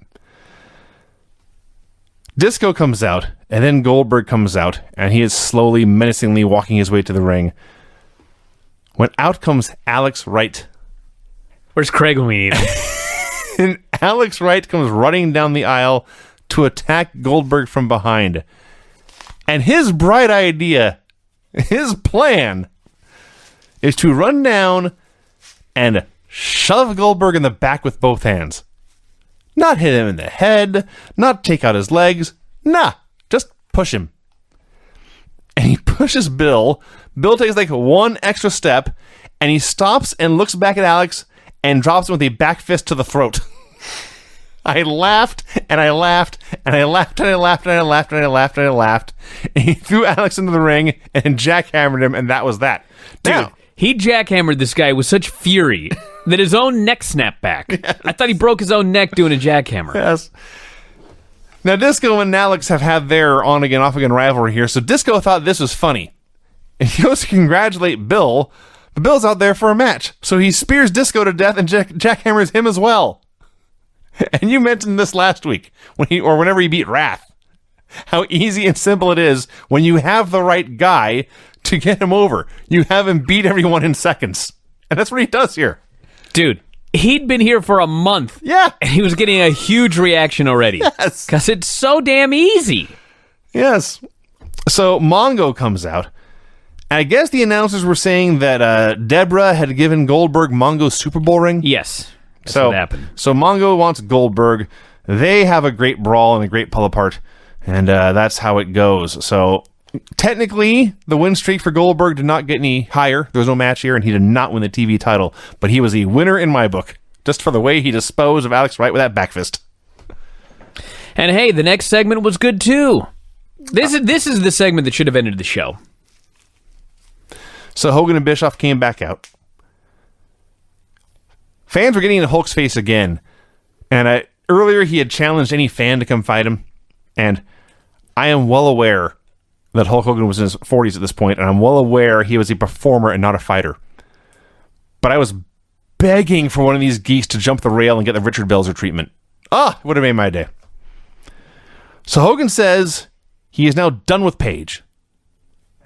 Disco comes out, and then Goldberg comes out, and he is slowly, menacingly walking his way to the ring. When out comes Alex Wright. Where's Craig when we need him? And Alex Wright comes running down the aisle to attack Goldberg from behind. And his bright idea, his plan, is to run down and shove Goldberg in the back with both hands. Not hit him in the head, not take out his legs. Nah, just push him. And he pushes Bill. Bill takes like one extra step, and he stops and looks back at Alex and drops him with a back fist to the throat. I laughed, and I laughed, and I laughed, and I laughed, and I laughed, and I laughed, and I laughed. And he threw Alex into the ring and jackhammered him, and that was that. Dude, Now, he jackhammered this guy with such fury that his own neck snapped back. Yes. I thought he broke his own neck doing a jackhammer. Yes. Now, Disco and Alex have had their on-again, off-again rivalry here, so Disco thought this was funny. And he goes to congratulate Bill, but Bill's out there for a match. So he spears Disco to death and jackhammers him as well. And you mentioned this last week, whenever he beat Wrath, how easy and simple it is when you have the right guy to get him over. You have him beat everyone in seconds. And that's what he does here. Dude, he'd been here for a month. Yeah. And he was getting a huge reaction already. Yes. Because it's so damn easy. Yes. So Mongo comes out. And I guess the announcers were saying that Deborah had given Goldberg Mongo's Super Bowl ring. Yes. That's what happened. So Mongo wants Goldberg. They have a great brawl and a great pull apart. And that's how it goes. So technically, the win streak for Goldberg did not get any higher. There was no match here, and he did not win the TV title. But he was a winner in my book, just for the way he disposed of Alex Wright with that back fist. And hey, the next segment was good too. This is the segment that should have ended the show. So Hogan and Bischoff came back out. Fans were getting in Hulk's face again. And earlier he had challenged any fan to come fight him. And I am well aware that Hulk Hogan was in his 40s at this point, and I'm well aware he was a performer and not a fighter. But I was begging for one of these geeks to jump the rail and get the Richard Belzer treatment. It would have made my day. So Hogan says he is now done with Paige.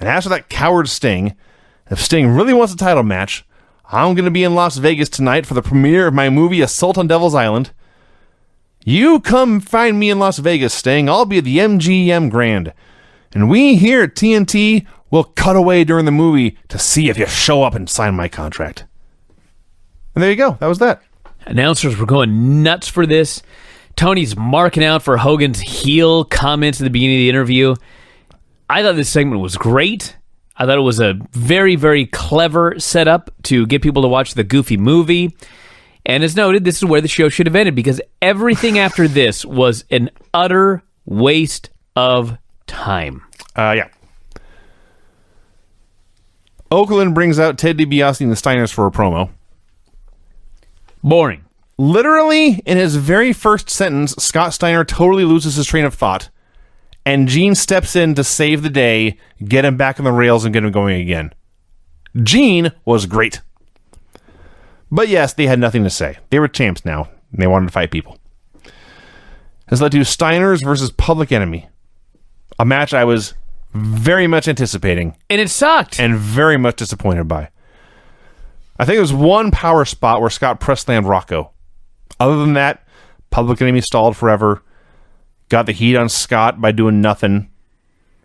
And as for that coward Sting, if Sting really wants a title match, I'm going to be in Las Vegas tonight for the premiere of my movie Assault on Devil's Island. You come find me in Las Vegas, Sting. I'll be at the MGM Grand. And we here at TNT will cut away during the movie to see if you show up and sign my contract. And there you go. That was that. Announcers were going nuts for this. Tony's marking out for Hogan's heel comments at the beginning of the interview. I thought this segment was great. I thought it was a very, very clever setup to get people to watch the Goofy movie. And as noted, this is where the show should have ended, because everything after this was an utter waste of time. Yeah. Oakland brings out Ted DiBiase and the Steiners for a promo. Boring. Literally, in his very first sentence, Scott Steiner totally loses his train of thought, and Gene steps in to save the day, get him back on the rails, and get him going again. Gene was great. But yes, they had nothing to say. They were champs now, and they wanted to fight people. This led to Steiners versus Public Enemy, a match I was very much anticipating, And it sucked. and very much disappointed by. I think there was one power spot where Scott press slammed Rocco. Other than that, Public Enemy stalled forever. Got the heat on Scott by doing nothing.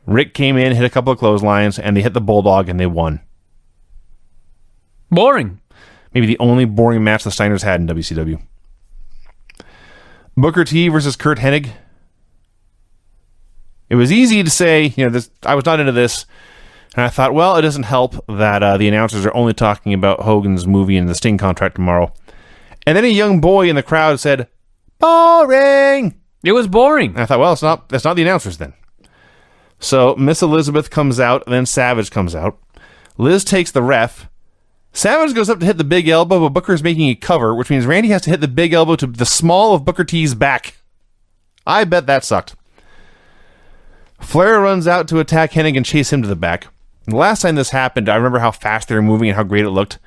Rick came in, hit a couple of clotheslines, and they hit the Bulldog, and they won. Boring. Maybe the only boring match the Steiners had in WCW. Booker T versus Kurt Hennig. It was easy to say, this. I was not into this. And I thought, well, it doesn't help that the announcers are only talking about Hogan's movie and the Sting contract tomorrow. And then a young boy in the crowd said, boring. It was boring. And I thought, well, that's not the announcers then. So Miss Elizabeth comes out, and then Savage comes out. Liz takes the ref. Savage goes up to hit the big elbow, but Booker's making a cover, which means Randy has to hit the big elbow to the small of Booker T's back. I bet that sucked. Flair runs out to attack Hennig and chase him to the back. The last time this happened, I remember how fast they were moving and how great it looked.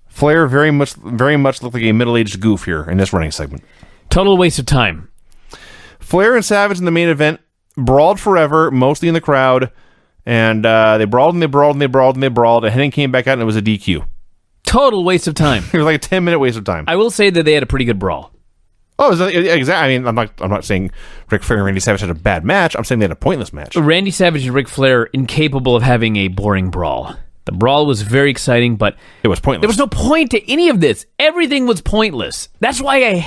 Flair very much looked like a middle-aged goof here in this running segment. Total waste of time. Flair and Savage in the main event brawled forever, mostly in the crowd, and they brawled and they brawled and they brawled and they brawled, and Hennig came back out and it was a DQ. Total waste of time. It was like a 10-minute waste of time. I will say that they had a pretty good brawl. Oh, exactly. I mean, I'm not saying Ric Flair and Randy Savage had a bad match. I'm saying they had a pointless match. Randy Savage and Ric Flair incapable of having a boring brawl. The brawl was very exciting, but It was pointless. there was no point to any of this. Everything was pointless. That's why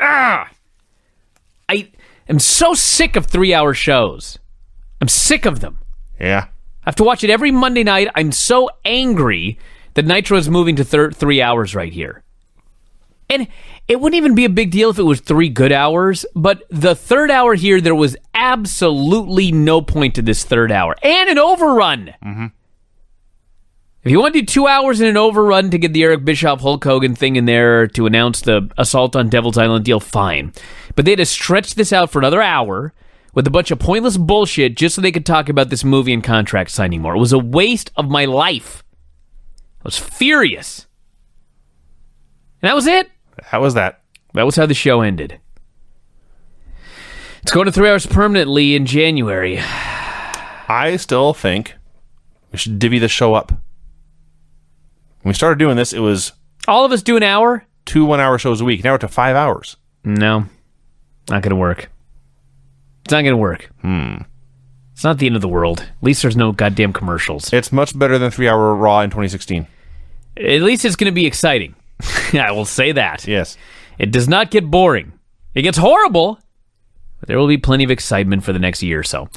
I am so sick of 3-hour shows. I'm sick of them. Yeah. I have to watch it every Monday night. I'm so angry that Nitro is moving to 3 hours right here. And it wouldn't even be a big deal if it was 3 good hours, but the third hour here, there was absolutely no point to this third hour. And an overrun. Mm-hmm. If you want to do 2 hours and an overrun to get the Eric Bischoff Hulk Hogan thing in there to announce the Assault on Devil's Island deal, fine. But they had to stretch this out for another hour with a bunch of pointless bullshit just so they could talk about this movie and contract signing more. It was a waste of my life. I was furious. And that was it. How was that? That was how the show ended. It's going to 3 hours permanently in January. I still think we should divvy the show up. When we started doing this, it was All of us do an hour? 2 1-hour shows a week. Now we're to 5 hours. No. Not going to work. It's not going to work. It's not the end of the world. At least there's no goddamn commercials. It's much better than 3-hour Raw in 2016. At least it's going to be exciting. I will say that. Yes. It does not get boring. It gets horrible, but there will be plenty of excitement for the next year or so.